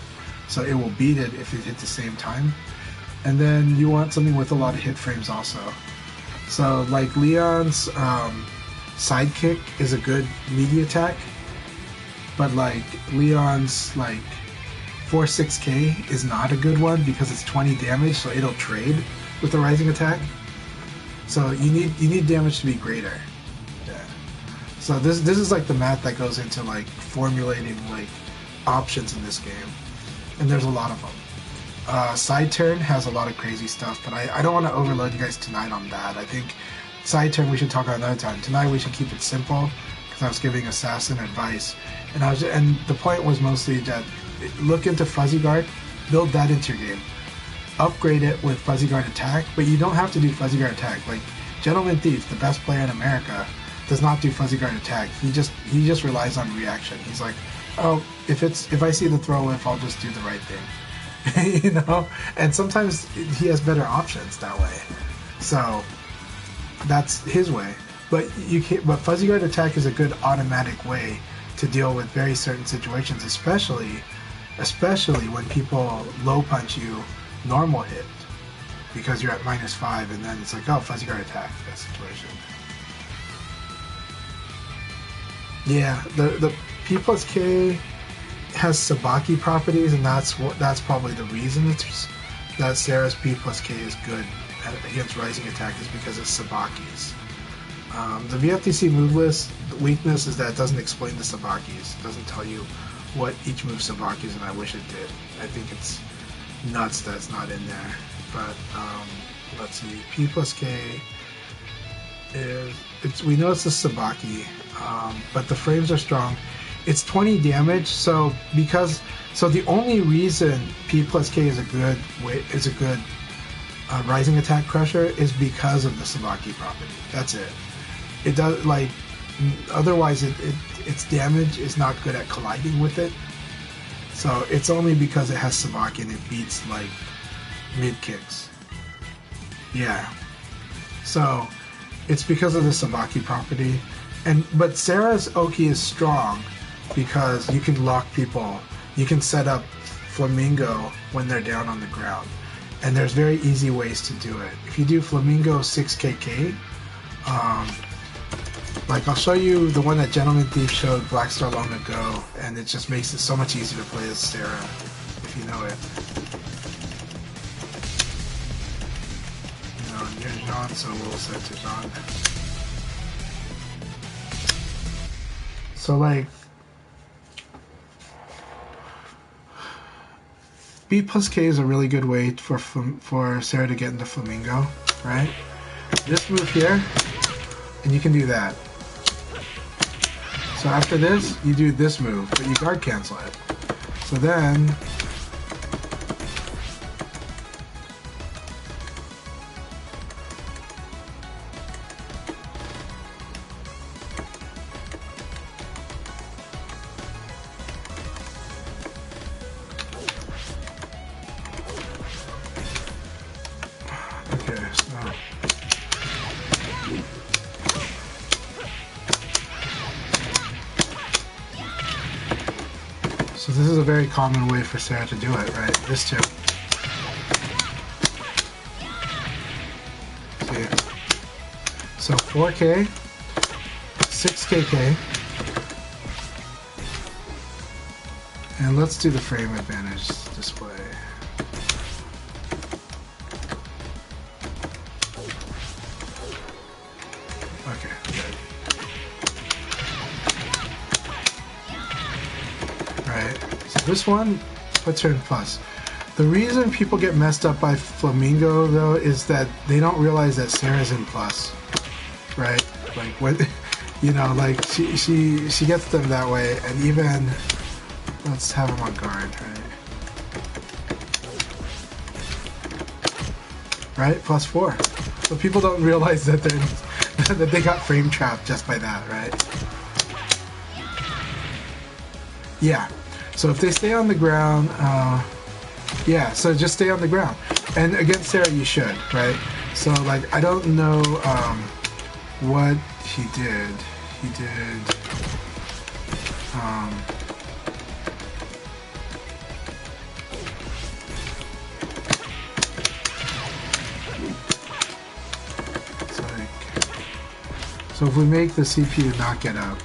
so it will beat it if it hits the same time. And then you want something with a lot of hit frames also. So like Leon's sidekick is a good meaty attack, but like Leon's like 4-6K is not a good one because it's 20 damage, so it'll trade with the rising attack. So you need damage to be greater. Yeah. So this is like the math that goes into like formulating like options in this game, and there's a lot of them. Side turn has a lot of crazy stuff, but I don't want to overload you guys tonight on that. I think side turn we should talk about another time. Tonight we should keep it simple, because I was giving Assassin advice, and the point was mostly that look into Fuzzy Guard, build that into your game, upgrade it with Fuzzy Guard attack, but you don't have to do Fuzzy Guard attack. Like Gentleman Thief, the best player in America, does not do Fuzzy Guard attack. He just relies on reaction. He's like, oh, if I see the throw whiff, I'll just do the right thing, you know. And sometimes he has better options that way. So that's his way. But But Fuzzy Guard attack is a good automatic way to deal with very certain situations, especially when people low punch you normal hit because you're at -5, and then it's like, oh, Fuzzy Guard attack, that situation. Yeah, the P plus K has Sabaki properties, and that's probably the reason that Sarah's P plus K is good against Rising Attack, is because of Sabaki's. The VFTC move list weakness is that it doesn't explain the Sabaki's. It doesn't tell you what each move Sabaki's, and I wish it did. I think it's nuts that it's not in there. But let's see, P plus K we know it's a Sabaki, but the frames are strong. It's 20 damage, so the only reason P plus K is a good Rising Attack Crusher is because of the Sabaki property. That's it. It does, like, otherwise its damage is not good at colliding with it. So it's only because it has Sabaki and it beats like mid kicks. Yeah. So it's because of the Sabaki property. But Sarah's Oki is strong because you can lock people. You can set up Flamingo when they're down on the ground. And there's very easy ways to do it. If you do Flamingo 6KK, like I'll show you the one that Gentleman Thief showed Blackstar long ago, and it just makes it so much easier to play as Sarah if you know it. You know, you're Jean, so we'll set to Jean. So like B plus K is a really good way for Sarah to get into Flamingo, right? This move here, and you can do that. So after this, you do this move, but you guard cancel it. So then, so this is a very common way for Sarah to do it, right? This too. See? So 4K, 6KK, and let's do the frame advantage display. Okay, good. Right, so this one puts her in plus. The reason people get messed up by Flamingo though is that they don't realize that Sarah's in plus, right? Like what, you know, like she gets them that way, and even let's have them on guard, right? +4. So people don't realize that that they got frame trapped just by that, right? Yeah. So if they stay on the ground, yeah, so just stay on the ground. And against Sarah, you should, right? So, like, I don't know what he did. He did... it's like... So if we make the CPU not get up,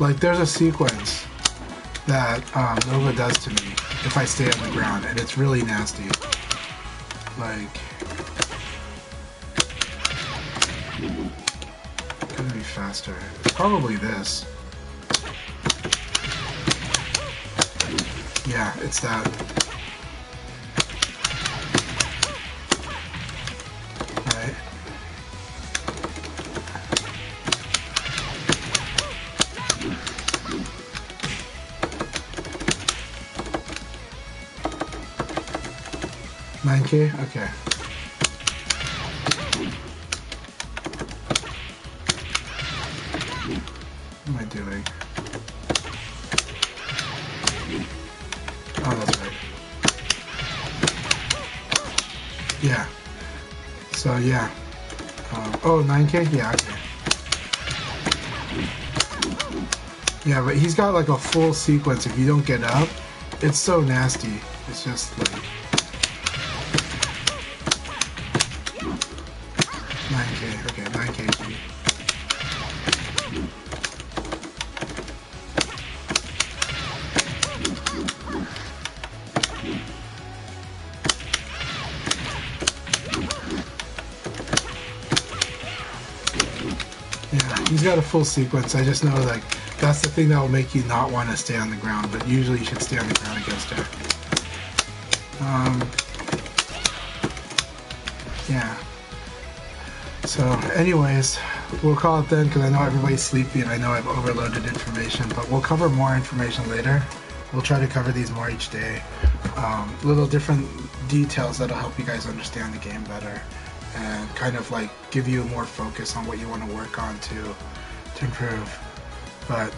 like there's a sequence that Nova does to me if I stay on the ground, and it's really nasty. Like, gonna be faster? It's probably this. Yeah, it's that. Right. $9K? Okay. What am I doing? Oh, that's right. Yeah. So, yeah. Oh, 9K? Yeah, okay. Yeah, but he's got like a full sequence. If you don't get up, it's so nasty. It's just like 9K. Okay, 9K. Yeah, he's got a full sequence. I just know like that's the thing that will make you not want to stay on the ground, but usually you should stay on the ground against her. Yeah. So anyways, we'll call it then because I know everybody's sleepy and I know I've overloaded information, but we'll cover more information later. We'll try to cover these more each day. Little different details that'll help you guys understand the game better and kind of like give you more focus on what you want to work on to improve. But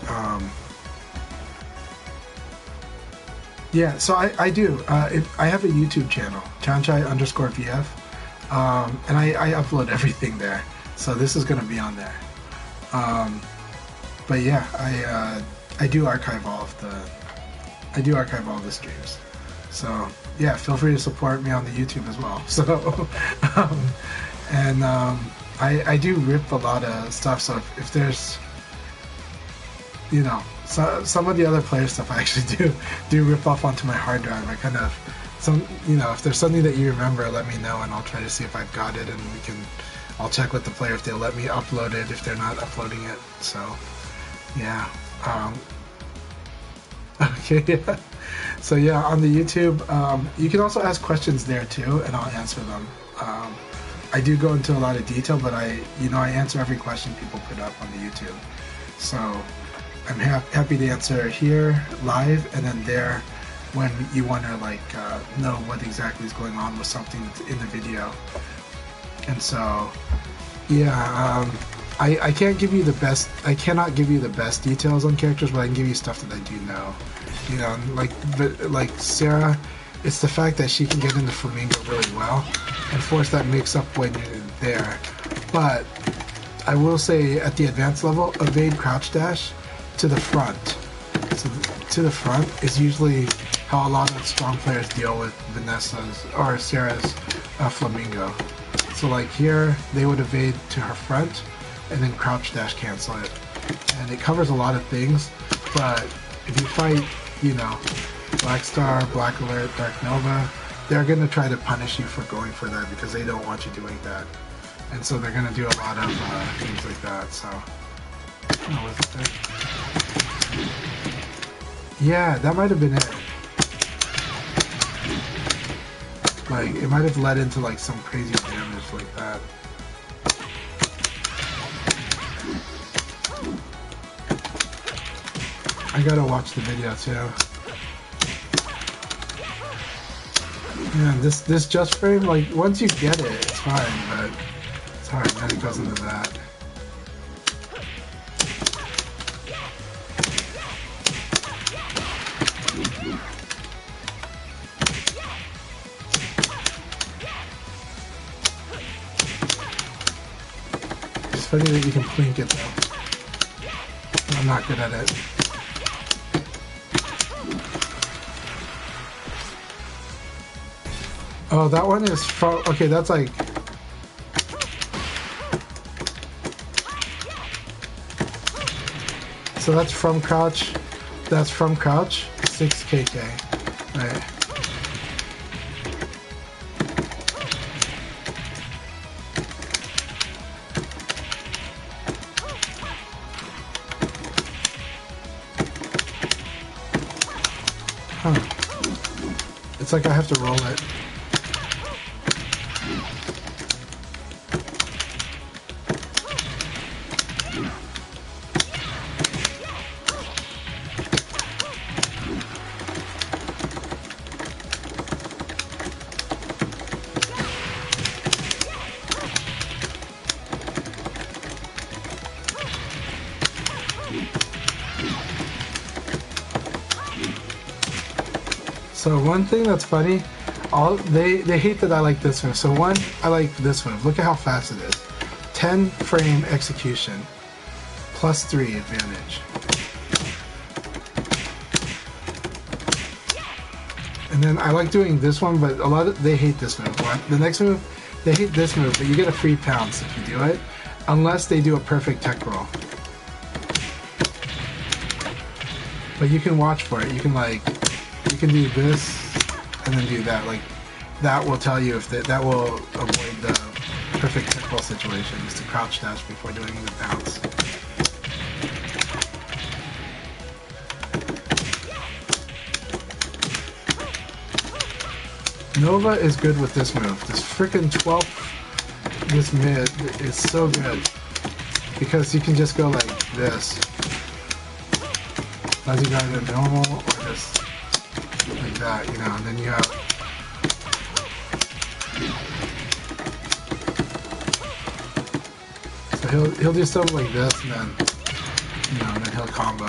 yeah, so I do. I have a YouTube channel, Chanchai_VF, and I upload everything there. So this is going to be on there. But yeah, I do archive all of the streams. So yeah, feel free to support me on the YouTube as well. So and I do rip a lot of stuff. So if there's, you know, so some of the other player stuff I actually do rip off onto my hard drive. I kind of if there's something that you remember, let me know and I'll try to see if I've got it, and I'll check with the player if they'll let me upload it if they're not uploading it. So yeah. Okay. Yeah. So yeah, on the YouTube, you can also ask questions there too, and I'll answer them. I do go into a lot of detail, but I answer every question people put up on the YouTube. So I'm happy to answer here live, and then there when you want to like know what exactly is going on with something that's in the video. And so yeah, I can't give you the best. I cannot give you the best details on characters, but I can give you stuff that I do know. You know, like Sarah, it's the fact that she can get into Flamingo really well, and force that mix up when you're there. But I will say at the advanced level, evade crouch dash to the front. So to the front is usually how a lot of strong players deal with Vanessa's or Sarah's Flamingo. So like here, they would evade to her front, and then crouch dash cancel it. And it covers a lot of things, but if you fight, you know, Black Star, Black Alert, Dark Nova, they're going to try to punish you for going for that because they don't want you doing that. And so they're going to do a lot of things like that, so... Oh, was it there? Yeah, that might have been it. Like, it might have led into, like, some crazy damage like that. I gotta watch the video too. Man, this just frame, like, once you get it, it's fine, but it's hard. Then it goes into that. It's funny that you can plink it though. I'm not good at it. Oh, that one is from... Okay, that's like... So that's from crouch. That's from crouch. 6KK. Right. Looks like I have to roll it. So one thing that's funny, they hate that I like this move. So one, I like this move. Look at how fast it is. 10 frame execution, +3 advantage. And then I like doing this one, but they hate this move. The next move, they hate this move, but you get a free pounce if you do it, unless they do a perfect tech roll. But you can watch for it. You can do this and then do that. Like that will tell you if that will avoid the perfect tech roll situation. Is to crouch dash before doing the bounce. Nova is good with this move. This freaking 12th, this mid is so good because you can just go like this. As you go to normal or just like that, you know, and then you have so he'll do stuff like this and then and then he'll combo.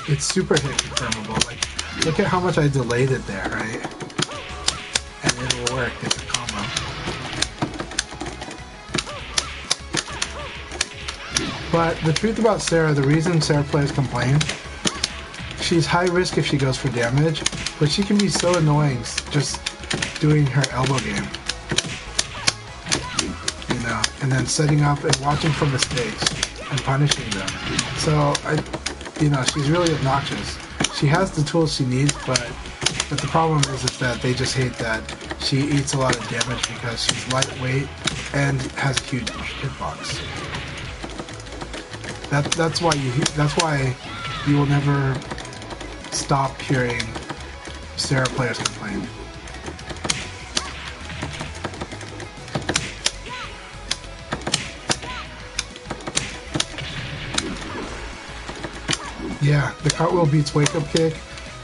It's super hit confirmable. Like look at how much I delayed it there, right? And it'll work, it's a combo. But the truth about Sarah, the reason Sarah players complain, she's high risk if she goes for damage, but she can be so annoying just doing her elbow game. You know, and then setting up and watching for mistakes and punishing them. So, she's really obnoxious. She has the tools she needs, but the problem is that they just hate that she eats a lot of damage because she's lightweight and has a huge hitbox. That's why you will never stop hearing Sarah players complain. Yeah, the cartwheel beats wake up kick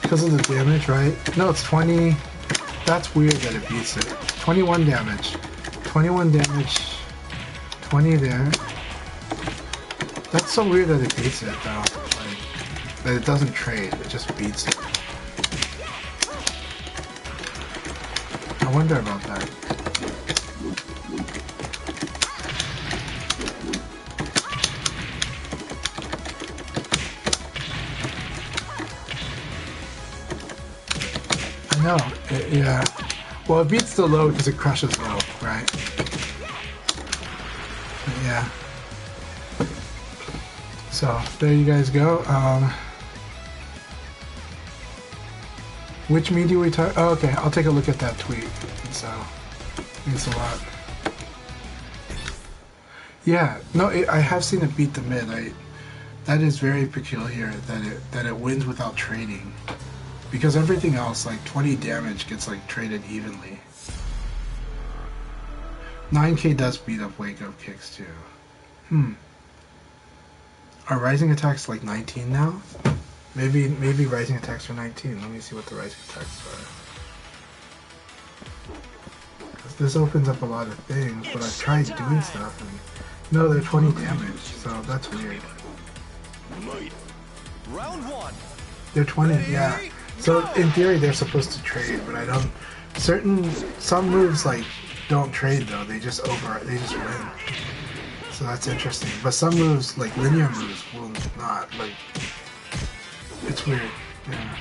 because of the damage, right? No, it's 20. That's weird that it beats it. 21 damage. 21 damage. 20 there. That's so weird that it beats it, though. Like, that it doesn't trade, it just beats it. I wonder about that. I know, yeah. Well, it beats the low because it crushes low, right? But yeah. So, there you guys go. Which media we talk? Oh, okay, I'll take a look at that tweet. So, thanks a lot. Yeah, no, I have seen it beat the mid. That is very peculiar that it wins without trading, because everything else, like 20 damage, gets like traded evenly. 9K does beat up wake up kicks too. Are rising attacks like 19 now? Maybe rising attacks are 19. Let me see what the rising attacks are. Because this opens up a lot of things, but I've tried doing stuff and no, they're 20 damage, so that's weird. Round one. They're 20, yeah. So in theory they're supposed to trade, but I don't. Some moves like don't trade though. They just win. So that's interesting. But some moves, like linear moves, will not. Like, it's weird. Yeah.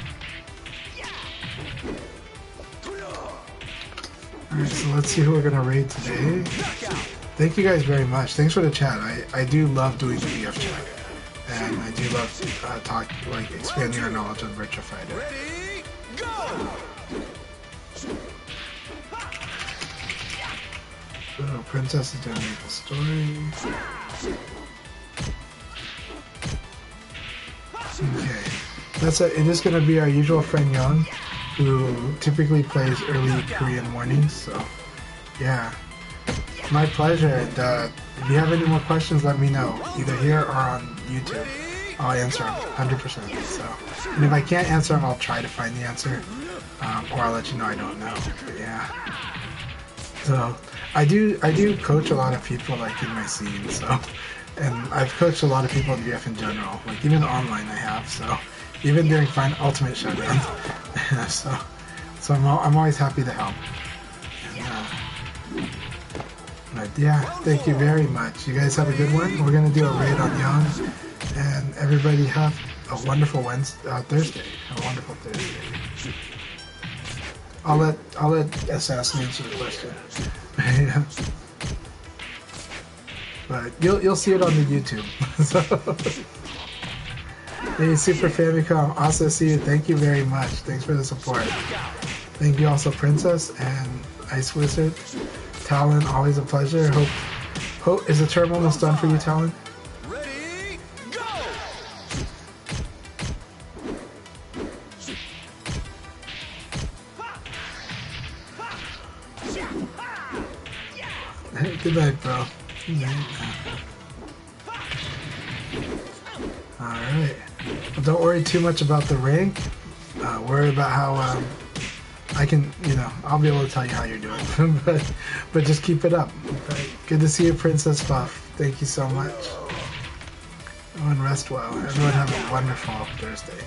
Alright, so let's see who we're gonna raid today. Thank you guys very much. Thanks for the chat. I do love doing the BF chat. And I do love expanding our knowledge on Virtua Fighter. Ready, go! Oh, Princess is doing Maple Story. Okay. That's it. It is going to be our usual friend Young. who typically plays early Korean mornings. So, yeah, my pleasure. And, if you have any more questions, let me know, either here or on YouTube. I'll answer them 100%. So, and if I can't answer them, I'll try to find the answer, or I'll let you know I don't know. But yeah. So I do coach a lot of people like in my scene. So, and I've coached a lot of people in VF in general. Like even online, I have. So even during Ultimate Showdown. so I'm always happy to help. And, but yeah, thank you very much. You guys have a good one. We're gonna do a raid on Young, and everybody have a wonderful Thursday. A wonderful Thursday. I'll let Assassin answer the question. Yeah. But you'll see it on the YouTube. So, hey, Super Famicom, also see you. Thank you very much. Thanks for the support. Thank you also, Princess and Ice Wizard. Talon, always a pleasure. Hope is the term almost done for you, Talon? Ready, go! Hey, good night, bro. Good night. Alright. Well, don't worry too much about the rank. Worry about how I can, I'll be able to tell you how you're doing. but just keep it up. Okay? Good to see you, Princess Buff. Thank you so much. Everyone rest well. Everyone have a wonderful Thursday.